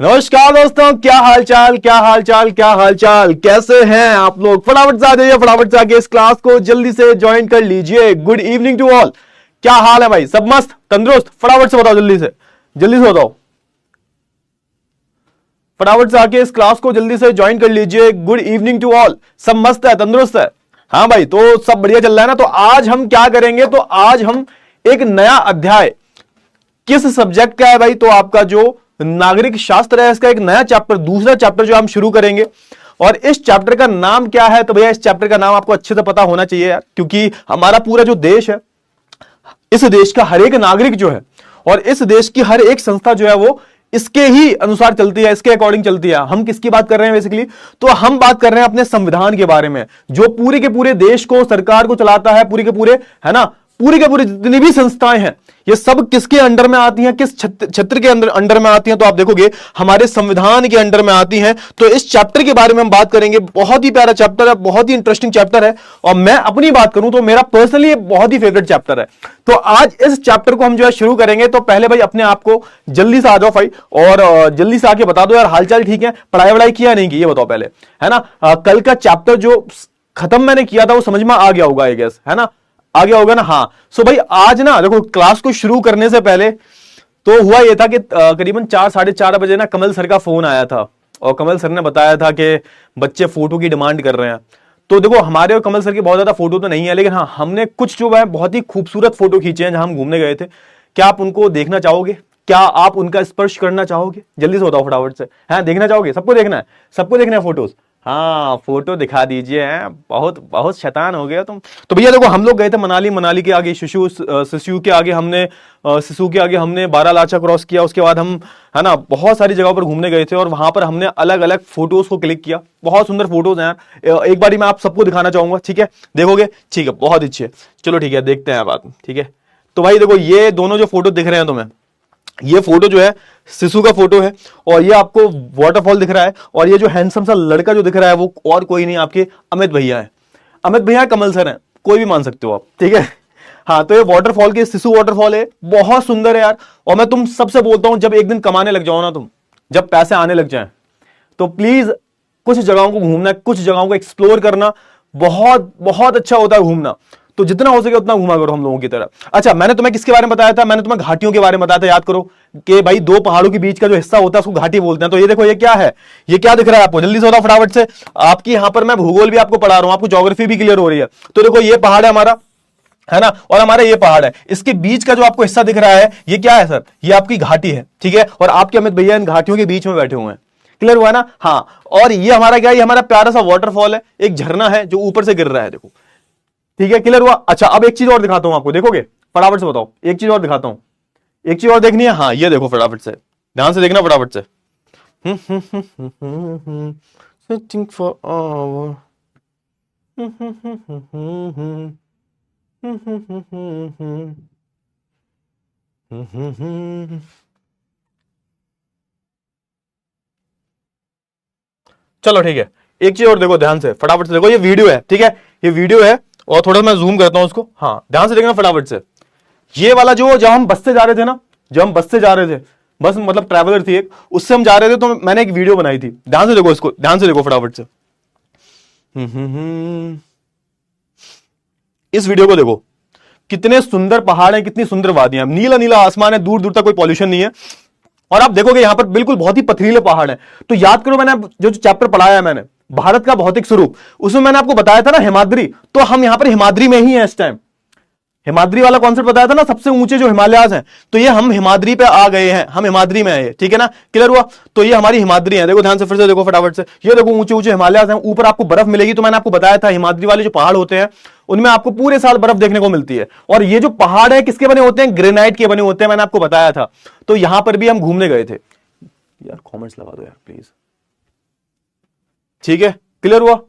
नमस्कार दोस्तों, क्या हालचाल, क्या हालचाल, क्या हालचाल, कैसे हैं आप लोग। फटाफट से आ जाइए, फटाफट से आके इस क्लास को जल्दी से ज्वाइन कर लीजिए। Good evening to all. क्या हाल है भाई, सब मस्त तंदुरुस्त? फटाफट से बताओ, जल्दी से बताओ। फटाफट से आके इस क्लास को जल्दी से ज्वाइन कर लीजिए। Good evening to all. सब मस्त है, तंदुरुस्त है? हाँ भाई, तो सब बढ़िया चल रहा है ना। तो आज हम क्या करेंगे, तो आज हम एक नया अध्याय किस सब्जेक्ट का है भाई, तो आपका जो नागरिक शास्त्र है, इसका एक नया चैप्टर, दूसरा चैप्टर जो हम शुरू करेंगे। और इस चैप्टर का नाम क्या है, तो भैया इस चैप्टर का नाम आपको अच्छे से पता होना चाहिए यार, क्योंकि हमारा पूरा जो देश है, इस देश का हर एक नागरिक जो है और इस देश की हर एक संस्था जो है वो इसके ही अनुसार चलती है, इसके अकॉर्डिंग चलती है। हम किसकी बात कर रहे हैं बेसिकली, तो हम बात कर रहे हैं अपने संविधान के बारे में, जो पूरे के पूरे देश को, सरकार को चलाता है, पूरे के पूरे, है ना, पूरी के पूरी जितनी भी संस्थाएं हैं, ये सब किसके अंडर में आती हैं, किस क्षेत्र के अंडर में आती हैं, तो आप देखोगे हमारे संविधान के अंडर में आती हैं। तो इस चैप्टर के बारे में हम बात करेंगे। बहुत ही प्यारा चैप्टर है, बहुत ही इंटरेस्टिंग चैप्टर है, और मैं अपनी बात करूं तो मेरा पर्सनली बहुत ही फेवरेट चैप्टर है। तो आज इस चैप्टर को हम जो है शुरू करेंगे। तो पहले भाई अपने आप को जल्दी से आ जाओ भाई, और जल्दी से आके बता दो यार, हालचाल ठीक है, पढ़ाई वढ़ाई किया नहीं की, ये बताओ पहले, है ना। कल का चैप्टर जो खत्म मैंने किया था वो समझ में आ गया होगा, आई गेस, है ना, आ गया होगा ना। हाँ, सो भाई आज ना देखो, क्लास को शुरू करने से पहले तो हुआ ये था कि करीबन 4-4:30 बजे ना कमल सर का फोन आया था, और कमल सर ने बताया था कि बच्चे फोटो की डिमांड कर रहे हैं। तो देखो, हमारे और कमल सर की बहुत ज्यादा फोटो तो नहीं है, लेकिन हाँ, हमने कुछ जो है बहुत ही खूबसूरत फोटो खींचे हैं जहां हम घूमने गए थे। क्या आप उनको देखना चाहोगे? क्या आप उनका स्पर्श करना चाहोगे? जल्दी से बताओ फटाफट से। हाँ, देखना चाहोगे? सबको देखना है, सबको देखना है फोटोज। हाँ, फोटो दिखा दीजिए। हैं, बहुत बहुत शैतान हो गया तुम। तो भैया देखो, हम लोग गए थे मनाली। मनाली के आगे सिसु के आगे हमने सिसु के आगे हमने बारालाचा क्रॉस किया। उसके बाद हम, है ना, बहुत सारी जगहों पर घूमने गए थे, और वहां पर हमने अलग अलग फोटोज को क्लिक किया। बहुत सुंदर फोटोज हैं यार। एक बारी मैं आप सबको दिखाना चाहूंगा, ठीक है? देखोगे? ठीक है, बहुत अच्छे। चलो ठीक है, देखते हैं बात, ठीक है। तो भाई देखो, ये दोनों जो फोटो दिख रहे हैं तुम्हें, ये फोटो जो है सिसु का फोटो है, और ये आपको वाटरफॉल दिख रहा है, और ये जो हैंडसम सा लड़का जो दिख रहा है वो और कोई नहीं, आपके अमित भैया है। अमित भैया कमल सर हैं, कोई भी मान सकते हो आप, ठीक है। हाँ, तो ये वाटरफॉल के सिसु वाटरफॉल है, बहुत सुंदर है यार। और मैं तुम सबसे बोलता हूं, जब एक दिन कमाने लग जाओ ना तुम, जब पैसे आने लग जाए, तो प्लीज कुछ जगहों को घूमना, कुछ जगहों को एक्सप्लोर करना, बहुत बहुत अच्छा होता है घूमना। तो जितना हो सके उतना घुमा करो हम लोगों की तरह। अच्छा, मैंने तुम्हें किसके बारे में बताया था? मैंने तुम्हें घाटियों के बारे में बताया था, याद करो, कि भाई दो पहाड़ों के बीच का जो हिस्सा होता है उसको घाटी बोलते हैं। तो ये देखो, ये क्या है, ये क्या दिख रहा है आपको? जल्दी से बताओ फटाफट से। आपकी यहां पर मैं भूगोल भी आपको पढ़ा रहा हूं, आपको ज्योग्राफी भी क्लियर हो रही है। तो देखो, ये पहाड़ है हमारा, है ना, और हमारा ये पहाड़ है, इसके बीच का जो आपको हिस्सा दिख रहा है, ये क्या है सर? ये आपकी घाटी है, ठीक है। और आपके अमित भैया इन घाटियों के बीच में बैठे हुए हैं। क्लियर हुआ ना? हाँ, और ये हमारा क्या है? ये हमारा प्यारा सा वाटरफॉल है, एक झरना है जो ऊपर से गिर रहा है, देखो, ठीक है। क्लियर हुआ? अच्छा, अब एक चीज और दिखाता हूं आपको, देखोगे? फटाफट से बताओ, एक चीज और दिखाता हूं। एक चीज और देखनी है? हाँ, ये देखो, फटाफट से ध्यान से देखना, फटाफट से। Searching for our चलो ठीक है, एक चीज और देखो ध्यान से, फटाफट से देखो। ये वीडियो है, ठीक है, ये वीडियो है, और थोड़ा मैं जूम करता हूं उसको। हाँ, ध्यान से देखना फटाफट से। ये वाला जो, जब हम बस से जा रहे थे ना, जब हम बस से जा रहे थे, बस मतलब ट्रैवलर थी एक, उससे हम जा रहे थे, तो मैंने एक वीडियो बनाई थी। ध्यान से देखो इसको, ध्यान से देखो फटाफट से। इस वीडियो को देखो, कितने सुंदर पहाड़ हैं, कितनी सुंदर वादियां, नीला नीला आसमान है, दूर दूर तक कोई पॉल्यूशन नहीं है। और आप देखोगे यहां पर बिल्कुल बहुत ही पथरीले पहाड़ हैं। तो याद करो, मैंने जो चैप्टर पढ़ाया है मैंने, भारत का भौतिक स्वरूप, उसमें मैंने आपको बताया था ना हिमाद्री, तो हम यहां पर हिमाद्री में ही हैं इस टाइम। हिमाद्री वाला कॉन्सेप्ट बताया था ना, सबसे ऊंचे जो हिमालयाज हैं, तो ये हम हिमाद्री पे आ गए हैं, हम हिमाद्री में आए, ठीक है ना, क्लियर हुआ। तो ये हमारी हिमाद्री है, देखो ध्यान से, फिर से देखो फटाफट से, ये देखो ऊंचे ऊंचे हिमालयाज हैं, ऊपर आपको बर्फ मिलेगी। तो मैंने आपको बताया था हिमाद्री वाले जो पहाड़ होते हैं उनमें आपको पूरे साल बर्फ देखने को मिलती है। और ये जो पहाड़ है किसके बने होते हैं? ग्रेनाइट के बने होते हैं, मैंने आपको बताया था। तो यहां पर भी हम घूमने गए थे। यार कॉमेंट्स लगा दो यार प्लीज, ठीक है, क्लियर हुआ।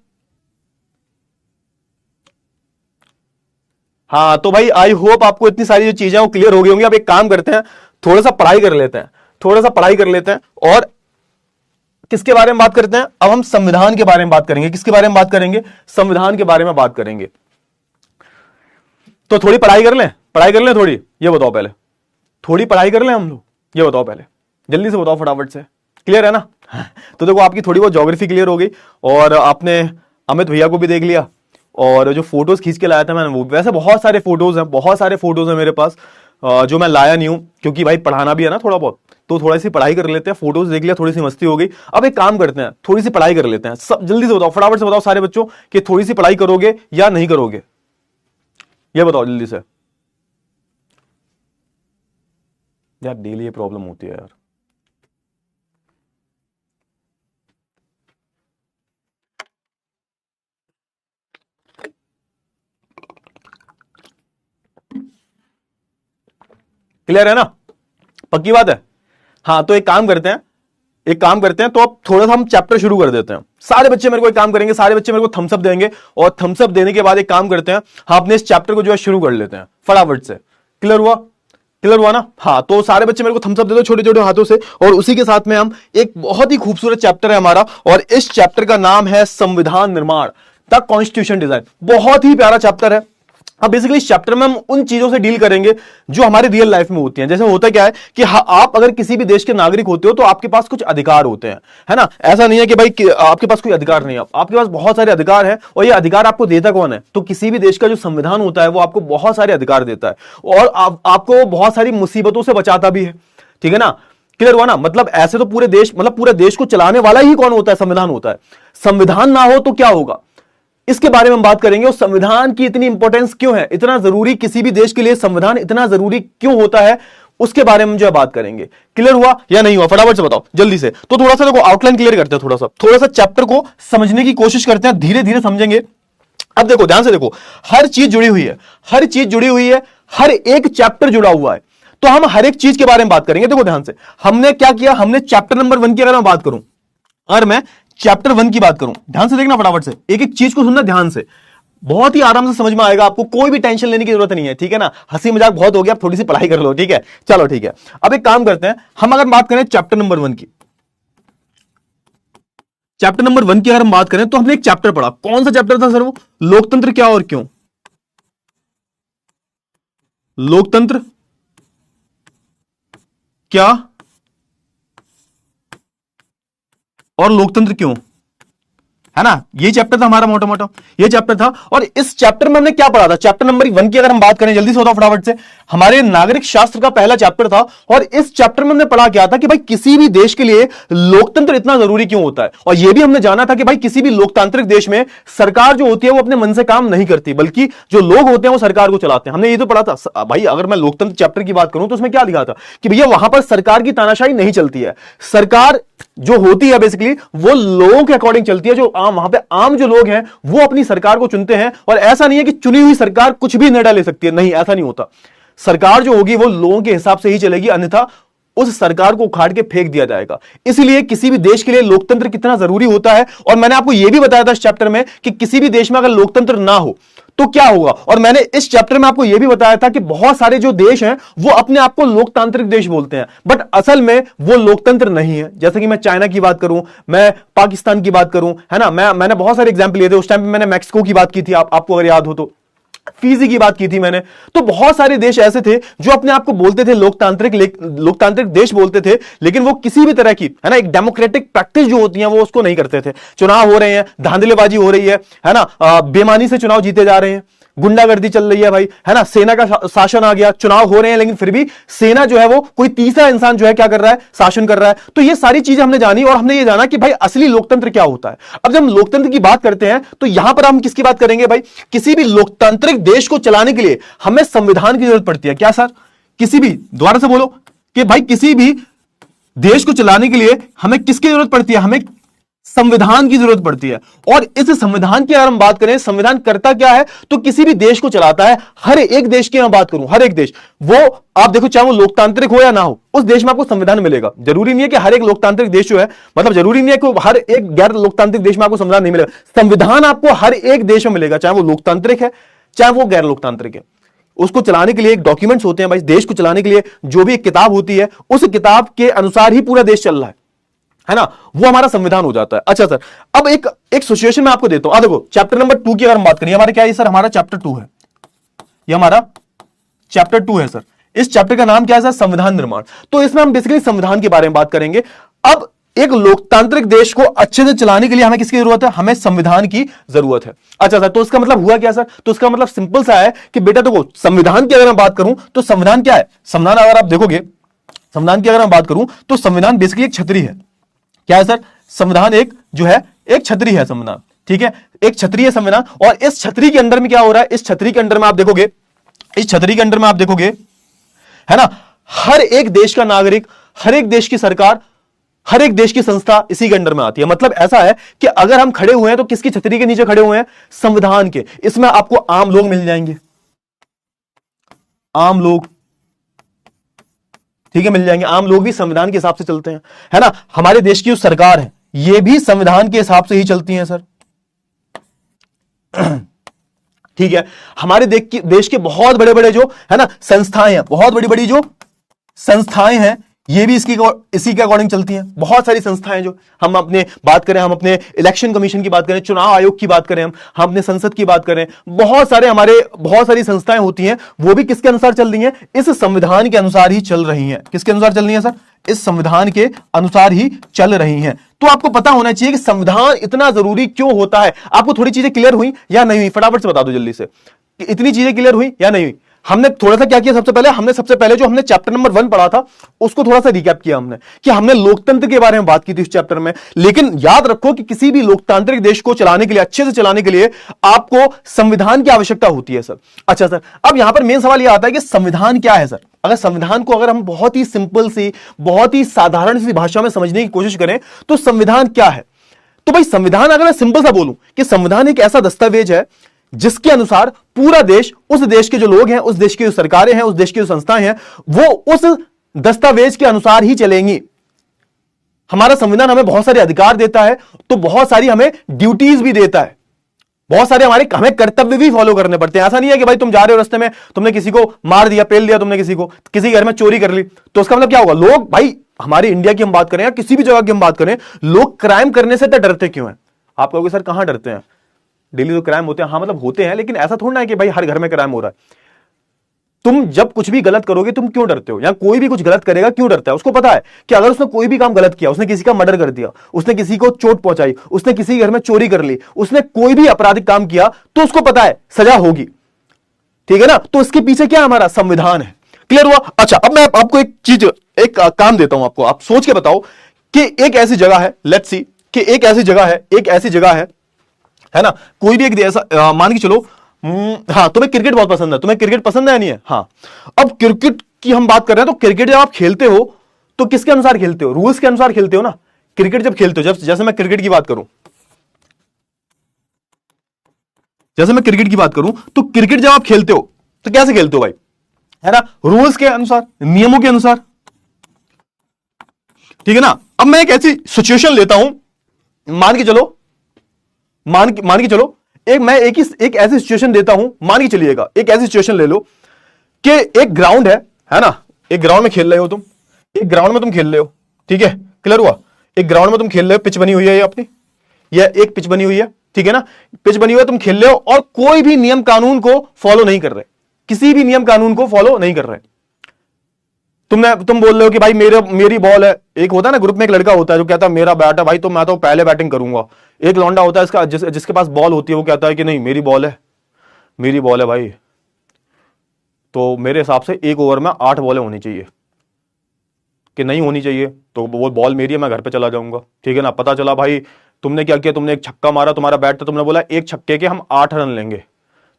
हाँ तो भाई आई होप आपको इतनी सारी जो चीजें वो क्लियर हो गई होंगी। अब एक काम करते हैं, थोड़ा सा पढ़ाई कर लेते हैं, थोड़ा सा पढ़ाई कर लेते हैं। और किसके बारे में बात करते हैं? अब हम संविधान के बारे में बात करेंगे। किसके बारे में बात करेंगे? संविधान के बारे में बात करेंगे। तो थोड़ी पढ़ाई कर लें, पढ़ाई कर लें थोड़ी, ये बताओ पहले, थोड़ी पढ़ाई कर लें हम लोग, ये बताओ पहले, जल्दी से बताओ फटाफट से, क्लियर है ना? तो देखो आपकी थोड़ी बहुत ज्योग्राफी क्लियर हो गई, और आपने अमित भैया को भी देख लिया, और जो फोटोज खींच के लाया था मैंने वो, वैसे बहुत सारे फोटोज हैं, बहुत सारे फोटोज हैं मेरे पास जो मैं लाया नहीं हूं, क्योंकि भाई पढ़ाना भी है ना थोड़ा बहुत, तो थोड़ी सी पढ़ाई कर लेते हैं। फोटोज देख लिया, थोड़ी सी मस्ती हो गई। अब एक काम करते हैं, थोड़ी सी पढ़ाई कर लेते हैं। सब जल्दी से बताओ, फटाफट से बताओ सारे बच्चों कि थोड़ी सी पढ़ाई करोगे या नहीं करोगे, ये बताओ जल्दी से। यार डेली ये प्रॉब्लम होती है यार। क्लियर है ना? पक्की बात है। हाँ तो एक काम करते हैं, एक काम करते हैं, तो अब थोड़ा सा हम चैप्टर शुरू कर देते हैं। सारे बच्चे मेरे को एक काम करेंगे, सारे बच्चे मेरे को थम्स अप देंगे, और थम्स अप देने के बाद एक काम करते हैं, हम अपने इस चैप्टर को जो है शुरू कर लेते हैं फटाफट से। क्लियर हुआ? क्लियर हुआ ना? हाँ तो सारे बच्चे मेरे को थम्स अप दे दो छोटे छोटे हाथों से। और उसी के साथ में हम एक बहुत ही खूबसूरत चैप्टर है हमारा, और इस चैप्टर का नाम है संविधान निर्माण, द कॉन्स्टिट्यूशन डिजाइन। बहुत ही प्यारा चैप्टर है। अब बेसिकली इस चैप्टर में हम उन चीजों से डील करेंगे जो हमारे रियल लाइफ में होती हैं। जैसे होता क्या है कि आप अगर किसी भी देश के नागरिक होते हो तो आपके पास कुछ अधिकार होते हैं, है ना? ऐसा नहीं है कि भाई आपके पास कोई अधिकार नहीं है, आपके पास बहुत सारे अधिकार हैं। और ये अधिकार आपको देता कौन है? तो किसी भी देश का जो संविधान होता है वो आपको बहुत सारे अधिकार देता है, और आपको बहुत सारी मुसीबतों से बचाता भी है, ठीक है ना? क्लियर हुआ ना? मतलब ऐसे तो पूरे देश, मतलब पूरे देश को चलाने वाला ही कौन होता है? संविधान होता है। संविधान ना हो तो क्या होगा, इसके बारे में हम बात करेंगे। और संविधान की इतनी इंपॉर्टेंस क्यों है, इतना जरूरी किसी भी देश के लिए संविधान इतना जरूरी क्यों होता है, उसके बारे में जो है बात करेंगे। क्लियर हुआ या नहीं हुआ? फटाफट से बताओ जल्दी से। तो थोड़ा सा देखो आउटलाइन क्लियर करते हैं, थोड़ा सा चैप्टर को समझने की कोशिश करते हैं, धीरे धीरे समझेंगे। अब देखो ध्यान से देखो, हर चीज जुड़ी हुई है, हर चीज जुड़ी हुई है, हर एक चैप्टर जुड़ा हुआ है। तो हम हर एक चीज के बारे में बात करेंगे। देखो ध्यान से, हमने क्या किया, हमने चैप्टर नंबर 1 की अगर मैं बात करूं, और मैं चैप्टर 1 की बात करूं, ध्यान से देखना फटाफट से, एक एक चीज को सुनना ध्यान से, बहुत ही आराम से समझ में आएगा आपको, कोई भी टेंशन लेने की जरूरत नहीं है, ठीक है ना? हंसी मजाक बहुत हो गया, अब थोड़ी सी पढ़ाई कर लो, ठीक है? चलो ठीक है। अब एक काम करते हैं, हम अगर बात करें चैप्टर नंबर 1 की, चैप्टर नंबर 1 की अगर हम बात करें तो हमने एक चैप्टर पढ़ा, कौन सा चैप्टर था सर वो? लोकतंत्र क्या और क्यों। लोकतंत्र क्या और लोकतंत्र क्यों, है ना? ये चैप्टर था हमारा, मोटा मोटा ये चैप्टर था। और इस चैप्टर में हमने क्या पढ़ा था? चैप्टर नंबर 1 की अगर हम बात करें, जल्दी से बताओ फटाफट से, हमारे नागरिक शास्त्र का पहला चैप्टर था। और इस चैप्टर में हमने पढ़ा क्या था कि भाई किसी भी देश के लिए लोकतंत्र इतना जरूरी क्यों होता है। और यह भी हमने जाना था कि भाई किसी भी लोकतांत्रिक देश में सरकार जो होती है वो अपने मन से काम नहीं करती, बल्कि जो लोग होते हैं वो सरकार को चलाते हैं। हमने ये तो पढ़ा था भाई। अगर मैं लोकतंत्र चैप्टर की बात करूं तो उसमें क्या लिखा था कि भैया वहां पर सरकार की तानाशाही नहीं चलती है, सरकार जो होती है बेसिकली वो लोगों के अकॉर्डिंग चलती है। जो आम, वहां पे आम जो लोग हैं वो अपनी सरकार को चुनते हैं। और ऐसा नहीं है कि चुनी हुई सरकार कुछ भी निर्णय ले सकती है, नहीं, ऐसा नहीं होता। सरकार जो होगी वो लोगों के हिसाब से ही चलेगी, अन्यथा उस सरकार को उखाड़ के फेंक दिया जाएगा। इसलिए किसी भी देश के लिए लोकतंत्र कितना जरूरी होता है। और मैंने आपको यह भी बताया था इस चैप्टर में कि किसी भी देश में अगर लोकतंत्र ना हो तो क्या होगा। और मैंने इस चैप्टर में आपको यह भी बताया था कि बहुत सारे जो देश हैं वो अपने आप को लोकतांत्रिक देश बोलते हैं, बट असल में वो लोकतंत्र नहीं है। जैसे कि मैं चाइना की बात करूं, मैं पाकिस्तान की बात करूं, है ना? मैंने बहुत सारे एग्जाम्पल लिए थे। उस टाइम पे मैंने मैक्सिको की बात की थी, आपको अगर याद हो तो, फीजी की बात की थी मैंने। तो बहुत सारे देश ऐसे थे जो अपने आप को बोलते थे लोकतांत्रिक देश बोलते थे, लेकिन वो किसी भी तरह की, है ना, एक डेमोक्रेटिक प्रैक्टिस जो होती है वो उसको नहीं करते थे। चुनाव हो रहे हैं, धांधलेबाजी हो रही है ना, बेईमानी से चुनाव जीते जा रहे हैं, गुंडागर्दी चल रही है भाई, है ना, सेना का शासन आ गया, चुनाव हो रहे हैं लेकिन फिर भी सेना जो है वो कोई तीसरा इंसान जो है क्या कर रहा है, शासन कर रहा है। तो ये सारी चीजें हमने जानी और हमने ये जाना कि भाई असली लोकतंत्र क्या होता है। अब जब हम लोकतंत्र की बात करते हैं तो यहां पर हम किसकी बात करेंगे भाई, किसी भी लोकतांत्रिक देश को चलाने के लिए हमें संविधान की जरूरत पड़ती है। क्या सर, किसी भी, दोबारा से बोलो कि भाई किसी भी देश को चलाने के लिए हमें किसकी जरूरत पड़ती है, हमें संविधान की जरूरत पड़ती है। और इस संविधान की अगर हम बात करें, संविधान करता क्या है, तो किसी भी देश को चलाता है। हर एक देश की मैं बात करूं, हर एक देश, वो आप देखो चाहे वो लोकतांत्रिक हो या ना हो, उस देश में आपको संविधान मिलेगा। जरूरी नहीं है कि हर एक लोकतांत्रिक देश जो है, मतलब जरूरी नहीं है कि हर एक गैर लोकतांत्रिक देश में आपको संविधान नहीं मिलेगा। संविधान आपको हर एक देश में मिलेगा, चाहे वो लोकतांत्रिक है चाहे वो गैर लोकतांत्रिक है। उसको चलाने के लिए एक डॉक्यूमेंट्स होते हैं भाई, देश को चलाने के लिए जो भी एक किताब होती है, उस किताब के अनुसार ही पूरा देश चल रहा है ना, वो हमारा संविधान हो जाता है। अच्छा सर, अब एक सिचुएशन मैं आपको देता हूं। देखो चैप्टर नंबर 2 की अगर हम बात करें, हमारा क्या है सर, हमारा चैप्टर 2 है, ये हमारा चैप्टर 2 है सर। इस चैप्टर का नाम क्या है सर, संविधान निर्माण। तो इसमें हम बेसिकली संविधान के बारे में बात करेंगे। अब एक लोकतांत्रिक देश को अच्छे से चलाने के लिए हमें किसकी जरूरत है, हमें संविधान की जरूरत है। अच्छा सर, तो इसका मतलब हुआ क्या सर, तो इसका मतलब सिंपल सा है कि बेटा देखो संविधान की अगर मैं बात करूं तो संविधान क्या है, संविधान अगर आप देखोगे, संविधान की अगर मैं बात करूं तो संविधान बेसिकली एक छतरी है। क्या है सर, संविधान एक जो है एक छतरी है संविधान, ठीक है, एक छतरी है संविधान। और इस छतरी के अंदर में क्या हो रहा है, इस छतरी के अंदर में आप देखोगे, इस छतरी के अंदर में आप देखोगे, है ना, हर एक देश का नागरिक, हर एक देश की सरकार, हर एक देश की संस्था इसी के अंडर में आती है। मतलब ऐसा है कि अगर हम खड़े हुए हैं तो किसकी छतरी के नीचे खड़े हुए हैं, संविधान के। इसमें आपको आम लोग मिल जाएंगे, आम लोग, ठीक है, मिल जाएंगे। आम लोग भी संविधान के हिसाब से चलते हैं, है ना। हमारे देश की जो सरकार है ये भी संविधान के हिसाब से ही चलती है सर, ठीक है। हमारे देश के बहुत बड़े बड़े जो है ना संस्थाएं हैं, बहुत बड़ी बड़ी जो संस्थाएं हैं, ये भी इसी के अकॉर्डिंग चलती हैं। बहुत सारी संस्थाएं जो हम अपने बात करें, हम अपने इलेक्शन कमीशन की बात करें, चुनाव आयोग की बात करें, हम अपने संसद की बात करें, बहुत सारी संस्थाएं होती हैं, वो भी किसके अनुसार चल रही हैं, इस संविधान के अनुसार ही चल रही हैं। किसके अनुसार चल रही हैं सर, इस संविधान के अनुसार ही चल रही हैं। तो आपको पता होना चाहिए कि संविधान इतना जरूरी क्यों होता है। आपको थोड़ी चीजें क्लियर हुई या नहीं हुई, फटाफट से बता दो जल्दी से, इतनी चीजें क्लियर हुई या नहीं हुई। हमने थोड़ा सा क्या किया, सबसे पहले जो हमने चैप्टर नंबर 1 पढ़ा था उसको थोड़ा सा रिकैप किया हमने, कि हमने लोकतंत्र के बारे में बात की थी इस चैप्टर में। लेकिन याद रखो कि किसी भी लोकतांत्रिक देश को चलाने के लिए, अच्छे से चलाने के लिए आपको संविधान की आवश्यकता होती है सर। अच्छा सर, अब यहां पर मेन सवाल यह आता है कि संविधान क्या है सर। अगर संविधान को अगर हम बहुत ही सिंपल सी, बहुत ही साधारण सी भाषा में समझने की कोशिश करें तो संविधान क्या है। तो भाई संविधान, अगर मैं सिंपल सा बोलूं कि संविधान एक ऐसा दस्तावेज है जिसके अनुसार पूरा देश, उस देश के जो लोग हैं, उस देश की जो सरकारें हैं, उस देश की जो संस्थाएं हैं, वो उस दस्तावेज के अनुसार ही चलेंगी। हमारा संविधान हमें बहुत सारे अधिकार देता है, तो बहुत सारी हमें ड्यूटीज भी देता है, बहुत सारे हमें कर्तव्य भी फॉलो करने पड़ते हैं। ऐसा नहीं है कि भाई तुम जा रहे हो रास्ते में, तुमने किसी को मार दिया, पेल दिया, तुमने किसी को, किसी घर में चोरी कर ली, तो उसका मतलब क्या होगा। लोग, भाई हमारी इंडिया की हम बात करें या किसी भी जगह की हम बात करें, लोग क्राइम करने से तो डरते क्यों हैं। आप कहोगे सर कहां डरते हैं, डेली तो क्राइम होते हैं। हाँ मतलब होते हैं, लेकिन ऐसा थोड़ा ना है कि भाई हर घर में क्राइम हो रहा है। तुम जब कुछ भी गलत करोगे तुम क्यों डरते हो, या कोई भी कुछ गलत करेगा क्यों डरता है। उसको पता है कि अगर उसने कोई भी काम गलत किया, उसने किसी का मर्डर कर दिया, उसने किसी को चोट पहुंचाई, उसने किसी घर में चोरी कर ली, उसने कोई भी आपराधिक काम किया, तो उसको पता है सजा होगी, ठीक है ना। तो इसके पीछे क्या हमारा संविधान है। क्लियर हुआ। अच्छा, अब मैं आपको एक काम देता हूं आपको, आप सोच के बताओ कि एक ऐसी जगह है, लेट्स सी कि एक ऐसी जगह है ना, कोई भी एक ऐसा, मान के चलो, हाँ तुम्हें क्रिकेट बहुत पसंद है, तुम्हें क्रिकेट पसंद है या नहीं है। हाँ, अब क्रिकेट की हम बात कर रहे हैं, तो क्रिकेट जब आप खेलते हो तो किसके अनुसार खेलते हो, रूल्स के अनुसार खेलते हो ना। क्रिकेट जब खेलते हो, जैसे मैं क्रिकेट की बात करूं, तो क्रिकेट जब आप खेलते हो तो कैसे खेलते हो भाई, है ना, रूल्स के अनुसार, नियमों के अनुसार, ठीक है ना। अब मैं एक ऐसी सिचुएशन लेता हूं, मान के चलो मैं एक ऐसी सिचुएशन देता हूं, मान के चलिएगा, एक ऐसी सिचुएशन ले लो कि एक ग्राउंड है ना, एक ग्राउंड में खेल रहे हो तुम, एक ग्राउंड में तुम खेल रहे हो, ठीक है, क्लियर हुआ। एक ग्राउंड में तुम खेल रहे हो, पिच बनी हुई है ये अपनी, ये एक पिच बनी हुई है, ठीक है ना, पिच बनी हुई है, तुम खेल रहे हो और कोई भी नियम कानून को फॉलो नहीं कर रहे, किसी भी नियम कानून को फॉलो नहीं कर रहे। तुम बोल रहे हो कि भाई मेरी बॉल है। एक होता है ना, ग्रुप में एक लड़का होता है जो कहता है मेरा बैट है भाई, तो मैं तो पहले बैटिंग करूंगा। एक लौंडा होता है जिसके पास बॉल होती है, वो कहता है कि नहीं मेरी बॉल है, मेरी बॉल है भाई, तो मेरे हिसाब से एक ओवर में 8 बॉलें होनी चाहिए, कि नहीं होनी चाहिए तो वो बॉल मेरी है, मैं घर पे चला जाऊंगा, ठीक है ना। पता चला भाई तुमने क्या किया, तुमने एक छक्का मारा, तुम्हारा बैट था, तुमने बोला एक छक्के के हम 8 रन लेंगे,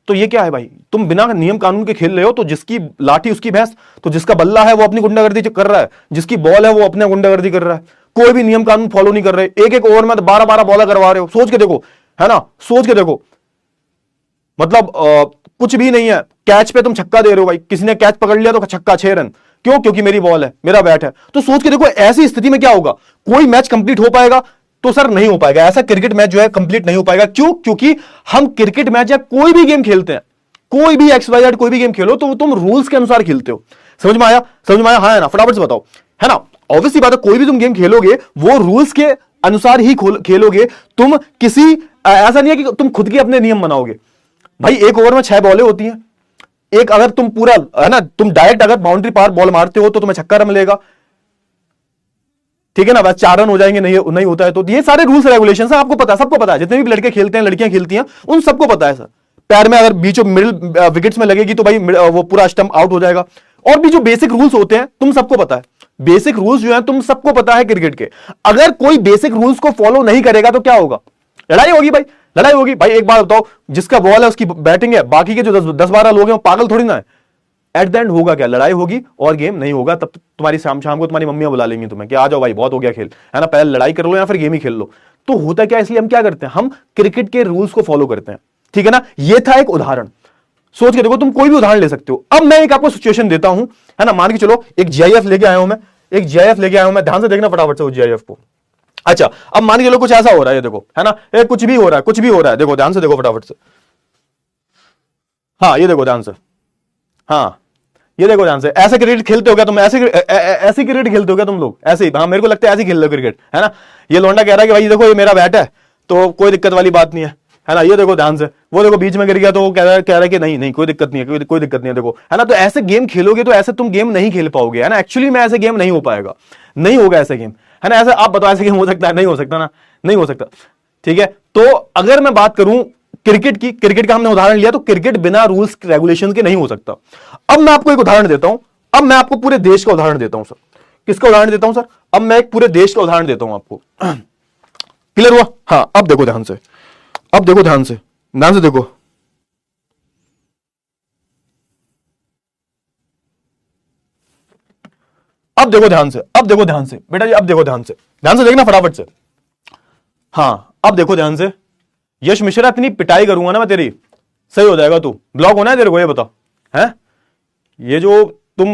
तो ये क्या है भाई, तुम बिना नियम कानून के खेल रहे हो। तो जिसकी लाठी उसकी भैंस, तो जिसका बल्ला है वो अपनी गुंडागर्दी कर रहा है, जिसकी बॉल है वो अपने गुंडागर्दी कर रहा है, कोई भी नियम कानून फॉलो नहीं कर रहे। एक एक ओवर में 12-12 बॉल करवा रहे हो, सोच के देखो, है ना, सोच के देखो। मतलब कुछ भी नहीं है, कैच पे तुम छक्का दे रहे हो भाई, किसी ने कैच पकड़ लिया तो छक्का 6 रन, क्यों? क्योंकि मेरी बॉल है, मेरा बैट है। तो सोच के देखो ऐसी स्थिति में क्या होगा, कोई मैच कंप्लीट हो पाएगा? तो सर नहीं हो पाएगा, ऐसा क्रिकेट मैच जो है कंप्लीट नहीं हो पाएगा। क्यों? क्योंकि हम क्रिकेट मैच या कोई भी गेम खेलते हैं, कोई भी XYZ कोई भी गेम खेलो तो तुम रूल्स के अनुसार खेलते हो। समझ में आया? समझ में आया? हाँ है ना, फटाफट से बताओ, है ना। ऑब्वियसली बात है, कोई भी तुम गेम खेलोगे वो रूल्स के अनुसार ही खेलोगे। तुम किसी ऐसा नहीं है कि तुम खुद के अपने नियम बनाओगे भाई। एक ओवर में 6 बॉलें होती हैं, एक अगर तुम पूरा, है ना, तुम डायरेक्ट अगर बाउंड्री पार बॉल मारते हो तो तुम्हें छक्का रन मिलेगा, ठीक है ना, बस 4 रन हो जाएंगे, नहीं होता है तो। ये सारे रूल्स रेगुलेशन है, आपको पता है, सबको पता है, जितने भी लड़के खेलते हैं, लड़कियां खेलती हैं, उन सबको पता है सर। पैर में अगर बीचों मिडिल विकेट्स में लगेगी तो भाई वो पूरा स्टंप आउट हो जाएगा। और भी जो बेसिक रूल्स होते हैं तुम सबको पता है, बेसिक रूल्स जो है तुम सबको पता है क्रिकेट के। अगर कोई बेसिक रूल्स को फॉलो नहीं करेगा तो क्या होगा? लड़ाई होगी भाई, लड़ाई होगी भाई। एक बात बताओ, जिसका बॉल है उसकी बैटिंग है, बाकी के जो 10-12 लोग हैं वो पागल थोड़ी ना है। एट द एंड होगा क्या? लड़ाई होगी और गेम नहीं होगा। तब तुम्हारी शाम को तुम्हारी मम्मियां बुला लेंगी तुम्हें कि आ जाओ भाई, बहुत हो गया खेल, है ना, पहले लड़ाई कर लो या फिर गेम ही खेल लो। तो होता क्या, इसलिए हम क्या करते हैं, हम क्रिकेट के रूल्स को फॉलो करते हैं, ठीक है ना। ये था एक उदाहरण, सोच के देखो, तुम कोई भी उदाहरण ले सकते हो। अब मैं एक आपको सिचुएशन देता हूं, है ना, मान के चलो एक GIF लेके आया हूं मैं, एक GIF लेके आया हूं मैं, ध्यान से देखना फटाफट से उस GIF को। अच्छा, अब मान के चलो कुछ ऐसा हो रहा है, ये देखो, है ना, कुछ भी हो रहा है, कुछ भी हो रहा है, देखो ध्यान से देखो फटाफट से। हाँ ये देखो ध्यान से, हाँ ये देखो ध्यान से। ऐसे क्रिकेट खेलते हो क्या तुम? ऐसे क्रिकेट खेलते हो क्या तुम लोग? ऐसे ही, हाँ मेरे को लगता है ऐसे ही खेल रहे हो क्रिकेट, है ना। ये लौंडा कह रहा है कि भाई देखो ये मेरा बैट है तो कोई दिक्कत वाली बात नहीं है ना। ये देखो ध्यान से, वो देखो बीच में गिर गया तो वो कह रहा है कि नहीं नहीं कोई दिक्कत नहीं है, कोई दिक्कत नहीं है, देखो, है ना। तो ऐसे गेम खेलोगे तो ऐसे तुम गेम नहीं खेल पाओगे, है ना। एक्चुअली में ऐसे गेम नहीं हो पाएगा, नहीं होगा ऐसे गेम, है ना। ऐसे आप बताओ ऐसे गेम हो सकता है? नहीं हो सकता ना, नहीं हो सकता, ठीक है। तो अगर मैं बात करूं क्रिकेट की, क्रिकेट का हमने उदाहरण लिया, तो क्रिकेट बिना रूल्स रेगुलेशन के नहीं हो सकता। अब मैं आपको एक उदाहरण देता हूं, अब मैं आपको पूरे देश का उदाहरण देता हूं सर। किसका उदाहरण देता हूं सर? अब मैं एक पूरे देश का उदाहरण देता हूं आपको। क्लियर हुआ? हाँ अब देखो ध्यान से, अब देखो ध्यान से, ध्यान से देखो। अब देखो ध्यान से, अब देखो ध्यान से बेटा जी, अब देखो ध्यान से देखना फटाफट से। हाँ अब देखो ध्यान से। यश मिश्रा, इतनी पिटाई करूंगा ना मैं तेरी, सही हो जाएगा तू। ब्लॉक होना है तेरे को, ये बताओ, है ये जो तुम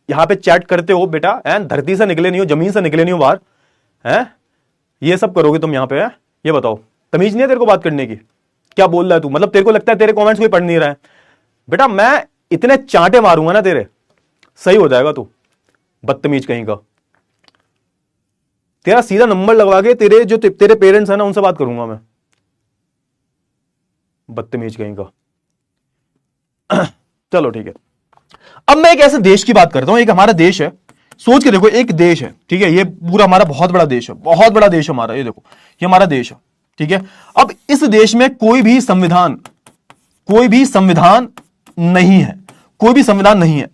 यहां पे चैट करते हो बेटा, है धरती से निकले नहीं हो, जमीन से निकले नहीं हो बाहर, है ये सब करोगे तुम यहां पे, है ये बताओ, तमीज नहीं है तेरे को बात करने की? क्या बोल रहा है तू? मतलब तेरे को लगता है तेरे कमेंट्स कोई पढ़ नहीं रहा है? बेटा मैं इतने चांटे मारूंगा ना तेरे, सही हो जाएगा तू, बदतमीज कहीं का। तेरा सीधा नंबर लगवा के तेरे जो तेरे पेरेंट्स है ना उनसे बात करूंगा मैं, बदतमीज कहीं का। चलो ठीक है, अब मैं एक ऐसे देश की बात करता हूं। एक हमारा देश है, सोच के देखो, एक देश है, ठीक है, ये पूरा हमारा बहुत बड़ा देश है, बहुत बड़ा देश है हमारा, ये देखो ये हमारा देश है, ठीक है। अब इस देश में कोई भी संविधान नहीं है, कोई भी संविधान नहीं है।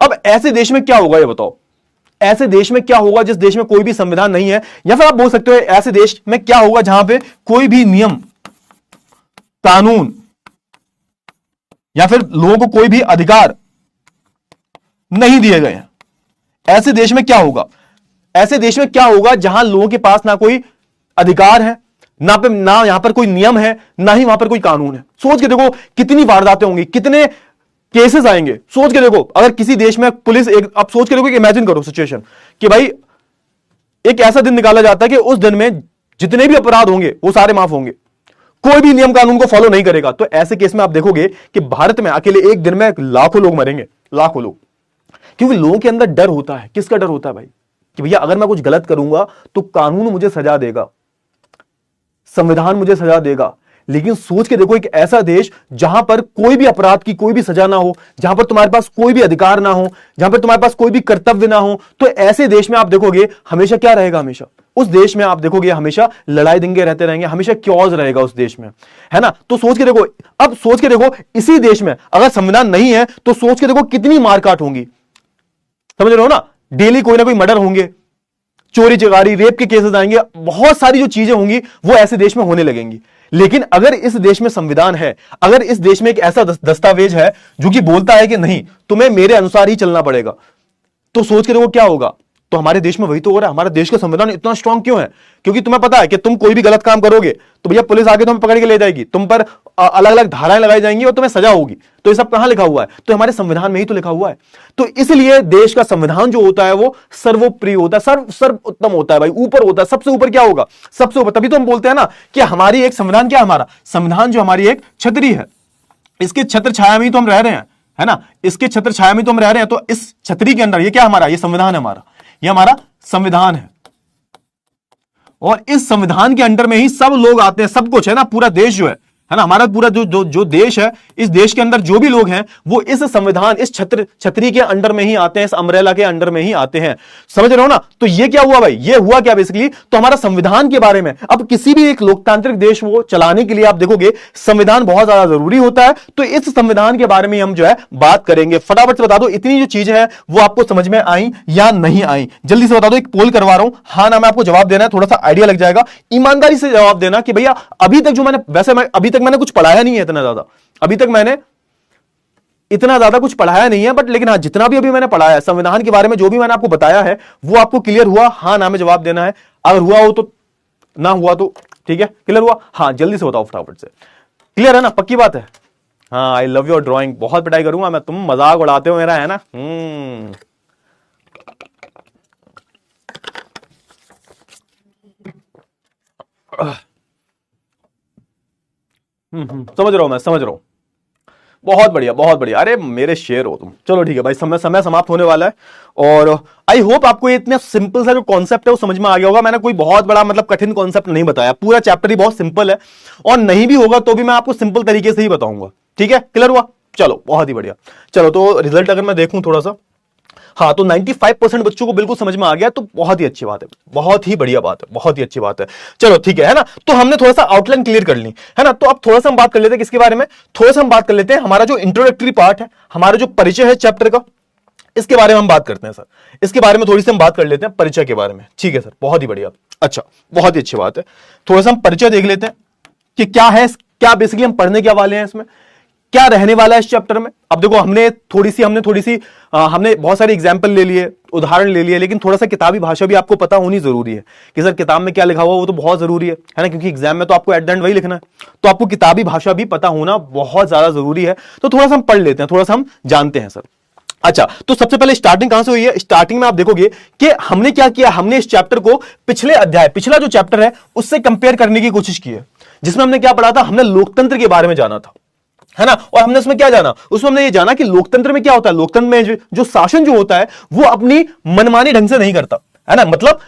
अब ऐसे देश में क्या होगा ये बताओ? ऐसे देश में क्या होगा जिस देश में कोई भी संविधान नहीं है? या फिर आप बोल सकते हो ऐसे देश में क्या होगा जहां पे कोई भी नियम कानून या फिर लोगों को कोई भी अधिकार नहीं दिए गए हैं। ऐसे देश में क्या होगा? ऐसे देश में क्या होगा जहां लोगों के पास ना कोई अधिकार है, ना यहां पर कोई नियम है, ना ही वहां पर कोई कानून है। सोच के देखो कितनी वारदातें होंगी, कितने केसेस आएंगे। सोच के देखो, अगर किसी देश में पुलिस अब सोच के देखो, इमेजिन करो सिचुएशन कि भाई एक ऐसा दिन निकाला जाता है कि उस दिन में जितने भी अपराध होंगे वो सारे माफ होंगे, कोई भी नियम कानून को फॉलो नहीं करेगा। तो ऐसे केस में आप देखोगे कि भारत में अकेले एक दिन में लाखों लोग मरेंगे, लाखों लोग। क्योंकि लोगों के अंदर डर होता है। किसका डर होता है भाई? कि भैया अगर मैं कुछ गलत करूंगा तो कानून मुझे सजा देगा, संविधान मुझे सजा देगा। लेकिन सोच के देखो, एक ऐसा देश जहां पर कोई भी अपराध की कोई भी सजा ना हो, जहां पर तुम्हारे पास कोई भी अधिकार ना हो, जहां पर तुम्हारे पास कोई भी कर्तव्य ना हो, तो ऐसे देश में आप देखोगे हमेशा क्या रहेगा? हमेशा उस देश में आप देखोगे हमेशा लड़ाई दंगे रहते रहेंगे, हमेशा क्योज रहेगा उस देश में, है ना। तो सोच के देखो, अब सोच के देखो इसी देश में अगर संविधान नहीं है तो सोच के देखो कितनी मारकाट होंगी, समझ रहे हो ना। डेली कोई ना कोई मर्डर होंगे, चोरी चकारी रेप के केसेस आएंगे, बहुत सारी जो चीजें होंगी वो ऐसे देश में होने लगेंगी। लेकिन अगर इस देश में संविधान है, अगर इस देश में एक ऐसा दस्तावेज है जो कि बोलता है कि नहीं तुम्हें मेरे अनुसार ही चलना पड़ेगा, तो सोच के देखो क्या होगा। तो हमारे देश में वही तो हो रहा है। हमारे देश का संविधान इतना स्ट्रांग क्यों है? क्योंकि तुम्हें पता है कि तुम कोई भी गलत काम करोगे तो भैया पुलिस आके तुम्हें पकड़ के ले जाएगी, तुम पर अलग अलग धाराएं लगाई जाएंगी और तुम्हें सजा होगी। तो ये सब कहां लिखा हुआ है? तो हमारे संविधान में ही तो लिखा हुआ है। तो इसलिए देश का संविधान जो होता है वो सर्वोपरि होता है, सर्व उत्तम होता है भाई, ऊपर होता है। सबसे ऊपर क्या होगा? सबसे ऊपर। तभी तो हम बोलते हैं ना कि हमारी एक संविधान, क्या हमारा संविधान जो हमारी एक छतरी है, इसके छत्र छाया में ही तो हम रह रहे हैं, है ना। इसके छत्र छाया में तो हम रह रहे हैं। तो इस छतरी के अंदर ये क्या हमारा, ये संविधान है हमारा, ये हमारा संविधान है। और इस संविधान के अंडर में ही सब लोग आते हैं, सब कुछ है ना, पूरा देश जो है ना, हमारा पूरा जो देश है, इस देश के अंदर जो भी लोग हैं वो इस संविधान, इस छतरी के अंडर में ही आते हैं, इस अम्ब्रेला के अंडर में ही आते हैं। समझ रहे हो ना। तो ये क्या हुआ भाई, ये हुआ क्या बेसिकली, तो हमारा संविधान के बारे में। अब किसी भी एक लोकतांत्रिक देश को चलाने के लिए आप देखोगे संविधान बहुत ज्यादा जरूरी होता है। तो इस संविधान के बारे में हम जो है बात करेंगे। फटाफट से बता दो इतनी जो चीजें हैं वो आपको समझ में आई या नहीं आई, जल्दी से बता दो। एक पोल करवा रहा हूं, हाँ ना में आपको जवाब देना है, थोड़ा सा आइडिया लग जाएगा। ईमानदारी से जवाब देना कि भैया अभी तक जो मैंने, वैसे मैं अभी तक मैंने कुछ पढ़ाया नहीं है इतना ज्यादा, अभी तक मैंने इतना ज्यादा कुछ पढ़ाया नहीं है, बट लेकिन हाँ जितना भी अभी मैंने पढ़ाया है संविधान के बारे में, जो भी मैंने आपको बताया है वो आपको क्लियर हुआ, हाँ ना में जवाब देना है। अगर हुआ हो तो, ना हुआ तो ठीक है, क्लियर हुआ, हाँ जल्दी से बताओ फटाफट से। क्लियर है ना, पक्की बात है। हाँ आई लव योर ड्राइंग, बहुत पिटाई करूंगा मैं, तुम मजाक उड़ाते हो मेरा, है ना। समझ रहा हूं मैं, समझ रहा हूं। बहुत बढ़िया, बहुत बढ़िया। अरे मेरे शेर हो तुम। चलो ठीक है भाई, समय समाप्त होने वाला है। और आई होप आपको ये इतना सिंपल सा जो कॉन्सेप्ट है वो समझ में आ गया होगा। मैंने कोई बहुत बड़ा मतलब कठिन कॉन्सेप्ट नहीं बताया, पूरा चैप्टर ही बहुत सिंपल है। और नहीं भी होगा तो भी मैं आपको सिंपल तरीके से ही बताऊंगा। ठीक है, क्लियर हुआ? चलो बहुत ही बढ़िया। चलो तो रिजल्ट अगर मैं देखूं थोड़ा सा, हाँ तो 95% बच्चों को बिल्कुल समझ में आ गया, तो बहुत ही अच्छी बात है, बहुत ही बढ़िया बात है, बहुत ही अच्छी बात है। चलो ठीक है ना। तो हमने थोड़ा सा आउटलाइन क्लियर कर ली, है ना। तो अब थोड़ा सा हम बात कर लेते हैं किसके बारे में, थोड़ा सा हम बात कर लेते हैं हमारा जो इंट्रोडक्टरी पार्ट है, हमारा जो परिचय है चैप्टर का, इसके बारे में हम बात करते हैं सर। इसके बारे में थोड़ी सी हम बात कर लेते हैं, परिचय के बारे में। ठीक है सर, बहुत ही बढ़िया। अच्छा, बहुत ही अच्छी बात है। थोड़ा सा हम परिचय देख लेते हैं कि क्या है, क्या बेसिकली हम पढ़ने क्या वाले हैं, इसमें क्या रहने वाला है इस चैप्टर में। अब देखो हमने थोड़ी सी हमने बहुत सारे एग्जाम्पल ले लिए, उदाहरण ले लिए, लेकिन थोड़ा सा किताबी भाषा भी आपको पता होनी जरूरी है कि सर किताब में क्या लिखा हुआ वो तो बहुत जरूरी है ना, क्योंकि एग्जाम में तो आपको एट द एंड वही लिखना है। तो आपको किताबी भाषा भी पता होना बहुत ज्यादा जरूरी है। तो थोड़ा सा हम पढ़ लेते हैं, थोड़ा सा हम जानते हैं सर। अच्छा, तो सबसे पहले स्टार्टिंग कहां से हुई है? स्टार्टिंग में आप देखोगे कि हमने क्या किया, हमने इस चैप्टर को पिछले अध्याय, पिछला जो चैप्टर है उससे कंपेयर करने की कोशिश की है, जिसमें हमने क्या पढ़ा था, हमने लोकतंत्र के बारे में जाना था, है ना। और हमने उसमें क्या जाना, उसमें हमने ये जाना कि लोकतंत्र में क्या होता है, लोकतंत्र में जो शासन जो होता है वो अपनी मनमानी ढंग से नहीं करता, है ना। मतलब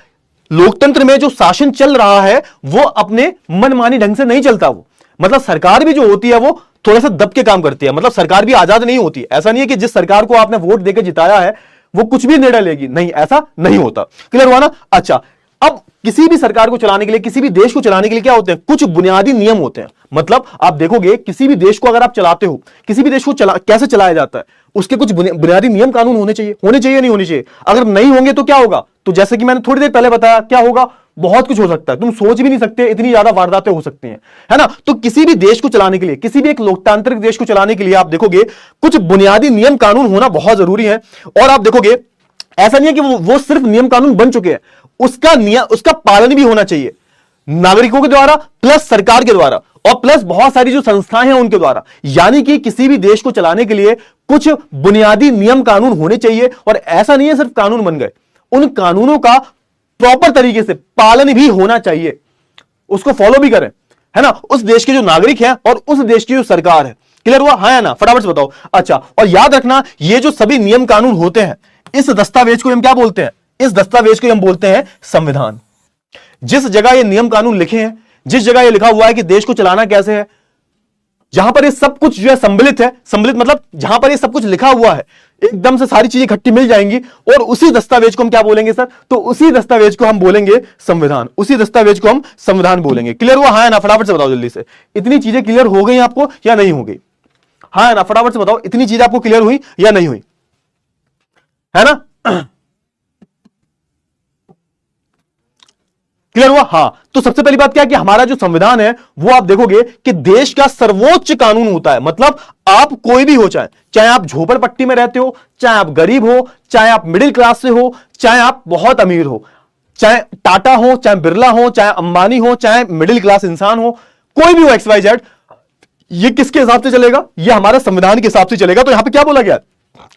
लोकतंत्र में जो शासन चल रहा है वो अपने मनमानी ढंग से नहीं चलता। वो मतलब सरकार भी जो होती है वो थोड़ा सा दब के काम करती है, मतलब सरकार भी आजाद नहीं होती। ऐसा नहीं है कि जिस सरकार को आपने वोट देकर जिताया है वो कुछ भी निर्णय लेगी, नहीं, ऐसा नहीं होता। क्लियर हुआ ना। अच्छा, अब किसी भी सरकार को चलाने के लिए, किसी भी देश को चलाने के लिए क्या होते हैं, कुछ बुनियादी नियम होते हैं। मतलब आप देखोगे किसी भी देश को अगर आप चलाते हो, किसी भी देश को कैसे चलाया जाता है, उसके कुछ बुनियादी नियम कानून होने चाहिए, नहीं होने चाहिए। अगर नहीं होंगे तो क्या होगा, तो जैसे कि मैंने थोड़ी देर पहले बताया, क्या होगा, बहुत कुछ हो सकता है, तुम सोच भी नहीं सकते, इतनी ज्यादा वारदातें हो सकती हैं, है ना। तो किसी भी देश को चलाने के लिए, किसी भी एक लोकतांत्रिक देश को चलाने के लिए आप देखोगे कुछ बुनियादी नियम कानून होना बहुत जरूरी है। और आप देखोगे ऐसा नहीं है कि वो सिर्फ नियम कानून बन चुके हैं, उसका पालन भी होना चाहिए नागरिकों के द्वारा, प्लस सरकार के द्वारा, और प्लस बहुत सारी जो संस्थाएं हैं उनके द्वारा। यानी कि किसी भी देश को चलाने के लिए कुछ बुनियादी नियम कानून होने चाहिए। और ऐसा नहीं है सिर्फ कानून बन गए, उन कानूनों का प्रॉपर तरीके से पालन भी होना चाहिए, उसको फॉलो भी करें, है ना, उस देश के जो नागरिक हैं और उस देश की जो सरकार है। क्लियर हुआ, हाँ या ना, फटाफट से बताओ। अच्छा, और याद रखना ये जो सभी नियम कानून होते हैं, इस दस्तावेज को हम क्या बोलते हैं, इस दस्तावेज को हम बोलते हैं संविधान। जिस जगह ये नियम कानून लिखे हैं, जिस जगह ये लिखा हुआ है कि देश को चलाना कैसे है, जहां पर ये सब कुछ जो है सम्मिलित है, सम्मिलित मतलब जहां पर ये सब कुछ लिखा हुआ है, एकदम से सारी चीजें इकट्ठी मिल जाएंगी और उसी दस्तावेज को हम क्या बोलेंगे सर? तो उसी दस्तावेज को हम बोलेंगे संविधान, उसी दस्तावेज को हम संविधान बोलेंगे। क्लियर हुआ? हाँ या ना? फटाफट से बताओ जल्दी से। इतनी चीजें क्लियर हो गई आपको या नहीं हो गई? हाँ या ना? फटाफट से बताओ, इतनी चीजें आपको क्लियर हुई या नहीं हुई? है ना? क्लियर हुआ? हाँ। तो सबसे पहली बात क्या है कि हमारा जो संविधान है वो आप देखोगे कि देश का सर्वोच्च कानून होता है। मतलब आप कोई भी हो, चाहे आप झोपड़पट्टी में रहते हो, चाहे आप गरीब हो, चाहे आप मिडिल क्लास से हो, चाहे आप बहुत अमीर हो, चाहे टाटा हो, चाहे बिरला हो, चाहे अंबानी हो, चाहे मिडिल क्लास इंसान हो, कोई भी हो, एक्स वाई जेड, ये किसके हिसाब से चलेगा? ये हमारा संविधान के हिसाब से चलेगा। तो यहां पे क्या बोला गया?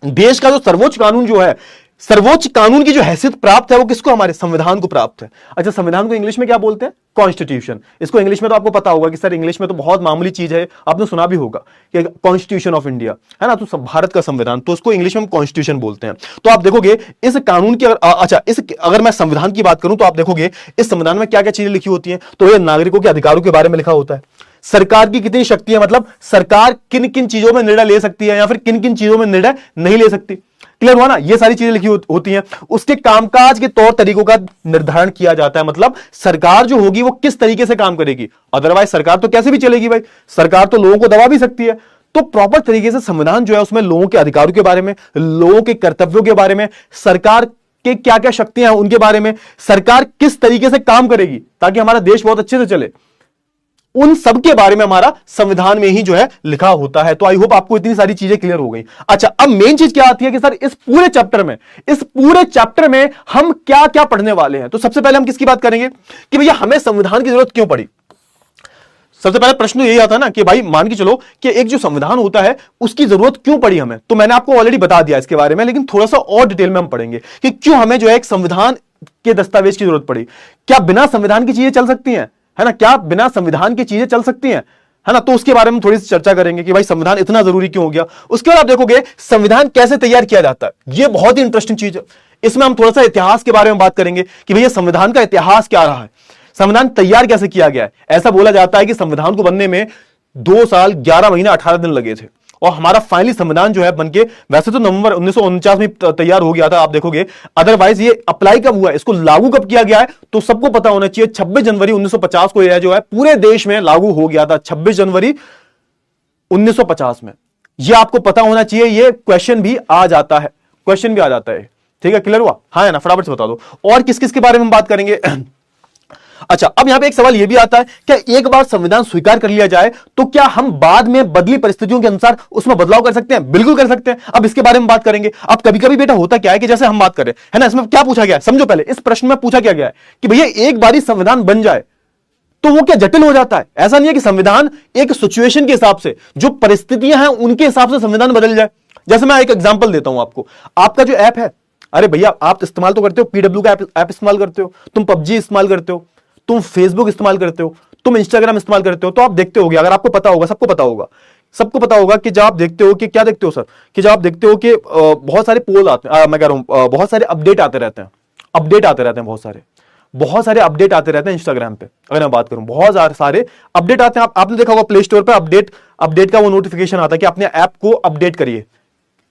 देश का जो सर्वोच्च कानून जो है, सर्वोच्च कानून की जो हैसियत प्राप्त है वो किसको? हमारे संविधान को प्राप्त है। अच्छा, संविधान को इंग्लिश में क्या बोलते हैं? कॉन्स्टिट्यूशन। इसको इंग्लिश में तो आपको पता होगा कि सर इंग्लिश में तो बहुत मामूली चीज है, आपने सुना भी होगा कि कॉन्स्टिट्यूशन ऑफ इंडिया है ना, तो भारत का संविधान, तो उसको इंग्लिश में हम कॉन्स्टिट्यूशन बोलते हैं। तो आप देखोगे इस कानून की अगर मैं संविधान की बात करूं तो आप देखोगे इस संविधान में क्या क्या चीजें लिखी होती हैं। तो ये नागरिकों के अधिकारों के बारे में लिखा होता है, सरकार की कितनी शक्ति है, मतलब सरकार किन किन चीजों में निर्णय ले सकती है या फिर किन किन चीजों में निर्णय नहीं ले सकती। क्लियर हुआ ना? ये सारी चीजें लिखी होती हैं। उसके कामकाज के तौर तरीकों का निर्धारण किया जाता है, मतलब सरकार जो होगी वो किस तरीके से काम करेगी। अदरवाइज सरकार तो कैसे भी चलेगी भाई, सरकार तो लोगों को दबा भी सकती है। तो प्रॉपर तरीके से संविधान जो है उसमें लोगों के अधिकारों के बारे में, लोगों के कर्तव्यों के बारे में, सरकार के क्या क्या शक्तियां हैं उनके बारे में, सरकार किस तरीके से काम करेगी ताकि हमारा देश बहुत अच्छे से चले, उन सब के बारे में हमारा संविधान में ही जो है लिखा होता है। तो आई होप आपको इतनी सारी चीजें क्लियर हो गई। अच्छा, अब मेन चीज क्या आती है कि सर इस पूरे चैप्टर में हम क्या क्या पढ़ने वाले हैं। तो सबसे पहले हम किसकी बात करेंगे कि भैया हमें संविधान की जरूरत क्यों पड़ी। सबसे पहले प्रश्न यही आता है ना कि भाई मान के चलो कि एक जो संविधान होता है उसकी जरूरत क्यों पड़ी हमें। तो मैंने आपको ऑलरेडी बता दिया इसके बारे में, लेकिन थोड़ा सा और डिटेल में हम पढ़ेंगे कि क्यों हमें जो है एक संविधान के दस्तावेज की जरूरत पड़ी। क्या बिना संविधान की चीजें चल सकती हैं, है ना? क्या बिना संविधान की चीजें चल सकती हैं, है ना? तो उसके बारे में थोड़ी सी चर्चा करेंगे कि भाई संविधान इतना जरूरी क्यों हो गया। उसके बाद आप देखोगे संविधान कैसे तैयार किया जाता है, यह बहुत ही इंटरेस्टिंग चीज है। इसमें हम थोड़ा सा इतिहास के बारे में बात करेंगे कि भैया संविधान का इतिहास क्या रहा है, संविधान तैयार कैसे किया गया है। ऐसा बोला जाता है कि संविधान को बनने में 2 साल 11 महीने 18 दिन लगे थे और हमारा फाइनली संविधान जो है बनके वैसे तो नवंबर 1949 में तैयार हो गया था, आप देखोगे। अदरवाइज ये अप्लाई कब हुआ है, इसको लागू कब किया गया है, तो सबको पता होना चाहिए 26 जनवरी 1950 को यह जो है पूरे देश में लागू हो गया था। 26 जनवरी 1950 में, यह आपको पता होना चाहिए। यह क्वेश्चन भी आ जाता है, ठीक है? क्लियर हुआ? हाँ है ना? फटाफट से बता दो और किस किस के बारे में हम बात करेंगे। अच्छा, अब यहां पे एक सवाल यह भी आता है क्या एक बार संविधान स्वीकार कर लिया जाए तो क्या हम बाद में बदली परिस्थितियों के अनुसार उसमें बदलाव कर सकते हैं? बिल्कुल कर सकते हैं। अब इसके बारे में बात करेंगे। अब कभी कभी बेटा होता क्या है कि जैसे हम बात करें, है ना, इसमें क्या पूछा गया है समझो। पहले इस प्रश्न में पूछा क्या गया है कि भैया एक बार संविधान बन जाए तो वो क्या जटिल हो जाता है? ऐसा नहीं है कि संविधान एक सिचुएशन के हिसाब से, जो परिस्थितियां हैं उनके हिसाब से संविधान बदल जाए। जैसे मैं एक एग्जांपल देता हूं आपको, आपका जो ऐप है, अरे भैया आप इस्तेमाल तो करते हो, पीडब्ल्यू का ऐप इस्तेमाल करते हो, तुम पबजी इस्तेमाल करते हो, तुम फेसबुक इस्तेमाल करते हो, तुम इंस्टाग्राम इस्तेमाल करते हो, तो आप देखते होगे, अगर आपको पता होगा, सबको पता होगा कि जब आप देखते हो कि क्या देखते हो सर, कि जब आप देखते हो कि बहुत सारे पोल आते हैं, मैं कह रहा हूं बहुत सारे अपडेट आते रहते हैं, बहुत सारे अपडेट आते रहते हैं इंस्टाग्राम पे। अगर मैं बात करूं बहुत सारे अपडेट आते हैं, आपने देखा होगा प्ले स्टोर पे अपडेट का वो नोटिफिकेशन आता है कि अपने ऐप को अपडेट करिए।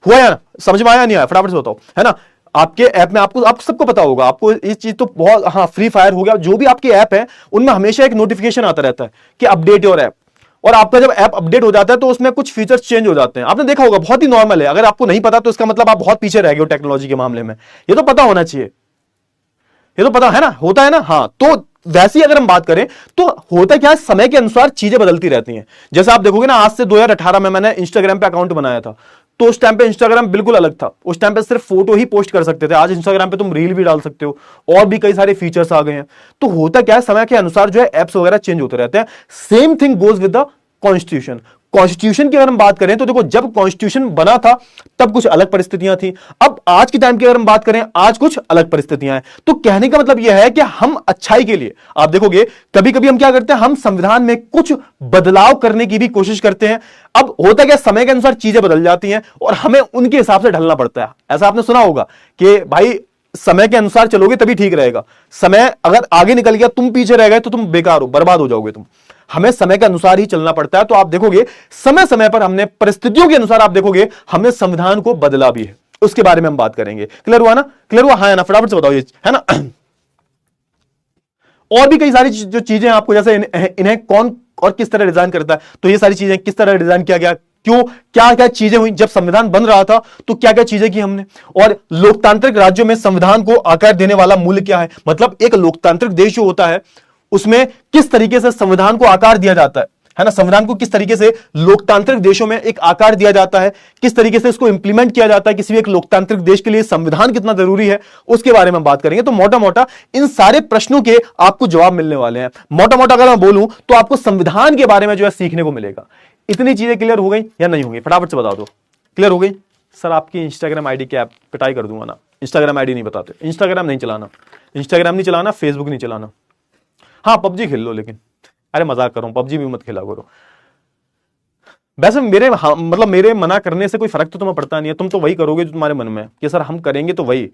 हुआ या ना? समझ में आया नहीं आया? फटाफट से बताओ, है ना? आपके ऐप में आपको सबको पता होगा, आपको ये चीज तो बहुत, हाँ, फ्री फायर हो गया, जो भी आपके ऐप है उनमें हमेशा एक नोटिफिकेशन आता रहता है कि अपडेट योर ऐप। और आपका जब ऐप अपडेट हो जाता है तो उसमें कुछ फीचर्स चेंज हो जाते हैं। आपने देखा होगा, बहुत ही नॉर्मल है। अगर आपको नहीं पता तो इसका मतलब आप बहुत पीछे रह गए हो टेक्नोलॉजी के मामले में। ये तो पता होना चाहिए, ये तो पता है ना, होता है ना। हाँ, तो वैसे ही अगर हम बात करें तो होता क्या है, समय के अनुसार चीजें बदलती रहती हैं। जैसे आप देखोगे ना, आज से 2018 में मैंने इंस्टाग्राम पे अकाउंट बनाया था, तो उस टाइम पे इंस्टाग्राम बिल्कुल अलग था। उस टाइम पे सिर्फ फोटो ही पोस्ट कर सकते थे। आज इंस्टाग्राम पे तुम रील भी डाल सकते हो और भी कई सारे फीचर्स आ गए हैं। तो होता क्या है, समय के अनुसार जो है एप्स वगैरह चेंज होते रहते हैं। Same thing goes with the constitution की अगर हम बात करें तो देखो, जब कॉन्स्टिट्यूशन बना था तब कुछ अलग परिस्थितियां थी। अब आज के टाइम की अगर हम बात करें, आज कुछ अलग परिस्थितियां हैं। तो कहने का मतलब यह है कि हम अच्छाई के लिए, आप देखोगे कभी कभी हम क्या करते हैं, हम संविधान में कुछ बदलाव करने की भी कोशिश करते हैं। अब होता क्या, समय के अनुसार चीजें बदल जाती हैं और हमें उनके हिसाब से ढलना पड़ता है। ऐसा आपने सुना होगा कि भाई समय के अनुसार चलोगे तभी ठीक रहेगा, समय अगर आगे निकल गया, तुम पीछे रह गए तो तुम बेकार हो, बर्बाद हो जाओगे तुम। हमें समय के अनुसार ही चलना पड़ता है। तो आप देखोगे समय समय पर हमने, परिस्थितियों के अनुसार आप देखोगे हमने संविधान को बदला भी है, उसके बारे में हम बात करेंगे। क्लियर हुआ ना? क्लियर हुआ? हाँ ना? फटाफट से बताओ ये, है ना? और भी कई सारी जो चीजें आपको, जैसे इन्हें कौन और किस तरह डिजाइन करता है, तो ये सारी चीजें किस तरह डिजाइन किया गया, क्यों, क्या क्या चीजें हुई जब संविधान बन रहा था, तो क्या क्या चीजें की हमने, और लोकतांत्रिक राज्यों में संविधान को आकार देने वाला मूल्य क्या है। मतलब एक लोकतांत्रिक देश जो होता है उसमें किस तरीके से संविधान को आकार दिया जाता है ना? संविधान को किस तरीके से लोकतांत्रिक देशों में एक आकार दिया जाता है, किस तरीके से इसको इंप्लीमेंट किया जाता है, किसी भी एक लोकतांत्रिक देश के लिए संविधान कितना जरूरी है, उसके बारे में हम बात करेंगे। तो मोटा मोटा इन सारे प्रश्नों के आपको जवाब मिलने वाले हैं। मोटा मोटा अगर मैं बोलूं तो आपको संविधान के बारे में जो है सीखने को मिलेगा। इतनी चीजें क्लियर हो गई या नहीं होगी? फटाफट से बता दो। क्लियर हो गई? सर आपकी इंस्टाग्राम आईडी क्या, पिटाई कर दूंगा ना। इंस्टाग्राम आईडी नहीं बताते, इंस्टाग्राम नहीं चलाना, इंस्टाग्राम नहीं चलाना, फेसबुक नहीं चलाना। हाँ पबजी खेल लो, लेकिन अरे मजाक कर रहा हूं, पबजी भी मत खेला करो। वैसे मेरे मतलब मेरे मना करने से कोई फर्क तो तुम्हें पड़ता नहीं है, तुम तो वही करोगे जो तुम्हारे मन में है कि सर हम करेंगे तो वही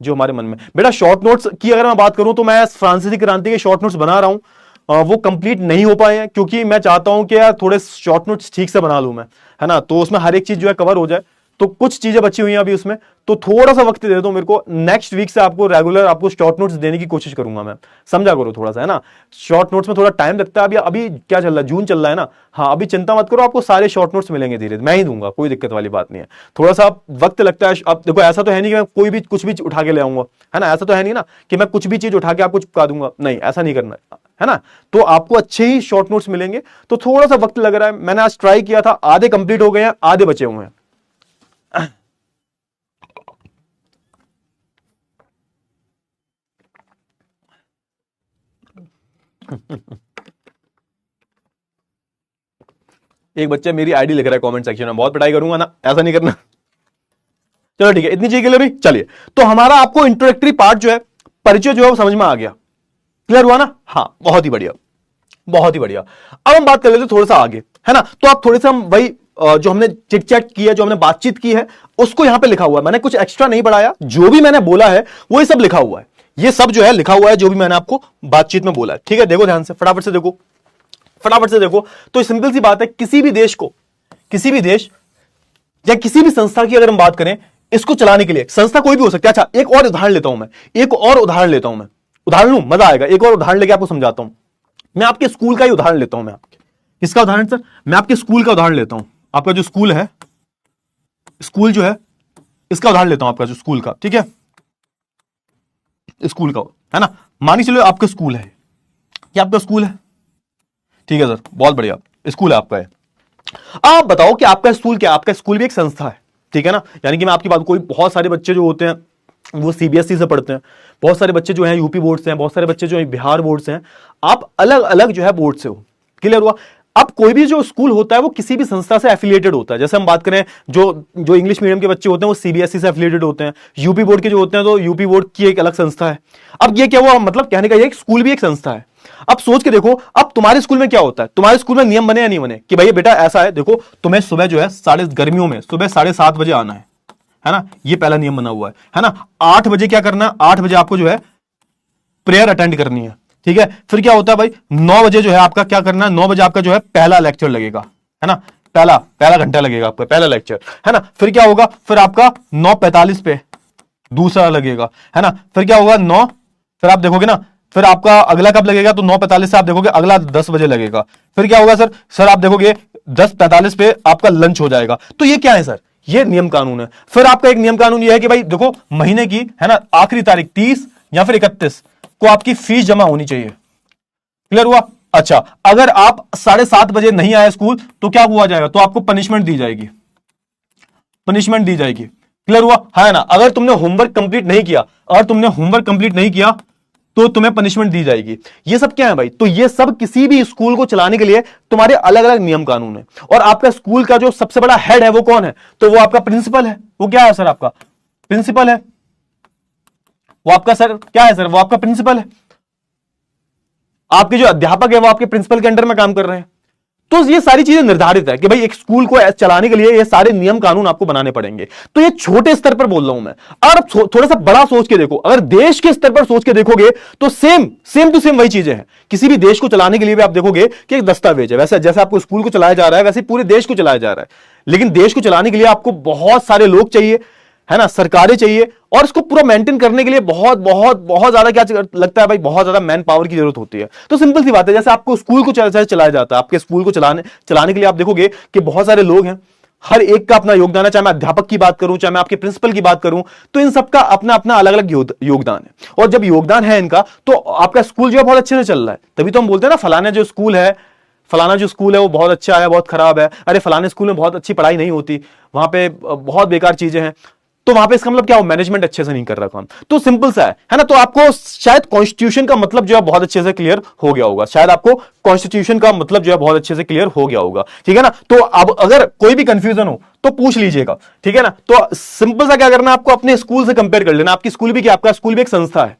जो हमारे मन में। बेटा शॉर्ट नोट्स की अगर मैं बात करूं तो मैं फ्रांसीसी क्रांति के शॉर्ट नोट्स बना रहा हूं, वो कंप्लीट नहीं हो पाए हैं क्योंकि मैं चाहता हूं कि यार थोड़े शॉर्ट नोट्स ठीक से बना लूं मैं, है ना, तो उसमें हर एक चीज जो है कवर हो जाए। तो कुछ चीजें बची हुई हैं अभी उसमें, तो थोड़ा सा वक्त दे दो मेरे को। नेक्स्ट वीक से आपको रेगुलर आपको शॉर्ट नोट्स देने की कोशिश करूंगा मैं, समझा करो थोड़ा सा, है ना। शॉर्ट नोट्स में थोड़ा टाइम लगता है, अभी अभी क्या चल रहा है, जून चल रहा है ना। हाँ अभी चिंता मत करो, आपको सारे शॉर्ट नोट्स मिलेंगे धीरे, मैं ही दूंगा, कोई दिक्कत वाली बात नहीं है। थोड़ा सा वक्त लगता है। अब देखो ऐसा तो है नहीं कि मैं कोई भी कुछ भी उठा के ले आऊंगा, है ना, ऐसा तो है नहीं ना कि मैं कुछ भी चीज उठा के आपको चिपका दूंगा, नहीं ऐसा नहीं करना है ना। तो आपको अच्छे ही शॉर्ट नोट्स मिलेंगे, तो थोड़ा सा वक्त लग रहा है। मैंने आज ट्राई किया था, आधे कंप्लीट हो गए हैं, आधे बचे हुए हैं। एक बच्चा मेरी आईडी लिख रहा है कमेंट सेक्शन में, बहुत पिटाई करूंगा ना, ऐसा नहीं करना। चलो ठीक है, इतनी चीज क्लियर हुई। चलिए तो हमारा आपको इंट्रोडक्टरी पार्ट जो है, परिचय जो है वो समझ में आ गया। क्लियर हुआ ना? हाँ बहुत ही बढ़िया, बहुत ही बढ़िया। अब हम बात कर लेते थोड़ा सा आगे, है ना। तो आप थोड़े से हम वही जो हमने चिट चैट की है, जो हमने बातचीत की है, उसको यहां पे लिखा हुआ है। मैंने कुछ एक्स्ट्रा नहीं बढ़ाया, जो भी मैंने बोला है वो ये सब लिखा हुआ है। ये सब जो है लिखा हुआ है, जो भी मैंने आपको बातचीत में बोला है। ठीक है, देखो ध्यान से, फटाफट से देखो, फटाफट से देखो। तो सिंपल सी बात है, किसी भी देश को, किसी भी देश या किसी भी संस्था की अगर हम बात करें, इसको चलाने के लिए, संस्था कोई भी हो सकती है। अच्छा एक और उदाहरण लेता हूं मैं, एक और उदाहरण लेता हूं मैं, उदाहरण लूं, मजा आएगा। एक और उदाहरण लेके आपको समझाता हूं। मैं आपके स्कूल का ही उदाहरण लेता हूं। मैं आपके किसका उदाहरण सर? मैं आपके स्कूल का उदाहरण लेता हूं। आपका जो स्कूल है, स्कूल जो है, इसका उदाहरण लेता हूं, आपका जो स्कूल का, ठीक है, स्कूल का, है ना। मानी चलो आपका स्कूल है, क्या आपका स्कूल है? ठीक है सर, बहुत बढ़िया, स्कूल है आपका है। आप बताओ कि आपका स्कूल क्या? आपका स्कूल भी एक संस्था है, ठीक है ना। यानी कि मैं आपकी बात, कोई बहुत सारे बच्चे जो होते हैं वो सीबीएसई से पढ़ते हैं, बहुत सारे बच्चे जो हैं यूपी बोर्ड से हैं, बहुत सारे बच्चे जो हैं बिहार बोर्ड से हैं। आप अलग अलग जो है बोर्ड से हो। क्लियर हुआ? अब कोई भी जो स्कूल होता है वो किसी भी संस्था से एफिलिएटेड होता है। जैसे हम बात करें, जो इंग्लिश मीडियम के बच्चे होते हैं वो सीबीएसई से एफिलिएटेड होते हैं, यूपी बोर्ड के जो होते हैं तो यूपी बोर्ड की एक अलग संस्था है। अब ये क्या हुआ, मतलब कहने का ये स्कूल भी एक संस्था है। अब सोच के देखो, अब तुम्हारे स्कूल में क्या होता है, तुम्हारे स्कूल में नियम बने या नहीं बने कि भाई बेटा ऐसा है, देखो तुम्हें सुबह जो है गर्मियों में सुबह 7:30 बजे आना है ना, ये पहला नियम बना हुआ है ना। 8 बजे क्या करना है, 8 बजे आपको जो है प्रेयर अटेंड करनी है, ठीक है। फिर क्या होता है भाई, 9 बजे जो है आपका क्या करना है, 9 बजे आपका जो है पहला लेक्चर लगेगा, है ना, पहला घंटा लगेगा आपका, पहला लेक्चर, है ना। फिर क्या होगा, फिर आपका 9:45 पे दूसरा लगेगा, है ना। फिर क्या होगा 9, फिर आप देखोगे ना, फिर आपका अगला कब लगेगा, तो 9:45 से आप देखोगे अगला 10 बजे लगेगा। फिर क्या होगा सर आप देखोगे 10:45 पे आपका लंच हो जाएगा। तो ये क्या है सर, ये नियम कानून है। फिर आपका एक नियम कानून ये है कि भाई देखो महीने की, है ना, आखिरी तारीख 30 या फिर 31 को आपकी फीस जमा होनी चाहिए। क्लियर हुआ? अच्छा अगर आप 7:30 बजे नहीं आए स्कूल तो क्या हुआ जाएगा, तो आपको पनिशमेंट दी जाएगी, पनिशमेंट दी जाएगी। क्लियर हुआ? है ना। अगर तुमने होमवर्क कंप्लीट नहीं किया, अगर तुमने होमवर्क कंप्लीट नहीं किया तो तुम्हें पनिशमेंट दी जाएगी। ये सब क्या है भाई, तो ये सब किसी भी स्कूल को चलाने के लिए तुम्हारे अलग अलग नियम कानून है। और आपका स्कूल का जो सबसे बड़ा हेड है वो कौन है, तो वो आपका प्रिंसिपल है। वो क्या है सर, आपका प्रिंसिपल है। वो आपका सर क्या है सर, वो आपका प्रिंसिपल है। आपके जो अध्यापक है वो आपके प्रिंसिपल के अंडर में काम कर रहे हैं। तो ये सारी चीजें निर्धारित है कि भाई एक स्कूल को चलाने के लिए ये सारे नियम कानून आपको बनाने पड़ेंगे। तो ये छोटे स्तर पर बोल रहा हूं मैं, और अब थोड़ा सा बड़ा सोच के देखो, अगर देश के स्तर पर सोच के देखोगे तो सेम टू सेम वही चीजें हैं। किसी भी देश को चलाने के लिए भी आप देखोगे कि एक दस्तावेज है, वैसे जैसे आपको स्कूल को चलाया जा रहा है वैसे पूरे देश को चलाया जा रहा है। लेकिन देश को चलाने के लिए आपको बहुत सारे लोग चाहिए, है ना, सरकारें चाहिए, और इसको पूरा मेंटेन करने के लिए बहुत बहुत बहुत ज्यादा क्या लगता है भाई, बहुत ज्यादा मैन पावर की जरूरत होती है। तो सिंपल सी बात है, जैसे आपको स्कूल को चलाया जाता है, आपके स्कूल को चलाने के लिए आप देखोगे कि बहुत सारे लोग हैं, हर एक का अपना योगदान है। चाहे मैं अध्यापक की बात करूं, चाहे मैं आपके प्रिंसिपल की बात करूं, तो इन सबका अपना अपना अलग अलग योगदान है। और जब योगदान है इनका, तो आपका स्कूल जो है बहुत अच्छे से चल रहा है। तभी तो हम बोलते हैं ना, फलाना जो स्कूल है वो बहुत अच्छा है, बहुत खराब है, अरे फलाने स्कूल में बहुत अच्छी पढ़ाई नहीं होती, वहां पे बहुत बेकार चीजें हैं। तो वहां पे इसका मतलब क्या हो, मैनेजमेंट अच्छे से नहीं कर रहा काम। तो सिंपल सा है ना। तो आपको शायद कॉन्स्टिट्यूशन का मतलब जो है बहुत अच्छे से क्लियर हो गया होगा, शायद आपको कॉन्स्टिट्यूशन का मतलब जो है बहुत अच्छे से क्लियर हो गया होगा, ठीक है ना। तो अब अगर कोई भी कंफ्यूजन हो तो पूछ लीजिएगा, ठीक है ना। तो सिंपल सा क्या करना है, आपको अपने स्कूल से कंपेयर कर लेना। आपकी स्कूल भी क्या, आपका स्कूल भी एक संस्था है।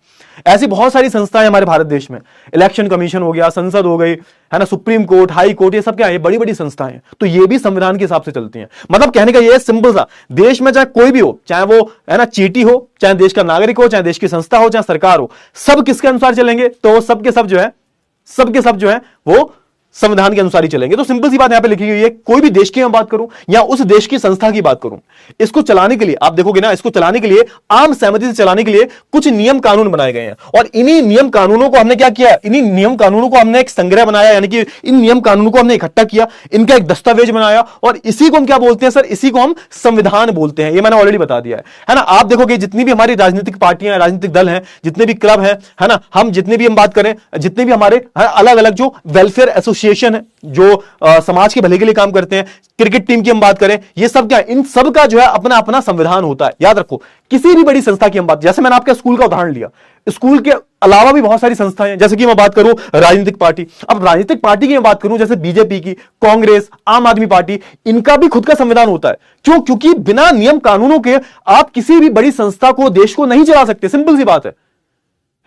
ऐसी बहुत सारी संस्थाएं हमारे भारत देश में, इलेक्शन कमीशन हो गया, संसद हो गई, है ना, सुप्रीम कोर्ट, हाई कोर्ट, ये सब क्या है, बड़ी बड़ी संस्थाएं हैं। तो ये भी संविधान के हिसाब से चलती हैं। मतलब कहने का ये सिंपल सा, देश में चाहे कोई भी हो, चाहे वो है ना चीटी हो, चाहे देश का नागरिक हो, चाहे देश की संस्था हो, चाहे सरकार हो, सब किसके अनुसार चलेंगे, तो सबके सब जो है वो संविधान के अनुसार ही चलेंगे। तो सिंपल सी बात यहां पे लिखी गई है। कोई भी देश की मैं बात करूं या उस देश की संस्था की बात करूं, इसको चलाने के लिए आप देखोगे ना, इसको चलाने के लिए आम सहमति से चलाने के लिए कुछ नियम कानून बनाए गए हैं। और इन्हीं नियम कानूनों को हमने क्या किया, इन्हीं नियम कानूनों को हमने एक संग्रह बनाया, यानी कि इन नियम कानूनों को हमने इकट्ठा किया, इनका एक दस्तावेज बनाया, और इसी को हम क्या बोलते हैं सर, इसी को हम संविधान बोलते हैं। ये मैंने ऑलरेडी बता दिया है ना। आप देखोगे जितनी भी हमारी राजनीतिक पार्टियां, राजनीतिक दल हैं, जितने भी क्लब है ना, हम जितने भी हम बात करें, जितने भी हमारे अलग अलग जो वेलफेयर एसोसिएशन है, जो समाज के भले के लिए काम करते हैं, क्रिकेट टीम की हम बात करें, ये सब क्या, इन सब का जो है अपना अपना संविधान होता है। याद रखो, किसी भी बड़ी संस्था की हम बात, जैसे मैंने आपके स्कूल का उदाहरण लिया, स्कूल के अलावा भी बहुत सारी संस्थाएं हैं। जैसे कि मैं बात करूं राजनीतिक पार्टी, अब राजनीतिक पार्टी की मैं बात करूं, जैसे बीजेपी की, कांग्रेस, आम आदमी पार्टी, इनका भी खुद का संविधान होता है। क्यों? क्योंकि बिना नियम कानूनों के आप किसी भी बड़ी संस्था को, देश को नहीं चला सकते। सिंपल सी बात है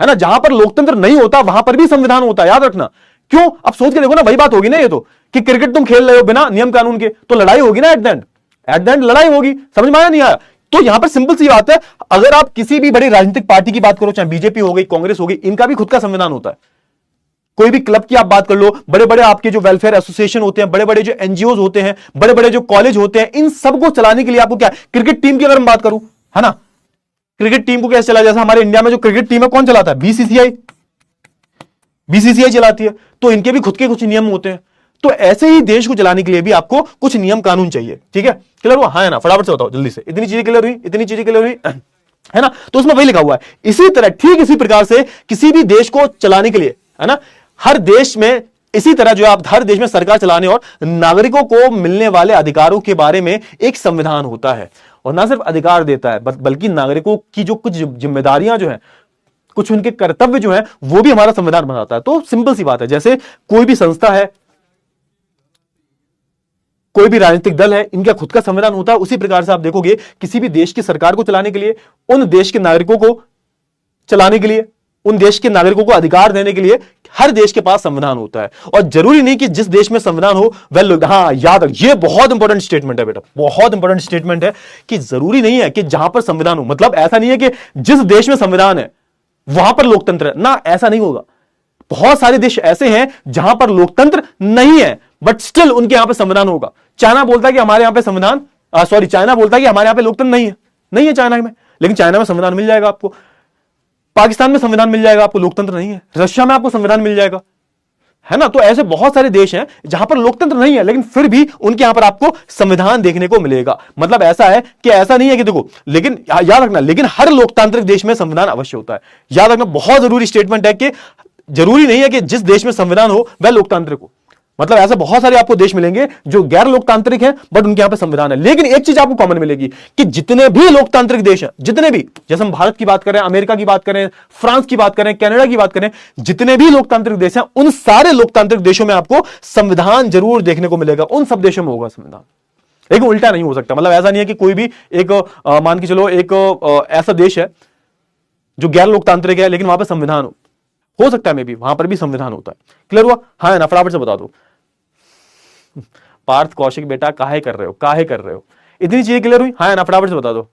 ना। जहां पर लोकतंत्र नहीं होता वहां पर भी संविधान होता है, याद रखना। क्यों? अब सोच के देखो ना, वही बात होगी ना ये तो, कि क्रिकेट तुम खेल रहे हो बिना नियम कानून के, तो लड़ाई होगी ना, एट द एंड लड़ाई होगी। समझ में आया नहीं आया? तो यहां पर सिंपल सी बात है, अगर आप किसी भी बड़ी राजनीतिक पार्टी की बात करो, चाहे बीजेपी हो गई, कांग्रेस हो गई, इनका भी खुद का संविधान होता है। कोई भी क्लब की आप बात कर लो, बड़े बड़े आपके जो वेलफेयर एसोसिएशन होते हैं, बड़े बड़े जो एनजीओ होते हैं, बड़े बड़े जो कॉलेज होते हैं, इन सबको चलाने के लिए आपको क्या, क्रिकेट टीम की अगर मैं बात करूं, है ना, क्रिकेट टीम को कैसे चला, जैसे हमारे इंडिया में जो क्रिकेट टीम है कौन चलाता है, बीसीसीआई चलाती है। तो इनके भी खुद के कुछ नियम होते हैं। तो ऐसे ही देश को चलाने के लिए भी आपको कुछ नियम कानून चाहिए, ठीक है। क्लियर हुआ? हाँ है ना, फटाफट से बताओ जल्दी से, इतनी चीजें क्लियर हुई, है ना। तो उसमें वही लिखा हुआ है। इसी तरह, ठीक इसी प्रकार से किसी भी देश को चलाने के लिए, है ना, हर देश में इसी तरह जो आप हर देश में सरकार चलाने और नागरिकों को मिलने वाले अधिकारों के बारे में एक संविधान होता है। और ना सिर्फ अधिकार देता है, बल्कि नागरिकों की जो कुछ जिम्मेदारियां जो हैं, कुछ उनके कर्तव्य जो हैं, वो भी हमारा संविधान बनाता है। तो सिंपल सी बात है, जैसे कोई भी संस्था है, कोई भी राजनीतिक दल है, इनका खुद का संविधान होता है। उसी प्रकार से आप देखोगे किसी भी देश की सरकार को चलाने के लिए, उन देश के नागरिकों को चलाने के लिए, उन देश के नागरिकों को अधिकार देने के लिए हर देश के पास संविधान होता है। और जरूरी नहीं कि जिस देश में संविधान हो वह लोग, हाँ याद रख, ये बहुत इंपॉर्टेंट स्टेटमेंट है बेटा, बहुत इंपॉर्टेंट स्टेटमेंट है कि जरूरी नहीं है कि जहां पर संविधान हो, मतलब ऐसा नहीं है कि जिस देश में संविधान है वहां पर लोकतंत्र है ना, ऐसा नहीं होगा। बहुत सारे देश ऐसे हैं जहां पर लोकतंत्र नहीं है, बट स्टिल उनके यहां पर संविधान होगा। चाइना बोलता है कि हमारे यहां पे संविधान, चाइना बोलता है कि हमारे यहां पे लोकतंत्र नहीं है चाइना में, लेकिन चाइना में संविधान मिल जाएगा आपको। पाकिस्तान में संविधान मिल जाएगा आपको, लोकतंत्र नहीं है। रशिया में आपको संविधान मिल जाएगा, है ना। तो ऐसे बहुत सारे देश हैं जहां पर लोकतंत्र नहीं है, लेकिन फिर भी उनके यहां पर आपको संविधान देखने को मिलेगा। मतलब ऐसा है कि ऐसा नहीं है कि देखो, लेकिन याद रखना, लेकिन हर लोकतांत्रिक देश में संविधान अवश्य होता है। याद रखना, बहुत जरूरी स्टेटमेंट है कि जरूरी नहीं है कि जिस देश में संविधान हो वह लोकतांत्रिक हो। मतलब ऐसे बहुत सारे आपको देश मिलेंगे जो गैर लोकतांत्रिक हैं, बट उनके यहां पे संविधान है। लेकिन एक चीज आपको कॉमन मिलेगी कि जितने भी लोकतांत्रिक देश हैं, जितने भी, जैसे हम भारत की बात करें, अमेरिका की बात करें, फ्रांस की बात करें, कनाडा की बात करें, जितने भी लोकतांत्रिक देश हैं, उन सारे लोकतांत्रिक देशों में आपको संविधान जरूर देखने को मिलेगा। उन सब देशों में होगा संविधान, लेकिन उल्टा नहीं हो सकता। मतलब ऐसा नहीं है कि कोई भी एक मान के चलो एक ऐसा देश है जो गैर लोकतांत्रिक है लेकिन वहां पर संविधान हो सकता है, मे भी वहां पर भी संविधान होता है। क्लियर हुआ? हाँ है ना, फटाफट से बता दो। पार्थ कौशिक बेटा काहे कर रहे हो, काहे कर रहे हो? इतनी चीजें क्लियर हुई? हाँ ना, फटाफट से बता दो।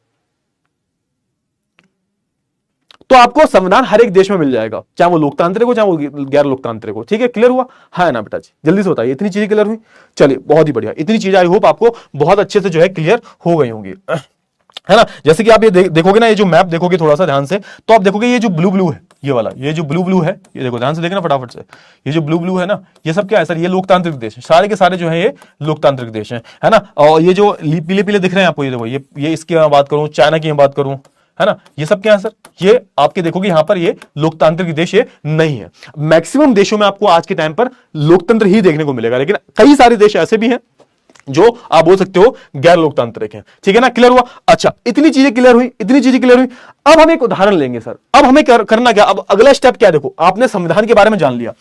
तो आपको संविधान हर एक देश में मिल जाएगा, चाहे वो लोकतांत्रिक हो चाहे वो गैर लोकतांत्रिक हो। ठीक है, क्लियर हुआ? हाँ ना बेटा जी, जल्दी से बताइए। इतनी चीजें क्लियर हुई? चलिए बहुत ही बढ़िया। इतनी चीजें आई होप आपको बहुत अच्छे से जो है क्लियर हो गई होंगी, है ना। जैसे कि आप ये देखोगे ना, ये जो मैप देखोगे थोड़ा सा ध्यान से, तो आप देखोगे ये जो ब्लू ब्लू है, ये वाला, ये जो ब्लू ब्लू है, ये देखो ध्यान से देखना फटाफट से, ये जो ब्लू ब्लू है ना, ये सब क्या है सर? ये लोकतांत्रिक देश है, सारे के सारे जो है ये लोकतांत्रिक देश है ना। और ये जो पीले पीले दिख रहे हैं आपको, ये देखो, ये इसकी मैं बात करूं, चाइना की मैं बात करूं, है ना, ये सब क्या है सर? ये आपके देखोगे यहां पर ये लोकतांत्रिक देश ये नहीं है। मैक्सिमम देशों में आपको आज के टाइम पर लोकतंत्र ही देखने को मिलेगा, लेकिन कई सारे देश ऐसे भी हैं जो आप बोल सकते हो गैर लोकतांत्रिक हैं। ठीक है ना, क्लियर हुआ? अच्छा, इतनी चीजें क्लियर हुई, इतनी चीजें क्लियर हुई। अब हम एक उदाहरण लेंगे सर। अब हमें करना क्या? अब अगला स्टेप क्या है? देखो, आपने संविधान के बारे में जान लिया,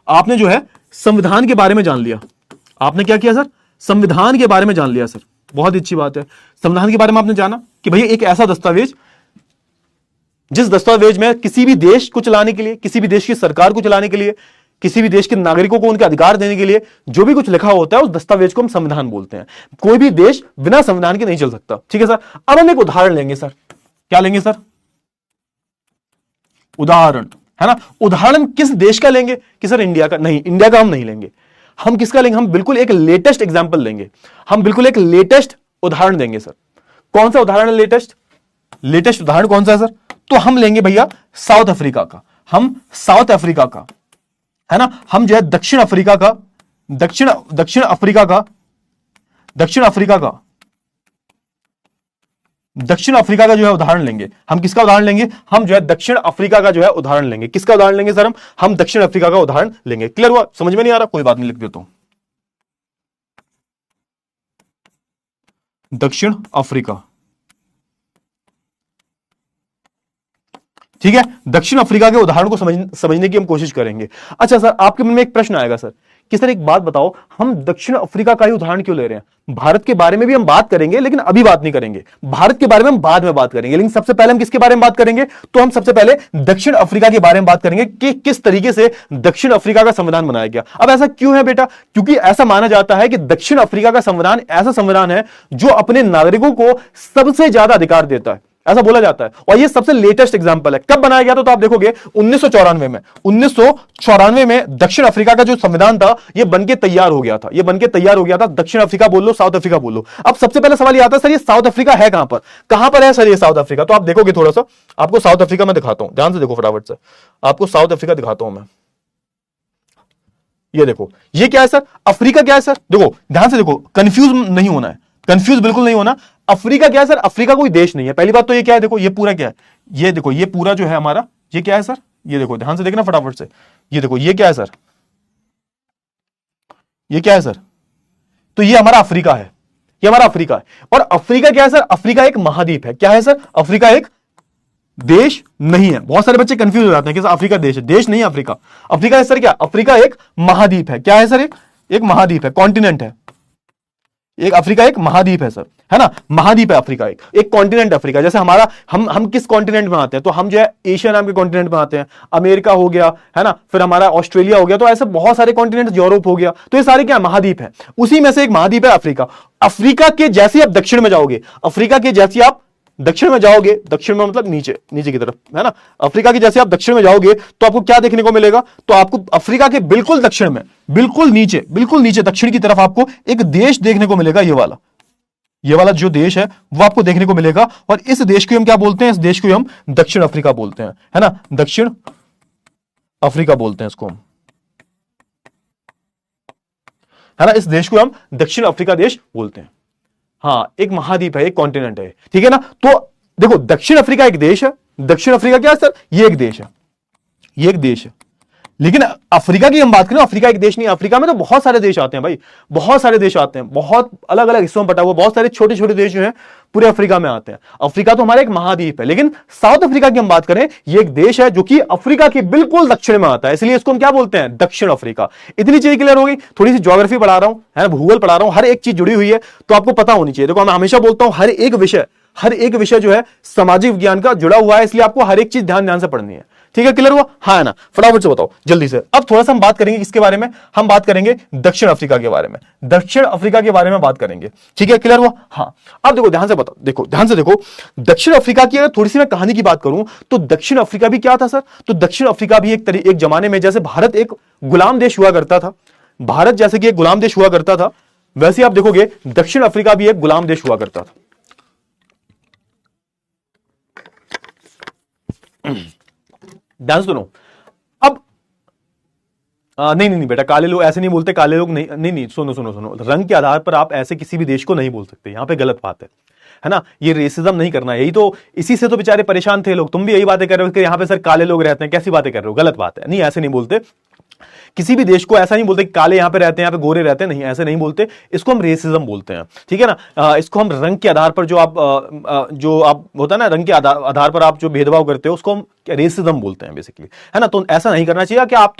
आपने जो है संविधान के बारे में जान लिया। आपने क्या किया सर? संविधान के बारे में जान लिया सर, बहुत अच्छी बात है। संविधान के बारे में आपने जाना कि भैया एक ऐसा दस्तावेज, जिस दस्तावेज में किसी भी देश को चलाने के लिए, किसी भी देश की सरकार को चलाने के लिए, किसी भी देश के नागरिकों को उनके अधिकार देने के लिए जो भी कुछ लिखा होता है, उस दस्तावेज को हम संविधान बोलते हैं। कोई भी देश बिना संविधान के नहीं चल सकता। ठीक है सर। अब हम एक उदाहरण लेंगे सर। क्या लेंगे सर? उदाहरण, है ना। उदाहरण किस देश का लेंगे? कि सर इंडिया का? नहीं, इंडिया का हम नहीं लेंगे। हम किसका लेंगे? हम बिल्कुल एक लेटेस्ट एग्जाम्पल लेंगे, हम बिल्कुल एक लेटेस्ट उदाहरण देंगे सर। कौन सा उदाहरण है लेटेस्ट? लेटेस्ट उदाहरण कौन सा है सर? तो हम लेंगे भैया साउथ अफ्रीका का। हम साउथ अफ्रीका का, है ना, हम जो है दक्षिण अफ्रीका का, दक्षिण अफ्रीका का, दक्षिण अफ्रीका का जो है उदाहरण लेंगे। हम किसका उदाहरण लेंगे? हम जो है दक्षिण अफ्रीका का जो है उदाहरण लेंगे। किसका उदाहरण लेंगे सर? हम दक्षिण अफ्रीका का उदाहरण लेंगे। क्लियर हुआ? समझ में नहीं आ रहा? कोई बात नहीं, लिख देता हूं। दक्षिण अफ्रीका, ठीक है। दक्षिण अफ्रीका के उदाहरण को समझने की हम कोशिश करेंगे। अच्छा सर, आपके मन में एक प्रश्न आएगा सर कि सर एक बात बताओ, हम दक्षिण अफ्रीका का ही उदाहरण क्यों ले रहे हैं? भारत के बारे में भी हम बात करेंगे, लेकिन अभी बात नहीं करेंगे। भारत के बारे में हम बाद में बात करेंगे, लेकिन सबसे पहले हम किसके बारे में बात करेंगे? तो हम सबसे पहले दक्षिण अफ्रीका के बारे में बात करेंगे कि किस तरीके से दक्षिण अफ्रीका का संविधान बनाया गया। अब ऐसा क्यों है बेटा? क्योंकि ऐसा माना जाता है कि दक्षिण अफ्रीका का संविधान ऐसा संविधान है जो अपने नागरिकों को सबसे ज्यादा अधिकार देता है, ऐसा बोला जाता है। और ये सबसे लेटेस्ट एग्जांपल है। कब बनाया गया था? तो आप देखोगे 1994 में। 1994 में दक्षिण अफ्रीका का जो संविधान था ये बनके तैयार हो गया था, ये बनके तैयार हो गया था। दक्षिण अफ्रीका बोल लो, साउथ अफ्रीका बोल लो। अब सबसे पहले सवाल ये आता है, सर ये साउथ अफ्रीका है कहां पर? कहां पर है सर ये साउथ अफ्रीका? तो आप देखोगे थोड़ा सा, आपको साउथ अफ्रीका में दिखाता हूं, ध्यान से देखो फटाफट से, आपको साउथ अफ्रीका दिखाता हूं मैं। ये देखो, ये क्या है सर? अफ्रीका क्या है सर? देखो ध्यान से देखो, कंफ्यूज नहीं होना है, कंफ्यूज बिल्कुल नहीं होना। अफ्रीका क्या है सर? अफ्रीका कोई देश नहीं है। पहली बात तो ये क्या है? देखो ये पूरा क्या है? ये देखो, ये पूरा जो है हमारा, ये क्या है सर? ये देखो ध्यान से देखना फटाफट से, ये देखो ये क्या है सर? ये क्या है सर? तो ये हमारा अफ्रीका है, ये हमारा अफ्रीका है। और अफ्रीका क्या है सर? अफ्रीका एक महाद्वीप है। क्या है सर? अफ्रीका एक देश नहीं है। बहुत सारे बच्चे कंफ्यूज हो जाते हैं कि अफ्रीका देश है, देश नहीं है अफ्रीका। अफ्रीका है सर क्या? अफ्रीका एक महाद्वीप है। क्या है सर? एक महाद्वीप है, कॉन्टिनेंट है। एक अफ्रीका एक महाद्वीप है सर, है ना, महाद्वीप है अफ्रीका, एक कॉन्टिनेंट अफ्रीका। जैसे हमारा हम किस कॉन्टिनेंट में आते हैं? तो हम जो है एशिया नाम के कॉन्टिनेंट में आते हैं। अमेरिका हो गया, है ना, फिर हमारा ऑस्ट्रेलिया हो गया, तो ऐसे बहुत सारे कॉन्टिनेंट, यूरोप हो गया, तो ये सारे क्या महाद्वीप है। उसी में से एक महाद्वीप है अफ्रीका। अफ्रीका के जैसे आप दक्षिण में जाओगे, अफ्रीका के जैसे आप दक्षिण में जाओगे, दक्षिण में मतलब नीचे, नीचे की तरफ, है ना, अफ्रीका की जैसे आप दक्षिण में जाओगे तो आपको क्या देखने को मिलेगा? तो आपको अफ्रीका के बिल्कुल दक्षिण में, बिल्कुल नीचे दक्षिण की तरफ आपको एक देश देखने को मिलेगा। ये वाला जो देश है वो आपको देखने को मिलेगा। और इस देश को हम क्या बोलते हैं? इस देश को हम दक्षिण अफ्रीका बोलते हैं, है ना, दक्षिण अफ्रीका बोलते हैं इसको हम, है ना, इस देश को हम दक्षिण अफ्रीका देश बोलते हैं। हाँ, एक महाद्वीप है, एक कॉन्टिनेंट है, ठीक है ना। तो देखो, दक्षिण अफ्रीका एक देश है। दक्षिण अफ्रीका क्या है सर? ये एक देश है, ये एक देश है। लेकिन अफ्रीका की हम बात करें, अफ्रीका एक देश नहीं। अफ्रीका में तो बहुत सारे देश आते हैं भाई, बहुत सारे देश आते हैं, बहुत अलग अलग हिस्सों में बटा हुआ, बहुत सारे छोटे छोटे देश जो हैं पूरे अफ्रीका में आते हैं। अफ्रीका तो हमारा एक महाद्वीप है। लेकिन साउथ अफ्रीका की हम बात करें, ये एक देश है जो कि अफ्रीका के बिल्कुल दक्षिण में आता है, इसलिए इसको हम क्या बोलते हैं? दक्षिण अफ्रीका। इतनी चीज क्लियर हो गई। थोड़ी सी ज्योग्राफी पढ़ा रहा हूं, है ना, भूगोल पढ़ा रहा हूं, हर एक चीज जुड़ी हुई है तो आपको पता होनी चाहिए। देखो मैं हमेशा बोलता हूं, हर एक विषय जो है सामाजिक विज्ञान का जुड़ा हुआ है, इसलिए आपको हर एक चीज ध्यान से पढ़नी है। ठीक है, क्लियर हुआ? हाँ है ना? फटाफट से बताओ जल्दी से। अब थोड़ा सा हम बात करेंगे किसके बारे में, हम बात करेंगे दक्षिण अफ्रीका के बारे में, दक्षिण अफ्रीका के बारे में बात करेंगे। ठीक है, क्लियर हुआ? हाँ। अब देखो ध्यान से बताओ, देखो ध्यान से देखो, दक्षिण अफ्रीका की अगर थोड़ी सी मैं कहानी की बात करूं तो दक्षिण अफ्रीका भी क्या था सर, तो दक्षिण अफ्रीका भी एक जमाने में जैसे भारत एक गुलाम देश हुआ करता था, भारत जैसे कि एक गुलाम देश हुआ करता था, वैसे आप देखोगे दक्षिण अफ्रीका भी एक गुलाम देश हुआ करता था। ध्यान सुनो। अब नहीं बेटा, काले लोग ऐसे नहीं बोलते, काले लोग नहीं, सुनो, रंग के आधार पर आप ऐसे किसी भी देश को नहीं बोल सकते, यहां पे गलत बात है ना? ये रेसिज्म नहीं करना, यही तो, इसी से तो बेचारे परेशान थे लोग। तुम भी यही बातें कर रहे हो कि यहां पे सर काले लोग रहते हैं, कैसी बातें कर रहे हो, गलत बात है। नहीं, ऐसे नहीं बोलते, किसी भी देश को ऐसा नहीं बोलते कि काले यहां पे रहते हैं, यहां पे गोरे रहते हैं, नहीं, ऐसे नहीं बोलते। इसको हम रेसिज्म बोलते हैं, ठीक है ना? इसको हम रंग के आधार पर जो आप होता है ना, रंग के आधार पर आप जो भेदभाव करते हो, उसको हम रेसिज्म बोलते हैं बेसिकली, है ना? तो ऐसा नहीं करना चाहिए कि आप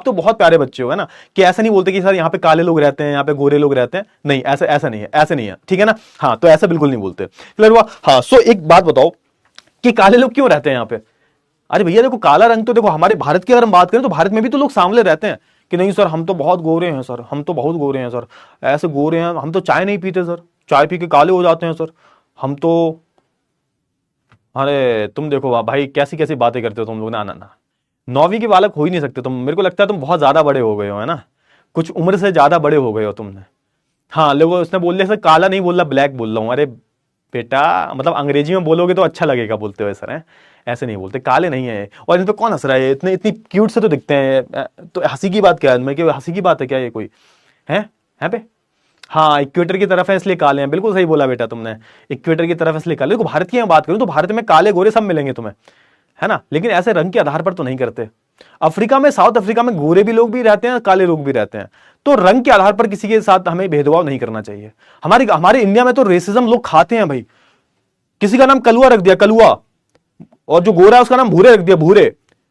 तो बहुत प्यारे बच्चे हो, है ना, कि ऐसा नहीं बोलते कि सर यहाँ पे काले लोग रहते हैं, यहाँ पे गोरे लोग रहते हैं, नहीं, ऐसा नहीं है, ठीक है ना? हाँ, तो ऐसा बिल्कुल नहीं बोलते, क्लियर हुआ? हाँ। सो एक बात बताओ कि काले लोग क्यों रहते हैं यहाँ पे? अरे भैया देखो, काला रंग तो देखो, हमारे भारत की अगर हम बात करें तो भारत में भी तो लोग सांवले रहते हैं कि नहीं सर हम तो बहुत गोरे हैं सर, हम तो बहुत गोरे हैं सर, ऐसे गोरे हैं, हम तो चाय नहीं पीते सर, चाय पी के काले हो जाते हैं सर, हम तो, अरे तुम देखो भाई कैसी कैसी बातें करते हो तुम लोग ना, 9वीं के बालक हो ही नहीं सकते तुम, मेरे को लगता है तुम बहुत ज्यादा बड़े हो गए हो, है ना? कुछ उम्र से ज्यादा बड़े हो गए हो तुमने। हाँ, लोगों उसने बोल दिया सर काला नहीं बोल रहा, ब्लैक बोल रहा हूं। अरे बेटा, मतलब अंग्रेजी में बोलोगे तो अच्छा लगेगा बोलते हुए सर, है ऐसे नहीं बोलते, काले नहीं है। और इन पे कौन हंस रहा है? इतनी क्यूट से तो दिखते हैं, तो हंसी की बात क्या है? मैं हंसी की बात है क्या ये कोई है पे? हाँ, इक्वेटर की तरफ है इसलिए काले हैं, बिल्कुल सही बोला बेटा तुमने, इक्वेटर की तरफ इसलिए काले। देखो भारत की मैं बात करूं तो भारत में काले गोरे सब मिलेंगे तुम्हें, है ना? लेकिन ऐसे रंग के आधार पर तो नहीं करते। अफ्रीका में, साउथ अफ्रीका में गोरे भी लोग भी रहते हैं, काले लोग भी रहते हैं, तो रंग के आधार पर किसी के साथ हमें भेदभाव नहीं करना चाहिए। हमारे इंडिया में तो रेसिज्म लोग खाते हैं भाई, किसी का नाम कलुआ रख दिया, कलुआ, और जो गोरा है उसका नाम भूरे रख दिया, भूरे,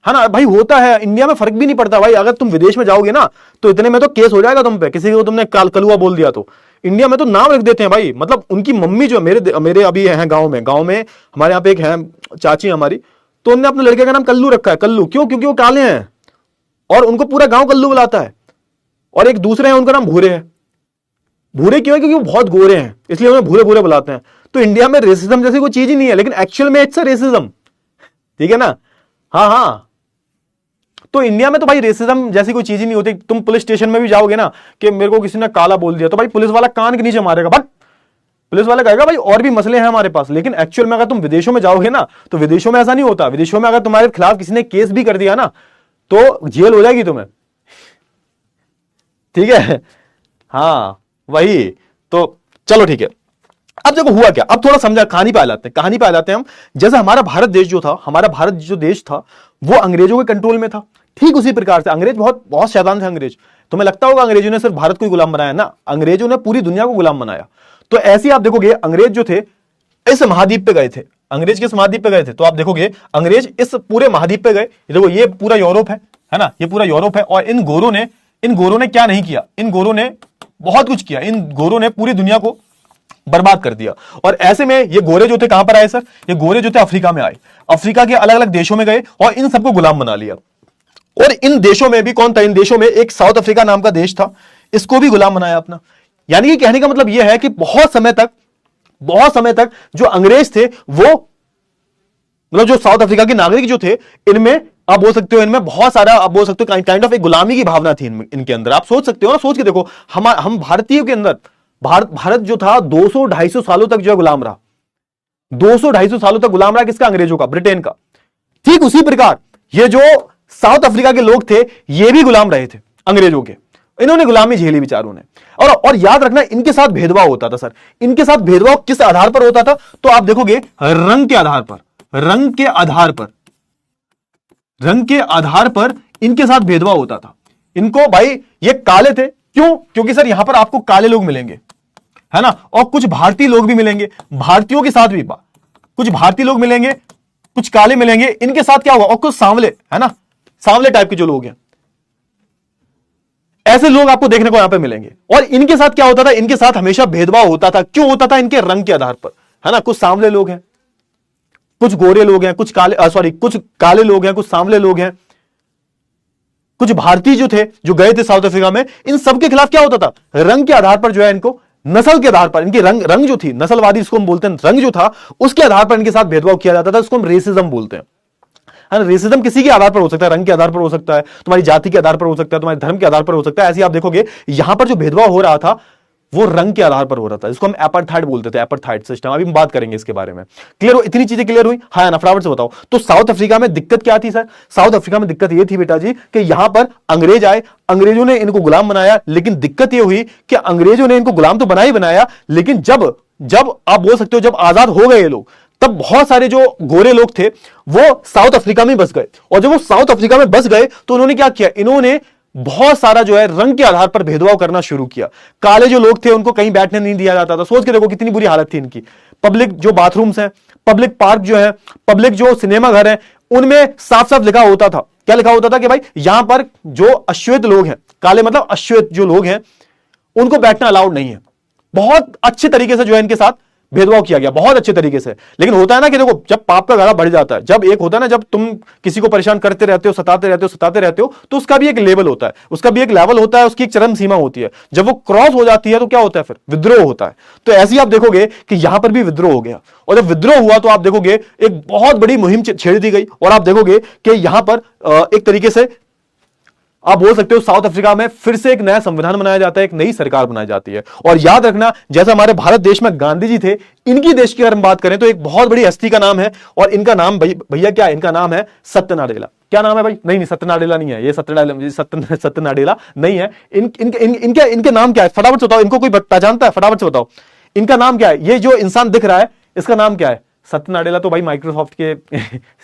है ना भाई? होता है, इंडिया में फर्क भी नहीं पड़ता भाई। अगर तुम विदेश में जाओगे ना तो इतने में तो केस हो जाएगा तुम पे, किसी को तुमने कलुआ बोल दिया तो। इंडिया में तो नाम रख देते हैं भाई, मतलब उनकी मम्मी जो मेरे अभी है गांव में हमारे यहाँ पे एक है चाची हमारी, तो उन्होंने अपने लड़के का नाम कल्लू रखा है। कल्लू क्यों? क्योंकि वो काले हैं और उनको पूरा गांव कल्लू बुलाता है। और एक दूसरे हैं उनका नाम भूरे है। भूरे क्यों है? क्योंकि वो बहुत गोरे हैं, इसलिए उन्हें भूरे भूरे बुलाते हैं। तो इंडिया में रेसिज्म जैसी कोई चीज ही नहीं है, लेकिन एक्चुअल में इट्स अ रेसिज्म, ठीक है ना? हाँ, तो इंडिया में तो भाई रेसिज्म जैसी कोई चीज ही नहीं होती। तुम पुलिस स्टेशन में भी जाओगे ना कि मेरे को किसी ने काला बोल दिया, तो भाई पुलिस वाला कान के नीचे मारेगा, बट पुलिस वाला कहेगा भाई और भी मसले हैं हमारे पास। लेकिन एक्चुअल में अगर तुम विदेशों में जाओगे ना तो विदेशों में ऐसा नहीं होता। विदेशों में अगर तुम्हारे खिलाफ किसी ने केस भी कर दिया ना तो जेल हो जाएगी तुम्हें, ठीक है? हाँ वही तो, चलो ठीक है। अब देखो हुआ क्या, अब थोड़ा समझा, कहानी पे आ जाते हैं हम। जैसे हमारा भारत देश जो था, हमारा भारत जो देश था वो अंग्रेजों के कंट्रोल में था, ठीक उसी प्रकार से अंग्रेज बहुत शैतान थे अंग्रेज। तुम्हें लगता होगा अंग्रेजों ने सिर्फ भारत को ही गुलाम बनाया ना, अंग्रेजों ने पूरी दुनिया को गुलाम बनाया। तो ऐसे आप देखोगे अंग्रेज जो थे इस महाद्वीप पे गए थे, अंग्रेज किस महाद्वीप पे गए थे? तो आप देखोगे अंग्रेज इस पूरे महाद्वीप पे गए। देखो ये पूरा यूरोप है ना, ये पूरा यूरोप है। और इन गोरों ने क्या नहीं किया? इन गोरों ने बहुत कुछ किया। इन गोरों ने पूरी दुनिया को बर्बाद कर दिया। और ऐसे में ये गोरे जो थे कहां पर आए सर? ये गोरे जो थे अफ्रीका में आए, अफ्रीका के अलग अलग देशों में गए और इन सबको गुलाम बना लिया। और इन देशों में भी कौन था? इन देशों में एक साउथ अफ्रीका नाम का देश था, इसको भी गुलाम बनाया अपना। यानी कि कहने का मतलब यह है कि बहुत समय तक जो अंग्रेज थे वो, मतलब जो साउथ अफ्रीका के नागरिक जो थे, इनमें आप बोल सकते हो, इनमें बहुत सारा आप बोल सकते हो काइंड ऑफ एक गुलामी की भावना थी इनके अंदर। आप सोच सकते हो ना, सोच के देखो, हम भारतीयों के अंदर भारत जो था 200-250 सालों तक जो है गुलाम रहा, 200-250 सालों तक गुलाम रहा किसका? अंग्रेजों का, ब्रिटेन का। ठीक उसी प्रकार ये जो साउथ अफ्रीका के लोग थे ये भी गुलाम रहे थे अंग्रेजों के, इन्होंने गुलामी झेली बेचारों ने। और याद रखना इनके साथ भेदभाव होता था सर। इनके साथ भेदभाव किस आधार पर होता था? तो आप देखोगे रंग के आधार पर, रंग के आधार पर इनके साथ भेदभाव होता था। इनको भाई ये काले थे, क्यों? क्योंकि सर यहां पर आपको काले लोग मिलेंगे, है ना, और कुछ भारतीय लोग भी मिलेंगे, भारतीयों के साथ भी कुछ भारतीय लोग मिलेंगे, कुछ काले मिलेंगे। इनके साथ क्या होगा? और कुछ सांवले, है ना, सांवले टाइप के जो लोग हैं, ऐसे लोग आपको देखने को यहां पे मिलेंगे। और इनके साथ क्या होता था? इनके साथ हमेशा भेदभाव होता था। क्यों होता था? इनके रंग के आधार पर, है ना। कुछ सांवले लोग हैं, कुछ गोरे लोग हैं, कुछ काले कुछ काले लोग हैं, कुछ सांवले लोग हैं, कुछ भारतीय जो थे जो गए थे साउथ अफ्रीका में, इन सब के खिलाफ क्या होता था, रंग के आधार पर जो है इनको, नस्ल के आधार पर इनकी रंग जो थी, नस्लवादी इसको हम बोलते हैं, रंग जो था उसके आधार पर इनके साथ भेदभाव किया जाता था, इसको हम रेसिज्म बोलते हैं। रेसिज्म किसी के आधार पर हो सकता है, रंग के आधार पर हो सकता है, तुम्हारी जाति के आधार पर हो सकता है, तुम्हारे धर्म के आधार पर हो सकता है। ऐसे आप देखोगे यहां पर जो भेदभाव हो रहा था वो रंग के आधार पर हो रहा था, इसको हम एपार्थाइड बोलते थे, एपार्थाइड सिस्टम। अभी हम बात करेंगे इसके बारे में। क्लियर हो, इतनी चीजें क्लियर हुई? हाँ ना, फटाफट से बताओ। तो साउथ अफ्रीका में दिक्कत क्या थी सर? साउथ अफ्रीका में दिक्कत ये थी बेटा जी कि यहां पर अंग्रेज आए, अंग्रेजों ने इनको गुलाम बनाया, लेकिन दिक्कत ये हुई कि अंग्रेजों ने इनको गुलाम तो बनाया, लेकिन जब आप बोल सकते हो जब आजाद हो गए ये लोग, तब बहुत सारे जो गोरे लोग थे वो साउथ अफ्रीका में बस गए, और जब वो साउथ अफ्रीका में बस गए तो उन्होंने क्या किया, इन्होंने बहुत सारा जो है रंग के आधार पर भेदभाव करना शुरू किया। काले जो लोग थे उनको कहीं बैठने नहीं दिया जाता था। सोच के देखो कितनी बुरी हालत थी इनकी। पब्लिक जो बाथरूम्स हैं, पब्लिक पार्क जो है, पब्लिक जो सिनेमा घर है, उनमें साफ साफ लिखा होता था, क्या लिखा होता था कि भाई यहां पर जो अश्वेत लोग हैं, काले मतलब अश्वेत जो लोग हैं, उनको बैठना अलाउड नहीं है। बहुत अच्छे तरीके से जो है इनके साथ भेदभाव किया गया, बहुत अच्छे तरीके से। लेकिन होता है ना कि देखो जब पाप का गाड़ा बढ़ जाता है, जब एक होता है ना, जब तुम किसी को परेशान करते रहते हो, सताते रहते हो, तो उसका भी एक लेवल होता है, उसका भी एक लेवल होता है, उसकी एक चरम सीमा होती है। जब वो क्रॉस हो जाती है तो क्या होता है, फिर विद्रोह होता है। तो ऐसे ही आप देखोगे कि यहां पर भी विद्रोह हो गया, और जब विद्रोह हुआ तो आप देखोगे एक बहुत बड़ी मुहिम छेड़ दी गई, और आप देखोगे कि यहां पर एक तरीके से आप बोल सकते हो साउथ अफ्रीका में फिर से एक नया संविधान बनाया जाता है, एक नई सरकार बनाई जाती है। और याद रखना, जैसा हमारे भारत देश में गांधी जी थे, इनकी देश की अगर हम बात करें तो एक बहुत बड़ी हस्ती का नाम है, और इनका नाम भैया क्या है, इनका नाम है सत्य नाडेला। क्या नाम है भाई? नहीं सत्य नाडेला नहीं है, ये सत्य नाडेला नहीं है। इनके नाम क्या है, फटाफट से बताओ। इनको कोई पहचानता है? फटाफट से बताओ इनका नाम क्या है। ये जो इंसान दिख रहा है इसका नाम क्या है? सत्य नाडेला तो भाई माइक्रोसॉफ्ट के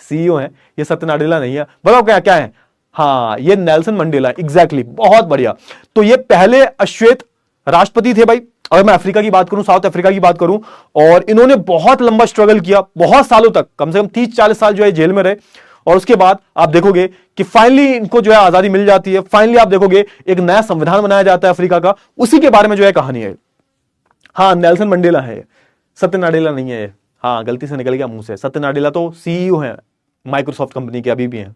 सीईओ हैं, ये सत्य नाडेला नहीं है। बताओ क्या क्या है? हाँ, ये नेल्सन मंडेला। एग्जैक्टली, बहुत बढ़िया। तो ये पहले अश्वेत राष्ट्रपति थे भाई, अगर मैं अफ्रीका की बात करूं, साउथ अफ्रीका की बात करूं, और इन्होंने बहुत लंबा स्ट्रगल किया, बहुत सालों तक, कम से कम 30-40 साल जो है जेल में रहे, और उसके बाद आप देखोगे कि फाइनली इनको जो है आजादी मिल जाती है। फाइनली आप देखोगे एक नया संविधान बनाया जाता है अफ्रीका का, उसी के बारे में जो है कहानी है। हाँ, नेल्सन मंडेला है, सत्य नाडेला नहीं है। हाँ, गलती से निकल गया मुंह से। सत्य नाडेला तो सीईओ है माइक्रोसॉफ्ट कंपनी के, अभी भी हैं।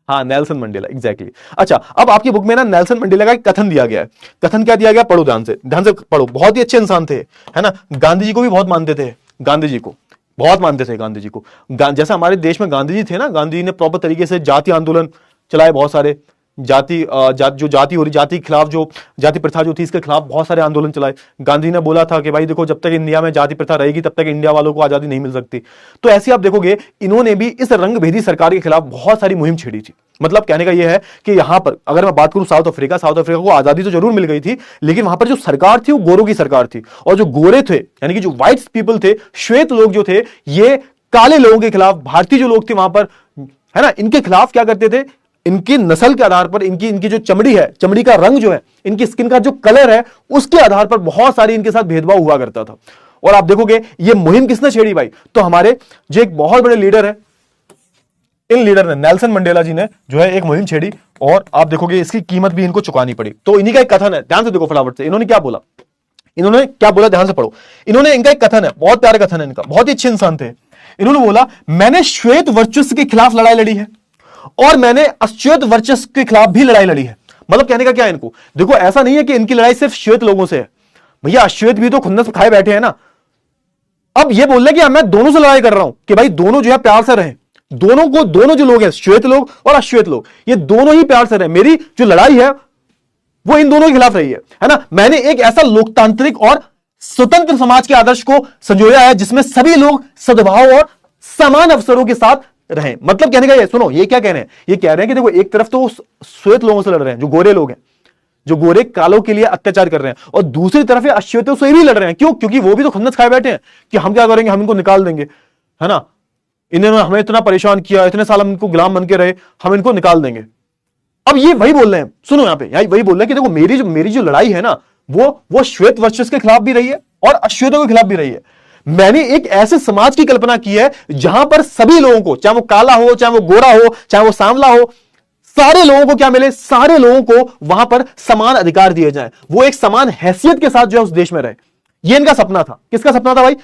हाँ, नेल्सन मंडेला, एग्जैक्टली। अच्छा, अब आपकी बुक में ना नेल्सन मंडेला का एक कथन दिया गया है। कथन क्या दिया गया, पढ़ो ध्यान से पढ़ो। बहुत ही अच्छे इंसान थे, है ना। गांधी जी को भी बहुत मानते थे, गांधी जी को बहुत मानते थे। गांधी जी को, जैसा हमारे देश में गांधी जी थे ना, गांधी जी ने प्रॉपर तरीके से जाति आंदोलन चलाए, बहुत सारे जो जाति हो रही, जाति के खिलाफ, जो जाति प्रथा जो थी, इसके खिलाफ बहुत सारे आंदोलन चलाए। गांधी ने बोला था कि भाई देखो, जब तक इंडिया में जाति प्रथा रहेगी तब तक इंडिया वालों को आजादी नहीं मिल सकती। तो ऐसे आप देखोगे इन्होंने भी इस रंगभेदी सरकार के खिलाफ बहुत सारी मुहिम छेड़ी थी। मतलब कहने का यह है कि यहां पर अगर मैं बात करूं साउथ अफ्रीका को आजादी तो जरूर मिल गई थी, लेकिन वहां पर जो सरकार थी वो गोरों की सरकार थी, और जो गोरे थे यानी कि जो व्हाइट पीपल थे, श्वेत लोग जो थे, ये काले लोगों के खिलाफ, भारतीय जो लोग थे वहां पर, है ना, इनके खिलाफ क्या करते थे, इनकी नस्ल के आधार पर, इनकी जो चमड़ी है, चमड़ी का रंग जो है, इनकी स्किन का जो कलर है, उसके आधार पर बहुत सारी इनके साथ भेदभाव हुआ करता था। और आप देखोगे ये मुहिम किसने छेड़ी भाई, तो हमारे जो एक बहुत बड़े लीडर है, इन लीडर ने, नेल्सन मंडेला जी ने जो है एक मुहिम छेड़ी, और आप देखोगे इसकी कीमत भी इनको चुकानी पड़ी। तो इन्हीं का एक कथन है, ध्यान से देखो फटाफट से। इन्होंने क्या बोला, ध्यान से पढ़ो। इनका एक कथन है, बहुत प्यारा कथन है इनका, बहुत ही अच्छे इंसान थे। इन्होंने बोला, मैंने श्वेत वर्चस्व के खिलाफ लड़ाई लड़ी है, और मैंने अश्वेत वर्चस्व के खिलाफ भी लड़ाई लड़ी है। मतलब कहने का क्या है इनको, देखो ऐसा नहीं है कि इनकी लड़ाई सिर्फ श्वेत लोगों से है, भैया अश्वेत भी तो खुन्नस खाए बैठे हैं ना। अब ये बोल रहे कि मैं दोनों से लड़ाई कर रहा हूं कि भाई दोनों जो है प्यार से रहें, दोनों जो लोग हैं, श्वेत लोग और अश्वेत लोग, ये दोनों ही प्यार से रहें। मेरी जो लड़ाई है वो इन दोनों के खिलाफ रही है ना। मैंने एक ऐसा लोकतांत्रिक और स्वतंत्र समाज के आदर्श को संजोया है जिसमें सभी लोग सद्भाव और समान अवसरों के साथ रहें। मतलब कहने का ये, सुनो ये क्या कह रहे हैं, ये कह रहे हैं कि देखो एक तरफ तो श्वेत लोगों से लड़ रहे हैं, जो गोरे लोग हैं, जो गोरे कालों के लिए अत्याचार कर रहे हैं, और दूसरी तरफ अश्वेतों से भी लड़ रहे हैं। क्यों? क्योंकि वो भी तो खुन्नस खाए बैठे हैं कि हम क्या करेंगे, हम इनको निकाल देंगे, है ना, इन्होंने हमें इतना परेशान किया, इतने साल हम इनको गुलाम बन के रहे, हम इनको निकाल देंगे। अब ये वही बोल रहे हैं, सुनो यहां पे वही बोल रहे हैं कि देखो मेरी जो लड़ाई है ना, वो श्वेत वर्चस्व के खिलाफ भी रही है और अश्वेतों के खिलाफ भी रही है। मैंने एक ऐसे समाज की कल्पना की है जहां पर सभी लोगों को, चाहे वो काला हो, चाहे वो गोरा हो, चाहे वो सांवला हो, सारे लोगों को क्या मिले, सारे लोगों को वहां पर समान अधिकार दिए जाए, वो एक समान हैसियत के साथ जो है उस देश में रहे। ये इनका सपना था। किसका सपना था भाई?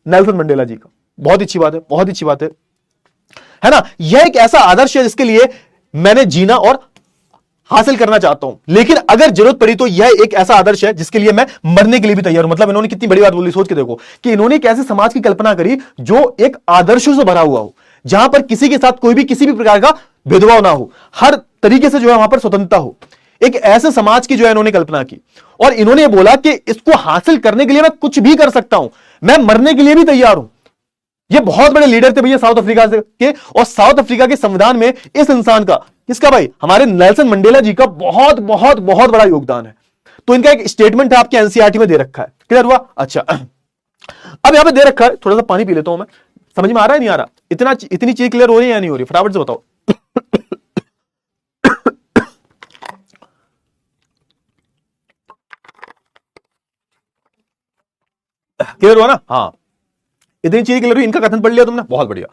नेल्सन मंडेला जी का। बहुत अच्छी बात है, बहुत अच्छी बात है ना। यह एक ऐसा आदर्श है जिसके लिए मैंने जीना और हासिल करना चाहता हूं, लेकिन अगर जरूरत पड़ी तो यह एक ऐसा आदर्श है जिसके लिए मैं मरने के लिए भी तैयार हूं। मतलब इन्होंने कितनी बड़ी बात बोली, सोच के देखो कि इन्होंने एक ऐसे समाज की कल्पना करी जो एक आदर्शों से भरा हुआ हो, जहां पर किसी के साथ कोई भी किसी भी प्रकार का भेदभाव ना हो, हर तरीके से जो है वहां पर स्वतंत्रता हो। एक ऐसे समाज की जो है इन्होंने कल्पना की, और इन्होंने बोला कि इसको हासिल करने के लिए मैं कुछ भी कर सकता हूं, मैं मरने के लिए भी तैयार हूं। ये बहुत बड़े लीडर थे भैया साउथ अफ्रीका के, और साउथ अफ्रीका के संविधान में इस इंसान का, किसका भाई, हमारे नेल्सन मंडेला जी का बहुत बहुत बहुत बड़ा योगदान है। तो इनका एक स्टेटमेंट है, आपके एनसीईआरटी में दे रखा है, क्लियर हुआ। अच्छा, अब यहां पे दे रखा है, थोड़ा सा पानी पी लेता हूं मैं, समझ में आ रहा है नहीं आ रहा, इतनी चीज क्लियर हो रही है या नहीं हो रही, फटाफट से बताओ। क्लियर हुआ ना? हाँ, इतनी चीज क्लियर हुई। इनका कथन पढ़ लिया तुमने, बहुत बढ़िया।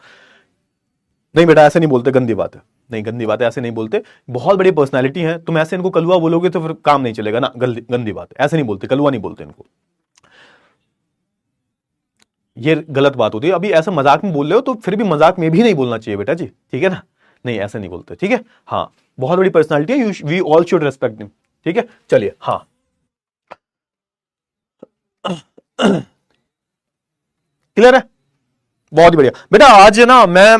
नहीं बेटा ऐसे नहीं बोलते, गंदी बात है, नहीं गंदी बात है, ऐसे नहीं बोलते। बहुत बड़ी पर्सनालिटी है, तुम ऐसे इनको कलुआ बोलोगे तो फिर काम नहीं चलेगा ना, गंदी बात है, ऐसे नहीं बोलते, कलुआ नहीं बोलते इनको, ये गलत बात होती है। अभी ऐसा मजाक में बोल रहे हो तो फिर भी मजाक में भी नहीं बोलना चाहिए बेटा जी, ठीक है ना, नहीं ऐसे नहीं बोलते, ठीक है। हाँ, बहुत बड़ी पर्सनालिटी है, we all should respect him, ठीक है। चलिए, हाँ क्लियर है, बहुत ही बढ़िया बेटा। आज ना मैं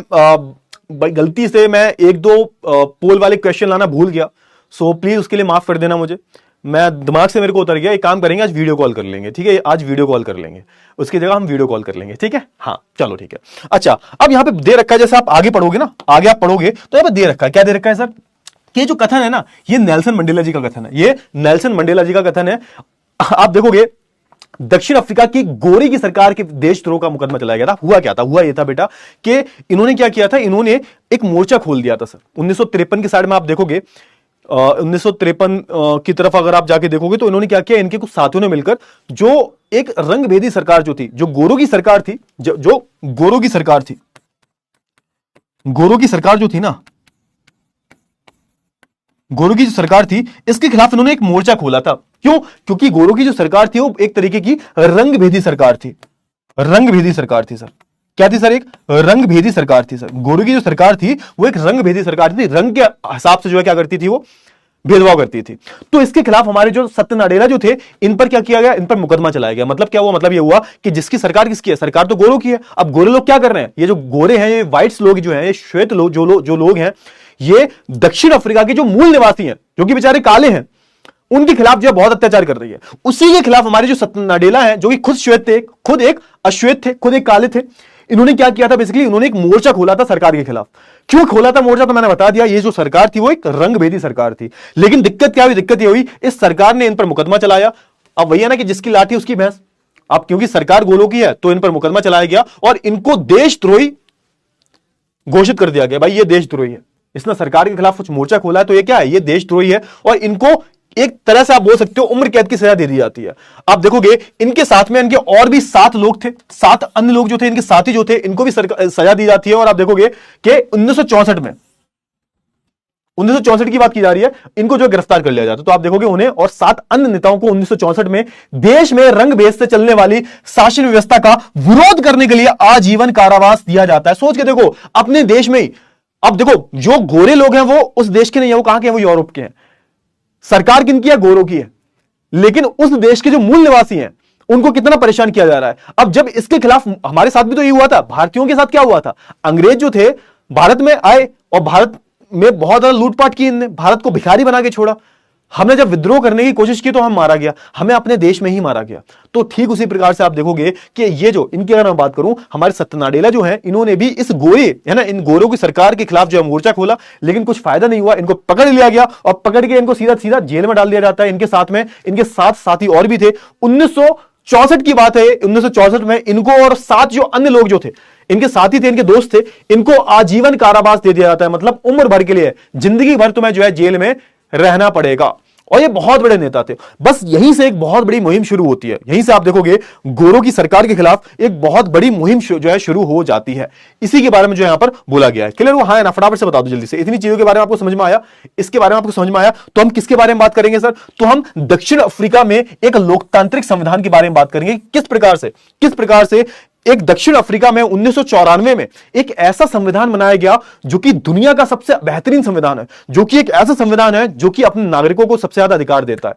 भाई गलती से मैं एक दो पोल वाले क्वेश्चन लाना भूल गया, सो प्लीज उसके लिए माफ कर देना मुझे, मैं दिमाग से मेरे को उतर गया। एक काम करेंगे, आज वीडियो कॉल कर लेंगे, ठीक है, आज वीडियो कॉल कर लेंगे, उसकी जगह हम वीडियो कॉल कर लेंगे, ठीक है। हाँ चलो ठीक है। अच्छा, अब यहां पे दे रखा है, जैसे आप आगे पढ़ोगे ना, आगे आप पढ़ोगे तो यहां पे दे रखा है, क्या दे रखा है सर, कि जो कथन है ना, ये नेल्सन मंडेला जी का कथन है, ये नेल्सन मंडेला जी का कथन है। आप देखोगे दक्षिण अफ्रीका की गोरी की सरकार के देशद्रोह का मुकदमा चलाया गया था। हुआ क्या था, हुआ यह था बेटा कि इन्होंने क्या किया था, इन्होंने एक मोर्चा खोल दिया था सर 1953 की साइड में। आप देखोगे 1953 की तरफ अगर आप जाके देखोगे तो इन्होंने क्या किया, इनके कुछ साथियों ने मिलकर जो एक रंगभेदी सरकार जो थी, जो गोरों की सरकार थी, जो गोरों की सरकार थी, गोरों की सरकार जो थी ना, गोरों की जो सरकार थी, इसके खिलाफ इन्होंने एक मोर्चा खोला था। क्यों? क्योंकि गोरों की जो सरकार थी वो एक तरीके की रंगभेदी सरकार थी, रंगभेदी सरकार थी सर। क्या थी सर? एक रंगभेदी सरकार थी सर। गोरों की जो सरकार थी वो एक रंगभेदी सरकार थी, रंग के हिसाब से जो है क्या करती थी, वो भेदभाव करती थी। तो इसके खिलाफ हमारे जो सत्य नाडेला जो थे, इन पर क्या किया गया, इन पर मुकदमा चलाया गया। मतलब क्या हुआ, मतलब ये हुआ कि जिसकी सरकार किसकी है, सरकार तो गोरों की है। अब गोरे लोग क्या कर रहे हैं, ये जो गोरे हैं, ये व्हाइट्स लोग जो हैं, ये श्वेत लोग जो लोग हैं, ये दक्षिण अफ्रीका के जो मूल निवासी हैं, जो कि बेचारे काले हैं, उनके खिलाफ जो है बहुत अत्याचार कर रही है। उसी के खिलाफ हमारे जो सत्य नाडेला है, जो कि खुद श्वेत थे, खुद एक अश्वेत थे, खुद एक काले थे, इन्होंने क्या किया था, बेसिकली इन्होंने एक मोर्चा खोला था सरकार के खिलाफ। क्यों खोला था मोर्चा, तो मैंने बता दिया, ये जो सरकार थी वो एक रंगभेदी सरकार थी। लेकिन दिक्कत क्या हुई, दिक्कत ये हुई, इस सरकार ने इन पर मुकदमा चलाया। अब वही है ना कि जिसकी लाठी उसकी भैंस। अब क्योंकि सरकार गोलों की है तो इन पर मुकदमा चलाया गया और इनको देशद्रोही घोषित कर दिया गया। भाई ये देशद्रोही है, इसने सरकार के खिलाफ कुछ मोर्चा खोला है तो ये क्या है, ये देशद्रोही है, और इनको एक तरह से आप बोल सकते हो उम्र कैद की सजा दे दी जाती है। आप देखोगे इनके साथ में इनके और भी 7 लोग थे, 7 अन्य लोग जो थे, इनके साथी जो थे, इनको भी सजा दी जाती है। और आप देखोगे कि 1964 की बात की जा रही है, इनको जो गिरफ्तार कर लिया जाता है। तो आप देखोगे उन्हें और 7 अन्य नेताओं को 1964 में देश में रंग भेद से चलने वाली शासन व्यवस्था का विरोध करने के लिए आजीवन कारावास दिया जाता है। सोच के देखो, अपने देश में ही। अब देखो जो गोरे लोग हैं वो उस देश के नहीं है, वो कहां के हैं, वो यूरोप के हैं। सरकार किनकी है, गोरों की है। लेकिन उस देश के जो मूल निवासी हैं उनको कितना परेशान किया जा रहा है। अब जब इसके खिलाफ हमारे साथ भी तो ये हुआ था, भारतीयों के साथ क्या हुआ था, अंग्रेज जो थे भारत में आए और भारत में बहुत ज्यादा लूटपाट की, इनने भारत को भिखारी बना के छोड़ा। हमने जब विद्रोह करने की कोशिश की तो हम मारा गया, हमें अपने देश में ही मारा गया। तो ठीक उसी प्रकार से आप देखोगे कि ये जो इनकी अगर मैं बात करूं, हमारे सत्य नाडेला जो है, इन्होंने भी इस गोरे है ना, इन गोरों की सरकार के खिलाफ जो है मोर्चा खोला, लेकिन कुछ फायदा नहीं हुआ। इनको पकड़ लिया गया और पकड़ के इनको सीधा सीधा जेल में डाल दिया जाता है। इनके साथ में इनके 7 साथी और भी थे। 1964 की बात है, 1964 में इनको और 7 जो अन्य लोग जो थे, इनके साथी थे, इनके दोस्त थे, इनको आजीवन कारावास दे दिया जाता है। मतलब उम्र भर के लिए, जिंदगी भर तुम्हें जो है जेल में रहना पड़ेगा। और ये बहुत बड़े नेता थे। बस यहीं से एक बहुत बड़ी मुहिम शुरू होती है। यहीं से आप देखोगे गोरों की सरकार के खिलाफ एक बहुत बड़ी मुहिम जो है शुरू हो जाती है। इसी के बारे में जो यहां पर बोला गया है। क्लियर हुआ? हाँ ना, फटाफट से बता दो जल्दी से। इतनी चीजों के बारे में आपको समझ में आया, इसके बारे में आपको समझ में आया, तो हम किसके बारे में बात करेंगे सर? तो हम दक्षिण अफ्रीका में एक लोकतांत्रिक संविधान के बारे में बात करेंगे। किस प्रकार से एक दक्षिण अफ्रीका में 1994 में एक ऐसा संविधान बनाया गया जो कि दुनिया का सबसे बेहतरीन संविधान है, जो कि एक ऐसा संविधान है जो कि अपने नागरिकों को सबसे ज्यादा अधिकार देता है।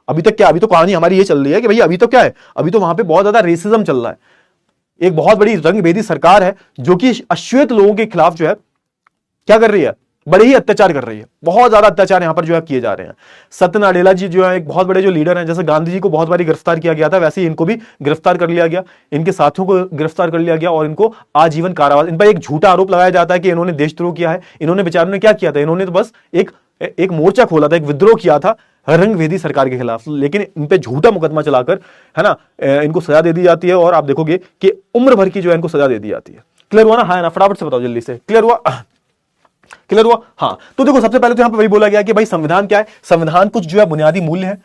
अभी तक क्या, अभी तो कहानी हमारी ये चल रही है कि भैया अभी तो क्या है, अभी तो वहां पे बहुत ज्यादा रेसिज्म चल रहा है। एक बहुत बड़ी रंगभेदी सरकार है जो कि अश्वेत लोगों के खिलाफ जो है क्या कर रही है, बड़े ही अत्याचार कर रही है। बहुत ज्यादा अत्याचार यहां पर जो है किए जा रहे हैं। सत्य नाडेला जी जो है एक बहुत बड़े जो लीडर हैं, जैसे गांधी जी को बहुत बारी गिरफ्तार किया गया था, वैसे ही इनको भी गिरफ्तार कर लिया गया, इनके साथियों को गिरफ्तार कर लिया गया और इनको आजीवन कारावास। इन पर एक झूठा आरोप लगाया जाता है कि इन्होंने देशद्रोह किया है। इन्होंने बेचारों ने क्या किया था, इन्होंने तो बस एक मोर्चा खोला था, एक विद्रोह किया था रंगभेदी सरकार के खिलाफ, लेकिन इन पे झूठा मुकदमा चलाकर, है ना, इनको सजा दे दी जाती है और आप देखोगे कि उम्र भर की जो है इनको सजा दे दी जाती है। क्लियर हुआ ना? हाँ ना, फटाफट से बताओ जल्दी से, क्लियर हुआ? क्लियर हुआ? हाँ। तो देखो सबसे पहले तो यहां पे वही बोला गया कि भाई संविधान क्या है, संविधान कुछ जो है बुनियादी मूल्य है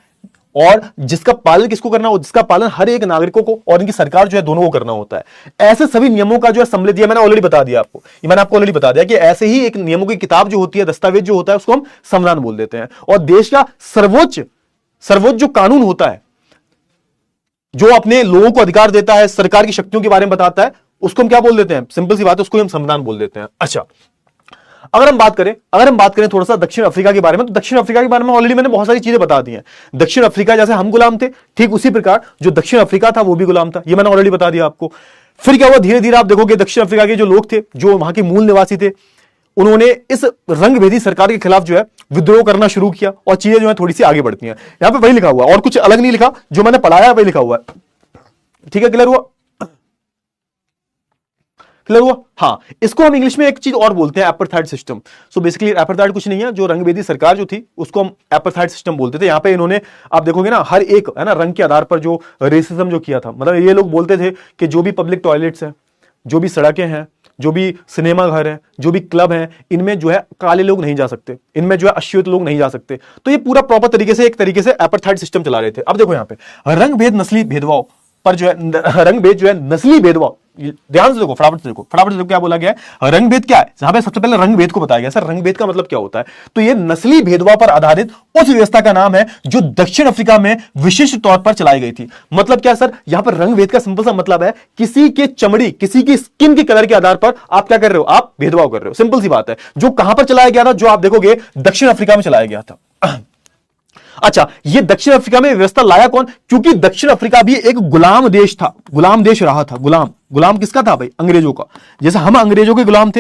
और जिसका पालन किसको करना हो, जिसका पालन हर एक नागरिकों को और इनकी सरकार जो है दोनों को करना होता है। ऐसे सभी नियमों का जो है सम्मिलित दिया, मैंने ऑलरेडी बता दिया आपको, ये मैंने आपको ऑलरेडी बता दिया कि ऐसे ही एक नियमों की किताब जो होती है, दस्तावेज जो होता है, उसको हम संविधान बोल देते हैं। और देश का सर्वोच्च जो कानून होता है, जो अपने लोगों को अधिकार देता है, सरकार की शक्तियों के बारे में बताता है, उसको हम क्या बोल देते हैं? सिंपल सी बात है, उसको हम संविधान बोल देते हैं। अच्छा, अगर हम बात करें थोड़ा सा दक्षिण अफ्रीका के बारे में, तो दक्षिण अफ्रीका के बारे में ऑलरेडी मैंने बहुत सारी चीजें बता दी हैं। दक्षिण अफ्रीका जैसे हम गुलाम थे, ठीक उसी प्रकार जो दक्षिण अफ्रीका था वो भी गुलाम था, ये मैंने ऑलरेडी बता दिया आपको। फिर क्या हुआ, धीरे धीरे आप देखोगे दक्षिण अफ्रीका के जो लोग थे, जो वहां के मूल निवासी थे, उन्होंने इस रंगभेदी सरकार के खिलाफ जो है विद्रोह करना शुरू किया और चीजें जो है थोड़ी सी आगे बढ़ती हैं। यहां पे वही लिखा हुआ और कुछ अलग नहीं लिखा, जो मैंने पढ़ाया वही लिखा हुआ है। ठीक है, क्लियर हुआ? क्लियर हुआ? हाँ, इसको हम इंग्लिश में एक चीज और बोलते हैं, apartheid system. So basically apartheid कुछ नहीं है, जो रंगभेदी सरकार जो थी उसको हम एपार्थाइड सिस्टम बोलते थे। यहां पे इन्होंने, आप देखोगे ना, हर एक, है ना, रंग के आधार पर जो रेसिज्म जो किया था, मतलब ये लोग बोलते थे कि जो भी पब्लिक टॉयलेट्स हैं, जो भी सड़कें हैं, जो भी सिनेमा घर है, जो भी क्लब है, इनमें जो है काले लोग नहीं जा सकते, इनमें जो है अश्वेत लोग नहीं जा सकते। तो ये पूरा प्रॉपर तरीके से, एक तरीके से एपार्थाइड सिस्टम चला रहे थे। अब देखो यहां पे रंगभेद, नस्ली भेदभाव पर जो है, रंगभेद जो है नस्ली भेदभाव, ध्यान से देखो, फटाफट से देखो क्या बोला गया है। रंगभेद क्या है, जहां पे सबसे पहले रंगभेद को बताया गया। सर रंगभेद का मतलब क्या होता है? तो ये नस्ली भेदभाव पर आधारित उस व्यवस्था का नाम है जो दक्षिण अफ्रीका में विशिष्ट तौर पर चलाई गई थी। मतलब क्या सर, यहां पर रंगभेद का सिंपल सा मतलब है किसी के चमड़ी, किसी की स्किन के कलर के आधार पर आप क्या कर रहे हो, आप भेदभाव कर रहे हो। सिंपल सी बात है। जो कहां पर चलाया गया था, जो आप देखोगे दक्षिण अफ्रीका में चलाया गया था। अच्छा, ये दक्षिण अफ्रीका में व्यवस्था लाया कौन? क्योंकि दक्षिण अफ्रीका भी एक गुलाम देश था, गुलाम देश रहा था। गुलाम किसका था भाई? अंग्रेजों का। जैसे हम अंग्रेजों के गुलाम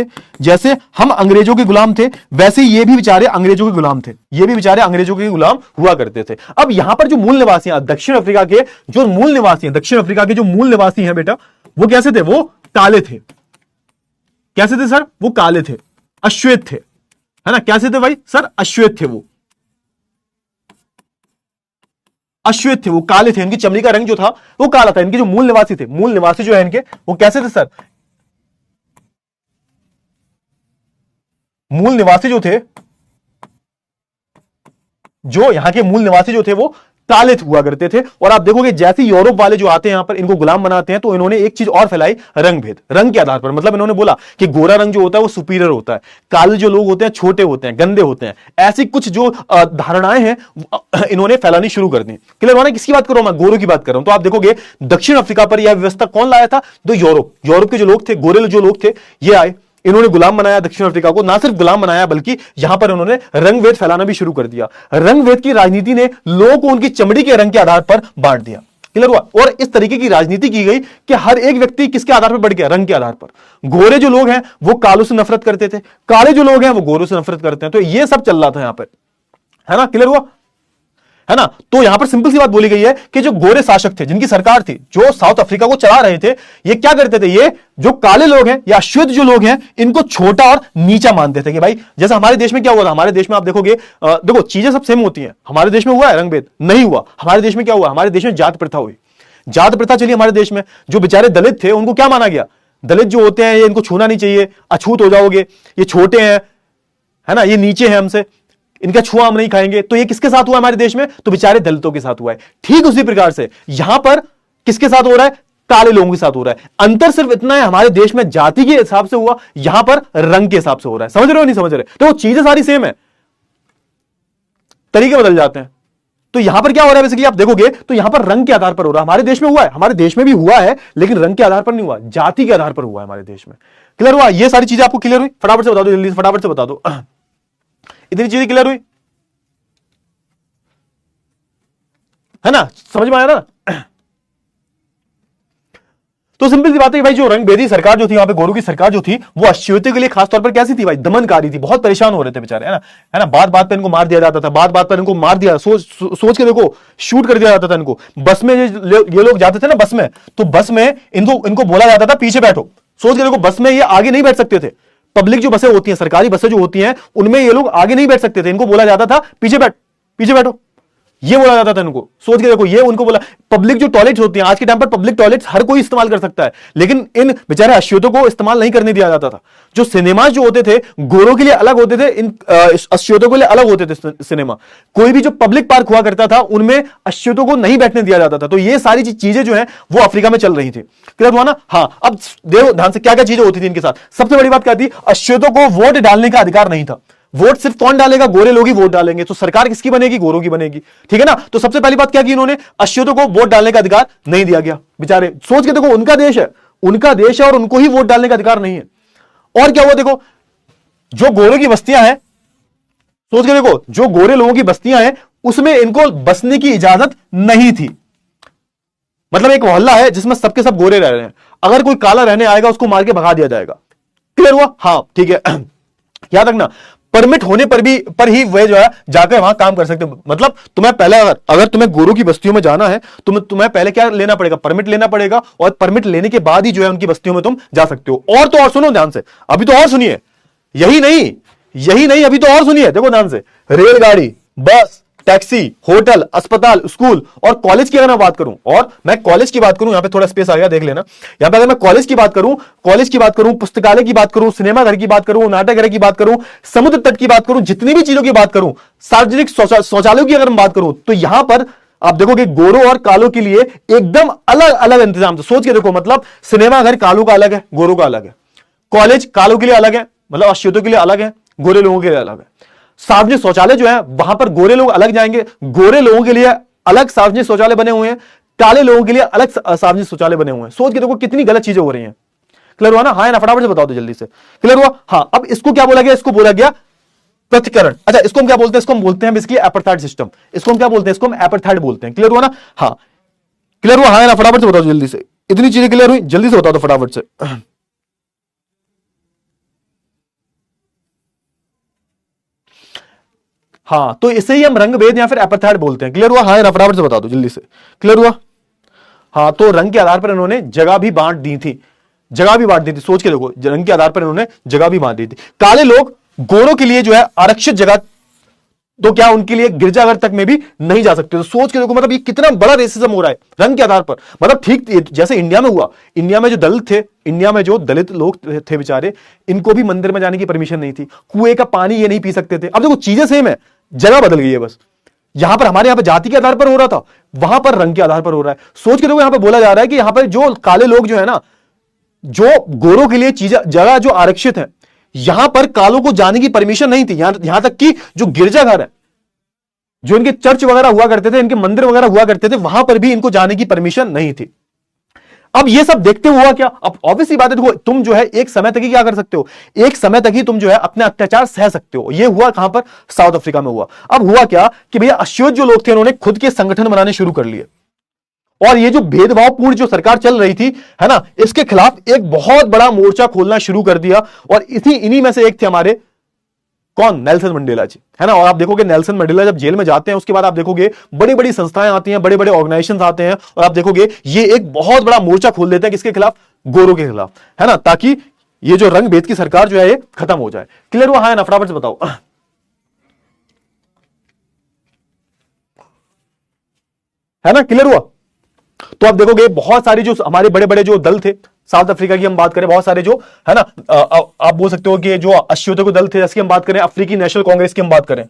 थे, वैसे ये भी बेचारे अंग्रेजों के गुलाम थे, ये भी बेचारे अंग्रेजों के गुलाम हुआ करते थे। अब यहां पर जो मूल निवासी हैं दक्षिण अफ्रीका के, जो मूल निवासी हैं दक्षिण अफ्रीका के, जो मूल निवासी हैं बेटा, वो कैसे थे? वो काले थे। कैसे थे सर? वो काले थे, अश्वेत थे, है ना। कैसे थे भाई? सर अश्वेत थे, वो अश्वेत थे, वो काले थे, इनकी चमड़ी का रंग जो था वो काला था। इनके जो मूल निवासी थे, मूल निवासी जो है इनके, वो कैसे थे सर? मूल निवासी जो थे, जो यहां के मूल निवासी जो थे वो काले हुआ करते थे। और आप देखोगे जैसे यूरोप वाले जो आते हैं यहां पर, इनको गुलाम बनाते हैं, तो इन्होंने एक चीज और फैलाई, रंगभेद, रंग के आधार पर। मतलब इन्होंने बोला कि गोरा रंग जो होता है वो सुपीरियर होता है, काले जो लोग होते हैं छोटे होते हैं, गंदे होते हैं। ऐसी कुछ जो धारणाएं हैं इन्होंने फैलानी शुरू कर दी। क्लियर होना? किसकी बात कर रहा हूं मैं? गोरों की बात कर रहा हूं। तो आप देखोगे दक्षिण अफ्रीका पर यह व्यवस्था कौन लाया था? तो यूरोप के जो लोग थे, गोरे जो लोग थे, ये आए, इन्होंने गुलाम बनाया दक्षिण अफ्रीका को। ना सिर्फ गुलाम बनाया, बल्कि यहां पर उन्होंने रंगभेद फैलाना भी शुरू कर दिया। रंगभेद की राजनीति ने लोगों को उनकी चमड़ी के रंग के आधार पर बांट दिया। क्लियर हुआ? और इस तरीके की राजनीति की गई कि हर एक व्यक्ति किसके आधार पर बढ़ गया? रंग के आधार पर। गोरे जो लोग हैं वो कालों से नफरत करते थे, काले जो लोग हैं वो गोरों से नफरत करते हैं। तो ये सब चल रहा था यहां पर, है ना। क्लियर हुआ? है ना। तो यहां पर सिंपल सी बात बोली गई है कि जो गोरे शासक थे, जिनकी सरकार थी, जो साउथ अफ्रीका को चला रहे थे, ये क्या करते थे? ये जो काले लोग हैं या अश्वेत जो लोग हैं, इनको छोटा और नीचा मानते थे। कि भाई जैसे हमारे देश में क्या हुआ था, हमारे देश में आप देखोगे, देखो चीजें सब सेम होती हैं। हमारे देश में हुआ है रंगभेद? नहीं हुआ। हमारे देश में क्या हुआ? हमारे देश में जात प्रथा हुई। जात प्रथा चली हमारे देश में। जो बेचारे दलित थे उनको क्या माना गया? दलित जो होते हैं ये, इनको छूना नहीं चाहिए, अछूत हो जाओगे, ये छोटे हैं, है ना, ये नीचे हैं हमसे, इनका छुआ हम नहीं खाएंगे। तो ये किसके साथ हुआ हमारे देश में? तो बेचारे दलितों के साथ हुआ है। ठीक उसी प्रकार से यहां पर किसके साथ हो रहा है? काले लोगों के साथ हो रहा है। अंतर सिर्फ इतना है, हमारे देश में जाति के हिसाब से हुआ, यहां पर रंग के हिसाब से हो रहा है। समझ रहे हो नहीं समझ रहे? तो वो चीजें सारी सेम है, तरीके बदल जाते हैं। तो यहां पर क्या हो रहा है बेसिकली आप देखोगे तो यहां पर रंग के आधार पर हो रहा है। हमारे देश में हुआ है, हमारे देश में भी हुआ है, लेकिन रंग के आधार पर नहीं हुआ, जाति के आधार पर हुआ है हमारे देश में। क्लियर हुआ? ये सारी चीजें आपको क्लियर हुई? फटाफट से बता दो, जल्दी से फटाफट से बता दो। इतनी चीजें क्लियर हुई है ना? समझ में आया ना? तो सिंपल सी बात है भाई, जो रंगभेदी सरकार जो थी, वहां पे गोरों की सरकार जो थी, वो अश्वेतों के लिए खासतौर पर कैसी थी भाई? दमनकारी थी, बहुत परेशान हो रहे थे बेचारे, है ना? बात बात पर इनको मार दिया जाता था, बात बात पर इनको मार दिया, सोच के देखो, शूट कर दिया जाता था इनको। बस में ये लोग जाते थे ना बस में, तो बस में इनको बोला जाता था पीछे बैठो। सोच के देखो, बस में ये आगे नहीं बैठ सकते थे। पब्लिक जो बसें होती हैं, सरकारी बसें जो होती हैं, उनमें ये लोग आगे नहीं बैठ सकते थे, इनको बोला जाता था पीछे बैठो, ये बोला जाता था इनको। सोच के देखो, ये उनको बोला। पब्लिक जो टॉयलेट्स होती हैं, आज के टाइम पर पब्लिक टॉयलेट्स हर कोई इस्तेमाल कर सकता है, लेकिन इन बेचारे अश्वेतों को इस्तेमाल नहीं करने दिया जाता था। जो सिनेमा जो होते थे गोरों के लिए अलग होते थे, इन अश्वेतों के लिए अलग होते थे सिनेमा। कोई भी जो पब्लिक पार्क हुआ करता था, उनमें अश्वेतों को नहीं बैठने दिया जाता था। तो ये सारी चीजें जो है वो अफ्रीका में चल रही थी। क्लियर हुआ ना? हाँ, अब देखो ध्यान से क्या क्या चीजें होती थी इनके साथ। सबसे बड़ी बात क्या थी? अश्वेतों को वोट डालने का अधिकार नहीं था। वोट सिर्फ कौन डालेगा? गोरे लोग ही वोट डालेंगे। तो सरकार किसकी बनेगी? गोरों की बनेगी। ठीक है ना? तो सबसे पहली बात क्या की इन्होंने? अश्वेतों को वोट डालने का अधिकार नहीं दिया गया। बेचारे सोच के देखो, उनका देश है और उनको ही वोट डालने का अधिकार नहीं है। और क्या हुआ देखो, जो गोरों की बस्तियां हैं, सोच के देखो, जो गोरे लोगों की बस्तियां हैं, उसमें इनको बसने की इजाजत नहीं थी। मतलब एक मोहल्ला है जिसमें सबके सब गोरे रह रहे हैं, अगर कोई काला रहने आएगा उसको मार के भगा दिया जाएगा। क्लियर हुआ? हाँ, ठीक है। याद रखना, परमिट होने पर ही वे जो है जाकर वहां काम कर सकते हो। मतलब तुम्हें पहले अगर तुम्हें गोरों की बस्तियों में जाना है, तुम्हें पहले क्या लेना पड़ेगा? परमिट लेना पड़ेगा, और परमिट लेने के बाद ही जो है उनकी बस्तियों में तुम जा सकते हो। और तो और सुनो ध्यान से, अभी तो और सुनिए, यही नहीं, अभी तो और सुनिए, देखो ध्यान से। रेलगाड़ी, बस, टैक्सी, होटल, अस्पताल, स्कूल और कॉलेज की अगर मैं बात करूं, और मैं कॉलेज की बात करूं, यहां पे थोड़ा स्पेस आ गया, देख लेना। यहां पे अगर मैं कॉलेज की बात करूं, पुस्तकालय की बात करूं, सिनेमा घर की बात करूं, नाटक घर की बात करूं, समुद्र तट की बात करूं, जितनी भी चीजों की बात करूं, सार्वजनिक शौचालयों की अगर मैं बात करूं, तो यहां पर आप देखोगे गोरों और कालों के लिए एकदम अलग अलग इंतजाम। सोच के देखो, मतलब सिनेमा घर कालों का अलग है, गोरों का अलग है। कॉलेज कालों के लिए अलग है, मतलब अश्वेतों के लिए अलग है, गोरे लोगों के लिए अलग है। सार्वजनिक शौचालय जो है वहां पर गोरे लोग अलग जाएंगे, गोरे लोगों के लिए अलग सार्वजनिक शौचालय बने हुए हैं, काले लोगों के लिए अलग सार्वजनिक शौचालय बने हुए हैं। सोच के देखो कितनी गलत चीजें हो रही हैं। क्लियर हुआ ना? हाँ ना? फटाफट से बताओ तो जल्दी से। क्लियर हुआ? हाँ, अब इसको क्या बोला गया? इसको बोला गया पृथक्करण। अच्छा, इसको हम क्या बोलते हैं? इसको हम बोलते हैं बेसिकली एपार्थाइड सिस्टम। इसको हम क्या बोलते हैं? इसको हम एपार्थाइड बोलते हैं। क्लियर हुआ ना? हाँ, क्लियर हुआ? हाँ ना? फटाफट से बताओ जल्दी से। इतनी चीजें क्लियर हुई? जल्दी से बताओ तो फटाफट से। हाँ, तो इसे ही हम रंगभेद या फिर एपार्थाइड बोलते हैं। क्लियर हुआ? हाँ ना? फटाफट से बता दो जल्दी से। क्लियर हुआ? हाँ, तो रंग के आधार पर इन्होंने जगह भी बांट दी थी, सोच के देखो, रंग के आधार पर इन्होंने जगह भी बांट दी थी। काले लोग गोरों के लिए जो है आरक्षित जगह, तो क्या उनके लिए गिरजाघर तक में भी नहीं जा सकते? तो सोच के देखो, मतलब ये कितना बड़ा रेसिज्म हो रहा है रंग के आधार पर। मतलब ठीक जैसे इंडिया में हुआ, इंडिया में जो दलित थे, इंडिया में जो दलित लोग थे बेचारे, इनको भी मंदिर में जाने की परमिशन नहीं थी, कुएं का पानी ये नहीं पी सकते थे। अब देखो चीजें सेम है, जगह बदल गई है बस। यहां पर हमारे यहां पर जाति के आधार पर हो रहा था, वहां पर रंग के आधार पर हो रहा है। सोच के देखो, यहां पर बोला जा रहा है कि यहां पर जो काले लोग जो है ना, जो गोरों के लिए चीजें जगह जो आरक्षित है, यहां पर कालों को जाने की परमिशन नहीं थी। यहां तक कि जो गिरजाघर है, जो इनके चर्च वगैरह हुआ करते थे, इनके मंदिर वगैरह हुआ करते थे, वहां पर भी इनको जाने की परमिशन नहीं थी। अब ये सब देखते हुआ क्या, अब ऑब्वियसली बात है, देखो तुम जो है एक समय तक ही क्या कर सकते हो, एक समय तक ही तुम जो है अपने अत्याचार सह सकते हो। ये हुआ कहां पर? साउथ अफ्रीका में हुआ। अब हुआ क्या कि भैया अश्वेत जो लोग थे, उन्होंने खुद के संगठन बनाने शुरू कर लिए, और ये जो भेदभावपूर्ण जो सरकार चल रही थी, है ना, इसके खिलाफ एक बहुत बड़ा मोर्चा खोलना शुरू कर दिया। और इन्हीं में से एक थे हमारे कौन? नेल्सन मंडेला जी, है ना। और आप देखोगे नेल्सन मंडेला जब जेल में जाते हैं, उसके बाद आप देखोगे बड़ी बड़ी संस्थाएं आती हैं, बड़े बड़े ऑर्गेनाइजेशंस आते हैं, और आप देखोगे ये एक बहुत बड़ा मोर्चा खोल देते हैं किसके खिलाफ? गोरों के खिलाफ, है ना, ताकि ये जो रंग भेद की सरकार जो है ये खत्म हो जाए। क्लियर हुआ? हाँ ना? फटाफट से बताओ, है ना? क्लियर हुआ? तो आप देखोगे बहुत सारी जो हमारे बड़े बड़े जो दल थे, साउथ अफ्रीका की हम बात करें, बहुत सारे जो है ना, आप बोल सकते हो कि जो अश्वेतों के दल थे, जैसे हम बात करें अफ्रीकी नेशनल कांग्रेस की हम बात करें,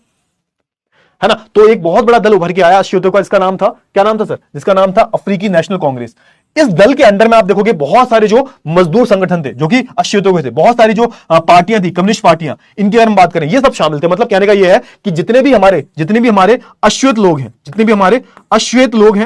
है ना, तो एक बहुत बड़ा दल उभर के आया अश्वेतों का, इसका नाम था, क्या नाम था सर? जिसका नाम था अफ्रीकी नेशनल कांग्रेस। इस दल के अंडर में आप देखोगे बहुत सारे जो मजदूर संगठन थे जो कि अश्वेतों के थे, बहुत सारी जो पार्टियां थी, कम्युनिस्ट पार्टियां, इनके बारे में बात करें, ये सब शामिल थे। मतलब कहने का ये है कि जितने भी हमारे अश्वेत लोग हैं, जितने भी हमारे अश्वेत लोग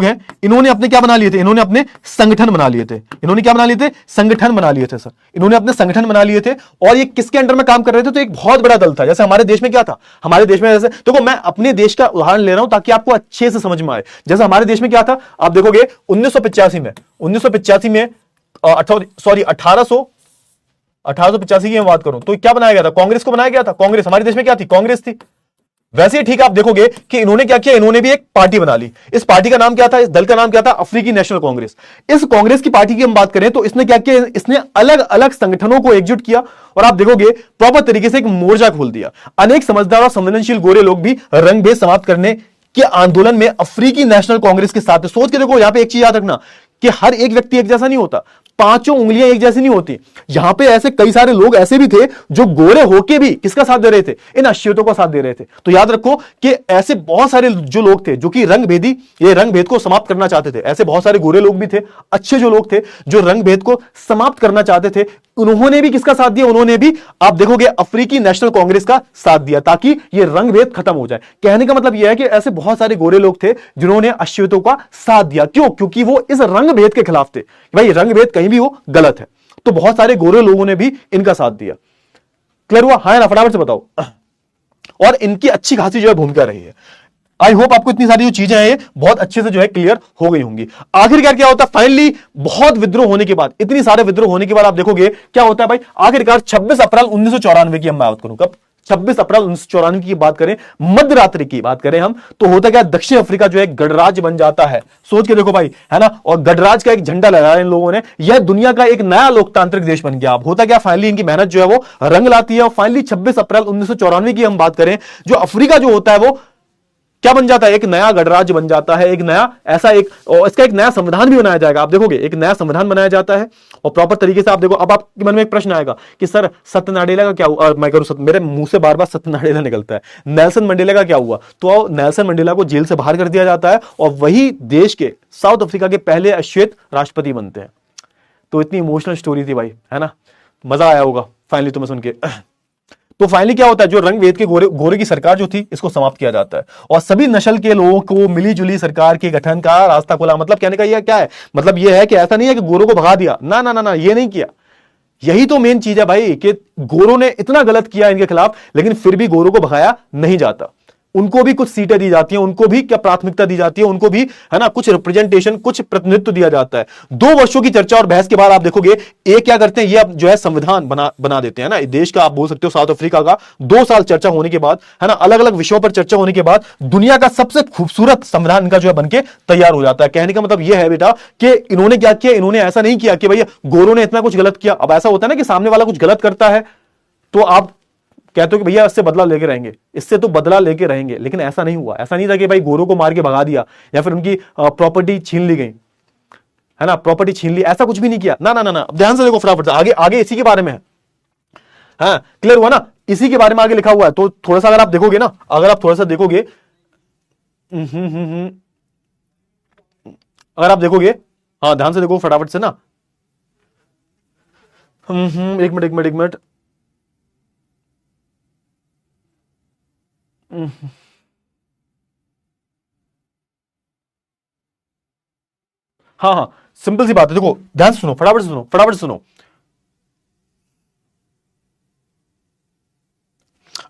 हैं, इन्होंने अपने क्या बना लिए थे, इन्होंने अपने संगठन बना लिए थे। इन्होंने क्या बना लिए थे? संगठन बना लिए थे सर, इन्होंने अपने संगठन बना लिए थे। और ये किसके अंडर में काम कर रहे थे? तो एक बहुत बड़ा दल था। जैसे हमारे देश में क्या था, हमारे देश में जैसे देखो, मैं अपने देश का उदाहरण ले रहा हूं ताकि आपको अच्छे से समझ में आए। जैसे हमारे देश में क्या था, आप देखोगे 1985 में 1885 की मैं बात करूं तो क्या बनाया गया था? कांग्रेस को बनाया गया था। कांग्रेस हमारे देश में क्या थी? कांग्रेस थी। वैसे ही ठीक है, आप देखोगे कि इन्होंने क्या किया, इन्होंने भी एक पार्टी बना ली। इस पार्टी का नाम क्या था? इस दल का नाम क्या था? अफ्रीकी नेशनल कांग्रेस। इस कांग्रेस की पार्टी की हम बात करें तो इसने क्या किया, इसने अलग अलग संगठनों को एकजुट किया और आप देखोगे प्रॉपर तरीके से एक मोर्चा खोल दिया। अनेक समझदार और संवेदनशील गोरे लोग भी रंगभेद समाप्त करने के आंदोलन में अफ्रीकी नेशनल कांग्रेस के साथ। सोच के देखो, यहां पे एक चीज याद रखना कि हर एक व्यक्ति एक जैसा नहीं होता, पांचों उंगलियां एक जैसी नहीं होती। यहां पे ऐसे कई सारे लोग ऐसे भी थे जो गोरे होके भी किसका साथ दे रहे थे? इन अश्वेतों का साथ दे रहे थे। तो याद रखो कि ऐसे बहुत सारे जो लोग थे जो कि रंगभेदी, ये रंगभेद को समाप्त करना चाहते थे। ऐसे बहुत सारे गोरे लोग भी थे, अच्छे जो लोग थे जो रंगभेद को समाप्त करना चाहते थे, उन्होंने भी किसका साथ दिया? उन्होंने भी आप देखोगे अफ्रीकी नेशनल कांग्रेस का साथ दिया ताकि ये रंगभेद खत्म हो जाए। कहने का मतलब यह है कि ऐसे बहुत सारे गोरे लोग थे जिन्होंने अश्वेतों का साथ दिया। क्यों? क्योंकि वो इस रंगभेद के खिलाफ थे। भाई रंगभेद कहीं भी हो गलत है, तो बहुत सारे गोरे लोगों ने भी इनका साथ दिया। क्लियर हुआ? हाँ या ना? फटाफट से बताओ। और इनकी अच्छी खासी जो है भूमिका रही है। आई होप आपको इतनी सारी जो चीजें हैं ये बहुत अच्छे से जो है क्लियर हो गई होंगी। आखिरकार क्या होता है? फाइनली बहुत विद्रोह होने के बाद, इतनी सारे विद्रोह होने के बाद आप देखोगे क्या होता है भाई, आखिरकार 26 अप्रैल 1994 की हम बात करूं। कब? 26 अप्रैल 1994 की बात करें, मध्यरात्रि की बात करें हम, तो होता क्या, दक्षिण अफ्रीका जो है गणराज्य बन जाता है। सोच के देखो भाई, है ना। और गणराज्य का एक झंडा लगाया इन लोगों ने, यह दुनिया का एक नया लोकतांत्रिक देश बन गया। अब होता क्या, फाइनली इनकी मेहनत जो है वो रंग लाती है और फाइनली 26 अप्रैल 1994 की हम बात करें, जो अफ्रीका जो होता है वो क्या बन जाता है? एक नया गणराज्य बन जाता है, एक नया ऐसा एक, और इसका एक नया संविधान भी बनाया जाएगा। आप देखोगे एक नया संविधान बनाया जाता है और प्रॉपर तरीके से आप देखो। अब आपके मन में एक प्रश्न आएगा कि सर सत्य नाडेला का क्या हुआ? मैं करूं, मेरे मुंह से बार बार सत्य नाडेला निकलता है। नेल्सन मंडेला का क्या हुआ? तो नेल्सन मंडेला को जेल से बाहर कर दिया जाता है और वही देश के, साउथ अफ्रीका के पहले अश्वेत राष्ट्रपति बनते हैं। तो इतनी इमोशनल स्टोरी थी भाई, है ना। मजा आया होगा फाइनली तुम्हें सुन के। तो फाइनली क्या होता है, जो रंगभेद के गोरे की सरकार जो थी, इसको समाप्त किया जाता है और सभी नस्ल के लोगों को मिलीजुली सरकार के गठन का रास्ता खुला। मतलब कहने का यह क्या है, मतलब यह है कि ऐसा नहीं है कि गोरों को भगा दिया, ना ना ना ना, ये नहीं किया। यही तो मेन चीज है भाई कि गोरों ने इतना गलत किया इनके खिलाफ, लेकिन फिर भी गोरों को भगाया नहीं जाता। उनको भी कुछ सीटें दी जाती हैं, उनको भी क्या प्राथमिकता दी जाती है, उनको भी, है ना, कुछ रिप्रेजेंटेशन, कुछ प्रतिनिधित्व दिया जाता है। 2 वर्षों की चर्चा और बहस के बाद आप देखोगे ये क्या करते हैं, ये अब जो है संविधान बना देते हैं ना। देश का आप बोल सकते हो, साउथ अफ्रीका का 2 साल चर्चा होने के बाद, है ना, अलग अलग विषयों पर चर्चा होने के बाद दुनिया का सबसे खूबसूरत संविधान इनका जो है बनके तैयार हो जाता है। कहने का मतलब यह है बेटा कि इन्होंने क्या किया, इन्होंने ऐसा नहीं किया कि भैया गोरों ने इतना कुछ गलत किया। अब ऐसा होता है ना कि सामने वाला कुछ गलत करता है तो आप कहते हो कि भैया इससे बदला लेके रहेंगे, इससे तो बदला लेके रहेंगे, लेकिन ऐसा नहीं हुआ। ऐसा नहीं था कि भाई गोरों को मार के भगा दिया या फिर उनकी प्रॉपर्टी छीन ली गई, है ना, प्रॉपर्टी छीन ली, ऐसा कुछ भी नहीं किया। ना ना ना ना, ध्यान से देखो फटाफट से, आगे आगे इसी के बारे में है। हाँ क्लियर हुआ ना, इसी के बारे में आगे लिखा हुआ है। तो थोड़ा सा अगर आप देखोगे ना, अगर आप थोड़ा सा देखोगे, अगर आप देखोगे, हाँ ध्यान से देखो फटाफट से ना। एक मिनट हाँ हाँ, सिंपल सी बात है, देखो ध्यान से सुनो, फटाफट से सुनो, फटाफट से सुनो।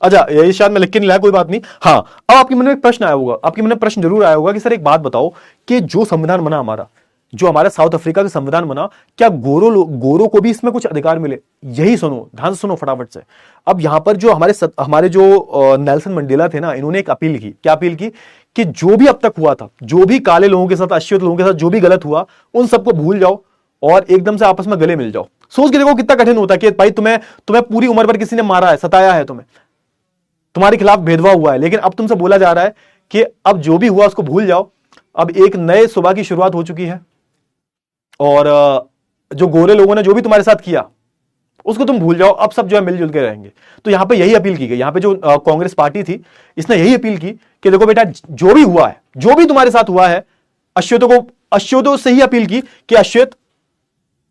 अच्छा ये शायद मैं लिख के नहीं लाया, कोई बात नहीं। हाँ, अब आपके मन में एक प्रश्न आया होगा, आपके मन में प्रश्न जरूर आया होगा कि सर एक बात बताओ कि जो संविधान बना हमारा, जो हमारा साउथ अफ्रीका का संविधान बना, क्या गोरों को भी इसमें कुछ अधिकार मिले? यही सुनो, ध्यान से सुनो फटाफट से। अब यहां पर जो हमारे जो नेल्सन मंडेला थे ना, इन्होंने एक अपील की। क्या अपील की? कि जो भी अब तक हुआ था, जो भी काले लोगों के साथ, अश्वेत लोगों के साथ जो भी गलत हुआ, उन सबको भूल जाओ और एकदम से आपस में गले मिल जाओ। सोच के देखो कितना कठिन होता है कि भाई तुम्हें पूरी उम्र भर किसी ने मारा है, सताया है, तुम्हारे खिलाफ भेदभाव हुआ है, लेकिन अब तुमसे बोला जा रहा है कि अब जो भी हुआ उसको भूल जाओ, अब एक नए सुबह की शुरुआत हो चुकी है और जो गोरे लोगों ने जो भी तुम्हारे साथ किया उसको तुम भूल जाओ, अब सब जो है मिलजुल के रहेंगे। तो यहां पे यही अपील की गई, यहां पे जो कांग्रेस पार्टी थी इसने यही अपील की कि देखो बेटा, जो भी हुआ है, जो भी तुम्हारे साथ हुआ है, अश्वेतों से ही अपील की कि अश्वेत,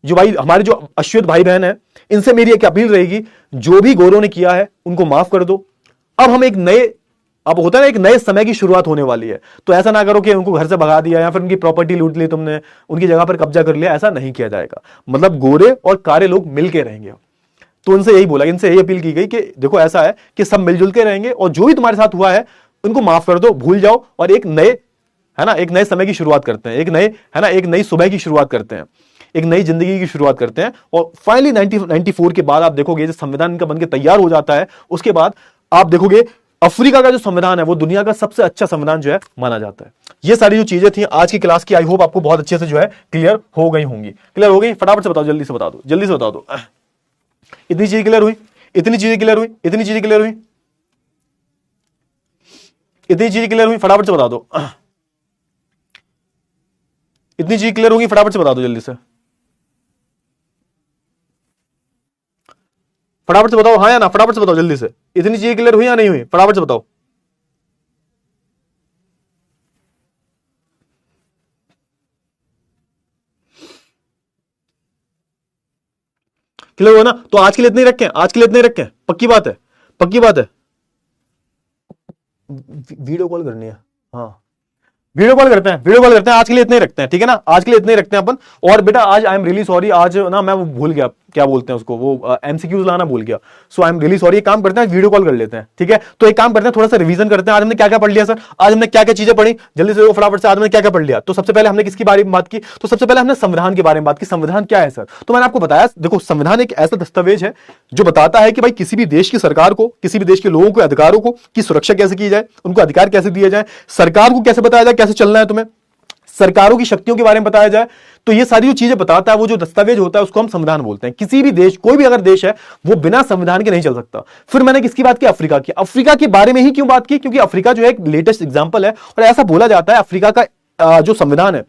जो भाई हमारे जो अश्वेत भाई बहन है, इनसे मेरी एक अपील रहेगी, जो भी गोरों ने किया है उनको माफ कर दो। अब हम एक नए, अब होता है ना, एक नए समय की शुरुआत होने वाली है। तो ऐसा ना करो कि उनको घर से भगा दिया या फिर उनकी प्रॉपर्टी लूट ली तुमने, उनकी जगह पर कब्जा कर लिया, ऐसा नहीं किया जाएगा। मतलब गोरे और कारे लोग मिलके रहेंगे। तो उनसे यही बोला, इनसे यही अपील की गई कि देखो ऐसा है कि सब मिलजुल के रहेंगे और जो भी तुम्हारे साथ हुआ है उनको माफ कर दो, भूल जाओ, और एक नए, है ना, एक नए समय की शुरुआत करते हैं, एक नए, है ना, एक नई सुबह की शुरुआत करते हैं, एक नई जिंदगी की शुरुआत करते हैं। और फाइनली 1994 के बाद आप देखोगे, जब संविधान इनका बनकर तैयार हो जाता है, उसके बाद आप देखोगे अफ्रीका का जो संविधान है वो दुनिया का सबसे अच्छा संविधान जो है माना जाता है। ये सारी जो चीजें थी आज की क्लास की, आई होप आपको बहुत अच्छे से जो है क्लियर हो गई होंगी। क्लियर हो गई? फटाफट से बताओ, जल्दी से बता दो, जल्दी से बता दो। इतनी चीजें क्लियर हुई, इतनी चीजें क्लियर हुई, इतनी चीजें क्लियर हुई, इतनी चीजें क्लियर हुई, फटाफट से बता दो। इतनी चीजें क्लियर होगी, फटाफट से बता दो जल्दी से, फटाफट से बताओ, हाँ या ना, फटाफट से बताओ जल्दी से। इतनी चीजें क्लियर हुई या नहीं हुई? फटाफट से बताओ। क्लियर हुआ ना? तो आज के लिए इतने ही रखें, आज के लिए इतने ही रखें, पक्की बात है, पक्की बात है। वीडियो कॉल करनी है, हाँ वीडियो कॉल करते हैं, वीडियो कॉल करते हैं, आज के लिए इतने ही रखते हैं, ठीक है ना, आज के लिए इतने ही रखते हैं अपन। और बेटा आज आई एम रियली सॉरी, आज ना मैं वो भूल गया, क्या बोलते हैं उसको, वो एमसीक्यूज लाना भूल गया। सो आई एम रियली सॉरी। एक काम करते हैं, वीडियो कॉल कर लेते हैं, ठीक है? तो एक काम करते हैं, थोड़ा सा रिवीजन करते हैं, आज हमने क्या क्या पढ़ लिया सर, आज हमने क्या क्या चीजें पढ़ी, जल्दी से फटाफट से, आज हमने क्या क्या पढ़ लिया। तो सबसे पहले हमने किसके बारे में बात की? तो सबसे पहले हमने संविधान के बारे में बात की। संविधान क्या है सर? तो मैंने आपको बताया, देखो संविधान एक ऐसा दस्तावेज है जो बताता है कि भाई किसी भी देश की सरकार को, किसी भी देश के लोगों के अधिकारों को की सुरक्षा कैसे की जाए, उनको अधिकार कैसे दिए जाए, सरकार को कैसे बताया जाए कैसे चलना है तुम्हें, सरकारों की शक्तियों के बारे में बताया जाए। तो ये सारी जो चीजें बताता है, वो जो दस्तावेज होता है उसको हम संविधान बोलते हैं। किसी भी देश, कोई भी अगर देश है, वो बिना संविधान के नहीं चल सकता। फिर मैंने किसकी बात की? अफ्रीका की। अफ्रीका के बारे में ही क्यों बात की? क्योंकि अफ्रीका जो है एक लेटेस्ट एग्जांपल है, और ऐसा बोला जाता है अफ्रीका का जो संविधान है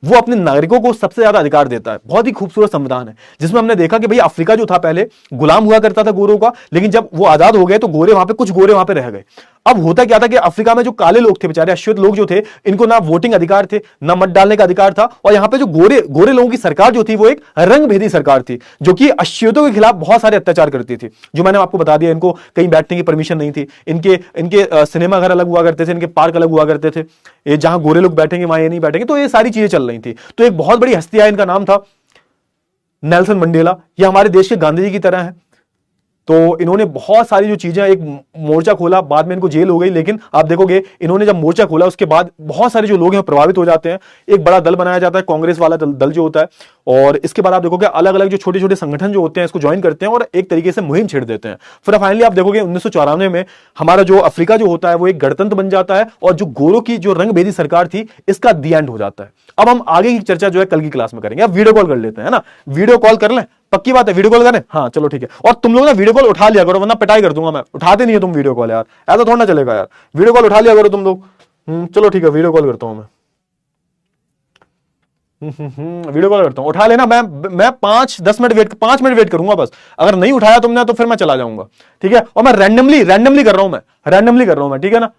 वो अपने नागरिकों को सबसे ज्यादा अधिकार देता है। बहुत ही खूबसूरत संविधान है, जिसमें हमने देखा कि भाई अफ्रीका जो था पहले गुलाम हुआ करता था गोरों का, लेकिन जब वो आजाद हो गए तो गोरे वहां पे, कुछ गोरे वहां पे रह गए। अब होता क्या था कि अफ्रीका में जो काले लोग थे, बेचारे अश्वेत लोग जो थे, इनको ना वोटिंग अधिकार थे, ना मत डालने का अधिकार था। और यहाँ पे जो गोरे गोरे लोगों की सरकार जो थी वो एक रंग भेदी सरकार थी, जो कि अश्वेतों के खिलाफ बहुत सारे अत्याचार करती थी। जो मैंने आपको बता दिया, इनको कहीं बैठने की परमिशन नहीं थी, इनके इनके सिनेमा घर अलग हुआ करते थे, इनके पार्क अलग हुआ करते थे, ये जहां गोरे लोग बैठेंगे वहां ये नहीं बैठेंगे। तो ये सारी चीजें चल रही थी। तो एक बहुत बड़ी हस्ती है, इनका नाम था नेल्सन मंडेला। ये हमारे देश के गांधी जी की तरह है। तो इन्होंने बहुत सारी जो चीजें, एक मोर्चा खोला, बाद में इनको जेल हो गई, लेकिन आप देखोगे इन्होंने जब मोर्चा खोला उसके बाद बहुत सारे जो लोग हैं प्रभावित हो जाते हैं। एक बड़ा दल बनाया जाता है, कांग्रेस वाला दल जो होता है, और इसके बाद आप देखोगे अलग अलग जो छोटे छोटे संगठन जो होते हैं इसको ज्वाइन करते हैं और एक तरीके से मुहिम छेड़ देते हैं। फिर फाइनली आप देखोगे 1994 में हमारा जो अफ्रीका जो होता है वो एक गणतंत्र बन जाता है, और जो गोरों की जो रंगभेदी सरकार थी इसका दी एंड हो जाता है। अब हम आगे की चर्चा जो है कल की क्लास में करेंगे। अब वीडियो कॉल कर लेते हैं, है ना, वीडियो कॉल कर लें, पक्की बात है, वीडियो कॉल करें, हाँ चलो ठीक है। और तुम लोग ना वीडियो कॉल उठा लिया करो, वरना पिटाई कर दूंगा मैं। उठाते नहीं है तुम वीडियो कॉल यार, ऐसा थोड़ा ना चलेगा यार, वीडियो कॉल उठा लिया करो तुम लोग। चलो ठीक है, वीडियो कॉल करता हूं मैं। वीडियो कॉल करता हूं, उठा लेना। मैं 5 मिनट वेट करूंगा बस। अगर नहीं उठाया तुमने तो फिर मैं चला जाऊंगा, ठीक है? और मैं रैंडमली कर रहा हूं, मैं रैंडमली कर रहा हूं मैं, ठीक है ना?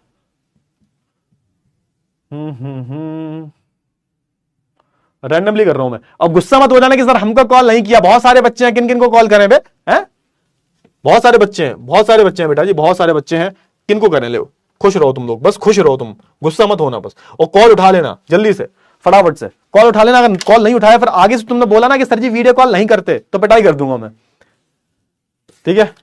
रैंडमली कर रहा हूं मैं। अब गुस्सा मत हो जाना कि सर हमको कॉल नहीं किया। बहुत सारे बच्चे हैं, किन किन को कॉल करें बे? हैं? बहुत सारे बच्चे हैं, बहुत सारे बच्चे हैं बेटा जी, बहुत सारे बच्चे हैं, किनको करें? ले, खुश रहो तुम लोग, बस खुश रहो तुम, गुस्सा मत होना बस। और कॉल उठा लेना जल्दी से, फटाफट से कॉल उठा लेना। अगर कॉल नहीं उठाया फिर आगे से तुमने बोला ना कि सर जी वीडियो कॉल नहीं करते, तो पिटाई कर दूंगा मैं, ठीक है?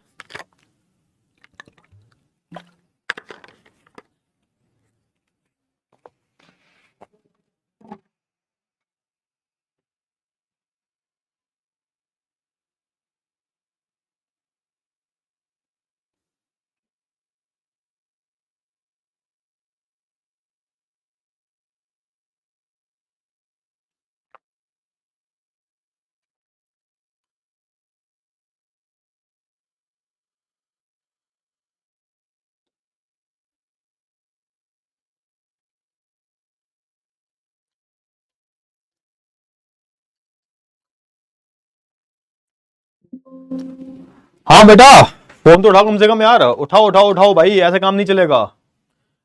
हाँ बेटा, फोन तो उठाओ कम से कम यार, उठाओ उठाओ उठाओ भाई, ऐसे काम नहीं चलेगा,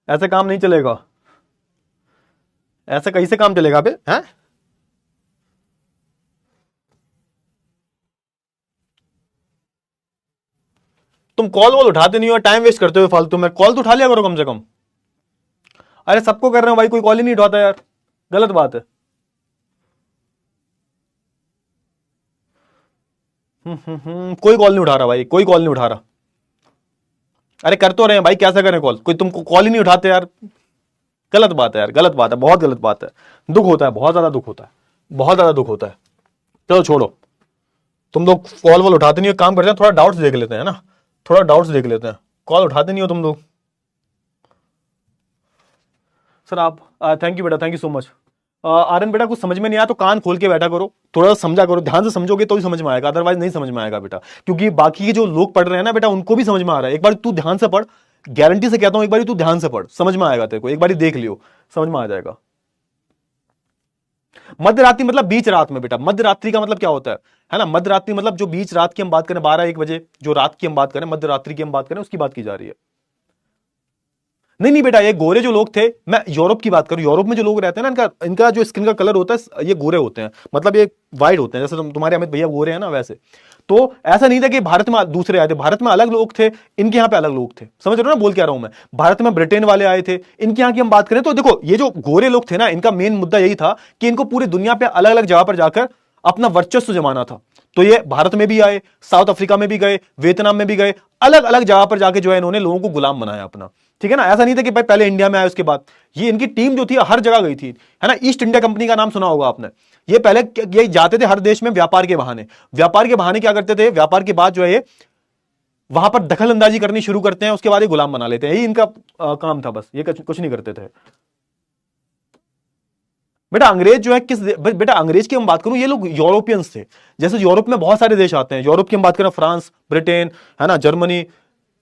ऐसे काम नहीं चलेगा। ऐसा कैसे काम चलेगा बे? हैं? तुम कॉल वॉल उठाते नहीं हो, टाइम वेस्ट करते हो फालतू में। कॉल तो उठा लिया करो कम से कम। अरे सबको कर रहे हो भाई, कोई कॉल ही नहीं उठाता यार, गलत बात है। कोई कॉल नहीं उठा रहा भाई, कोई कॉल नहीं उठा रहा। अरे कर तो रहे हैं भाई, कैसे करें कॉल, कोई तुमको कॉल ही नहीं उठाते यार। गलत बात है यार, गलत बात है, बहुत गलत बात है। दुख होता है, बहुत ज्यादा दुख होता है, बहुत ज्यादा दुख होता है। चलो छोड़ो, तुम लोग कॉल वॉल उठाते नहीं हो। काम करते हैं, थोड़ा डाउट्स देख लेते हैं ना, थोड़ा डाउट्स देख लेते हैं। कॉल उठाते नहीं हो तुम लोग। सर आप, थैंक यू बेटा, thank you so much. Aryan बेटा कुछ समझ में नहीं आया तो कान खोल के बैठा करो, थोड़ा सा समझा करो, ध्यान से समझोगे तो ही समझ में आएगा, अदरवाइज नहीं समझ में आएगा बेटा। क्योंकि बाकी के जो लोग पढ़ रहे हैं ना बेटा, उनको भी समझ में आ रहा है। एक बार तू ध्यान से पढ़, गारंटी से कहता हूं, एक बार तू ध्यान से पढ़, समझ में आएगा तेरे को। एक बार देख लियो, समझ में आ जाएगा। मध्य रात्रि मतलब बीच रात में बेटा। मध्य रात्रि का मतलब क्या होता है ना? मध्य रात्रि मतलब जो बीच रात की हम बात करें, 12-1 बजे जो रात की हम बात करें, मध्य रात्रि की हम बात करें, उसकी बात की जा रही है। नहीं नहीं बेटा, ये गोरे जो लोग थे, मैं यूरोप की बात करूं, यूरोप में जो लोग रहते हैं ना, इनका इनका जो स्किन का कलर होता है, ये गोरे होते हैं, मतलब ये वाइट होते हैं, जैसे तुम्हारे अमित भैया गोरे हैं ना, वैसे। तो ऐसा नहीं था कि भारत में दूसरे आए थे, भारत में अलग लोग थे, इनके यहाँ पे अलग लोग थे। समझ रहे हो ना बोल क्या रहा हूं मैं? भारत में ब्रिटेन वाले आए थे, इनके यहाँ की हम बात करें तो देखो, ये जो गोरे लोग थे ना, इनका मेन मुद्दा यही था कि इनको पूरी दुनिया पे अलग अलग जगह पर जाकर अपना वर्चस्व जमाना था। तो ये भारत में भी आए, साउथ अफ्रीका में भी गए, वियतनाम में भी गए, अलग अलग जगह पर जाके जो है इन्होंने लोगों को गुलाम बनाया अपना। ठीक है ना? ऐसा नहीं था कि भाई पहले इंडिया में आए उसके बाद। ये इनकी टीम जो थी हर जगह गई थी, है ना? ईस्ट इंडिया कंपनी का नाम सुना होगा आपने। ये पहले ये जाते थे हर देश में व्यापार के बहाने। व्यापार के बहाने क्या करते थे? व्यापार के बाद जो है ये वहां पर दखल अंदाजी करनी शुरू करते हैं, उसके बाद ये गुलाम बना लेते हैं। यही इनका काम था बस, ये कुछ नहीं करते थे। बेटा अंग्रेज जो है बेटा अंग्रेज की हम बात करूं, ये लोग यूरोपियंस थे। जैसे यूरोप में बहुत सारे देश आते हैं, यूरोप की हम बात करें, फ्रांस, ब्रिटेन, है ना, जर्मनी,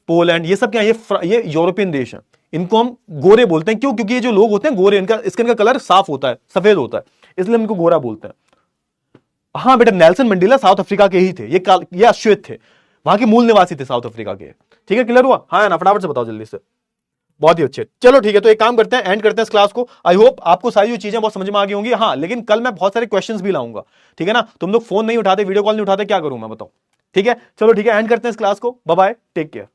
पोलैंड, ये सब क्या, ये यूरोपियन देश हैं। इनको हम गोरे बोलते हैं। क्यों? क्योंकि ये जो लोग होते हैं गोरे, इनका स्किन का कलर साफ होता है, सफेद होता है, इसलिए इनको गोरा बोलते हैं। हाँ बेटा, नेल्सन मंडेला साउथ अफ्रीका के ही थे, ये अश्वेत थे, वहां के मूल निवासी थे साउथ अफ्रीका के। ठीक है, क्लियर हुआ? हाँ ना, फटाफट से बताओ जल्दी से। बहुत ही अच्छे, चलो ठीक है, तो एक काम करते हैं, एंड करते हैं इस क्लास को। आई होप आपको सारी जो चीजें बहुत समझ में आ गई होंगी। हाँ, लेकिन कल मैं बहुत सारे क्वेश्चंस भी लाऊंगा। ठीक है ना? तुम लोग फोन नहीं उठाते, वीडियो कॉल नहीं उठाते, क्या करूं मैं बताओ? ठीक है, चलो ठीक है, एंड करते हैं इस क्लास को। Bye bye, take care.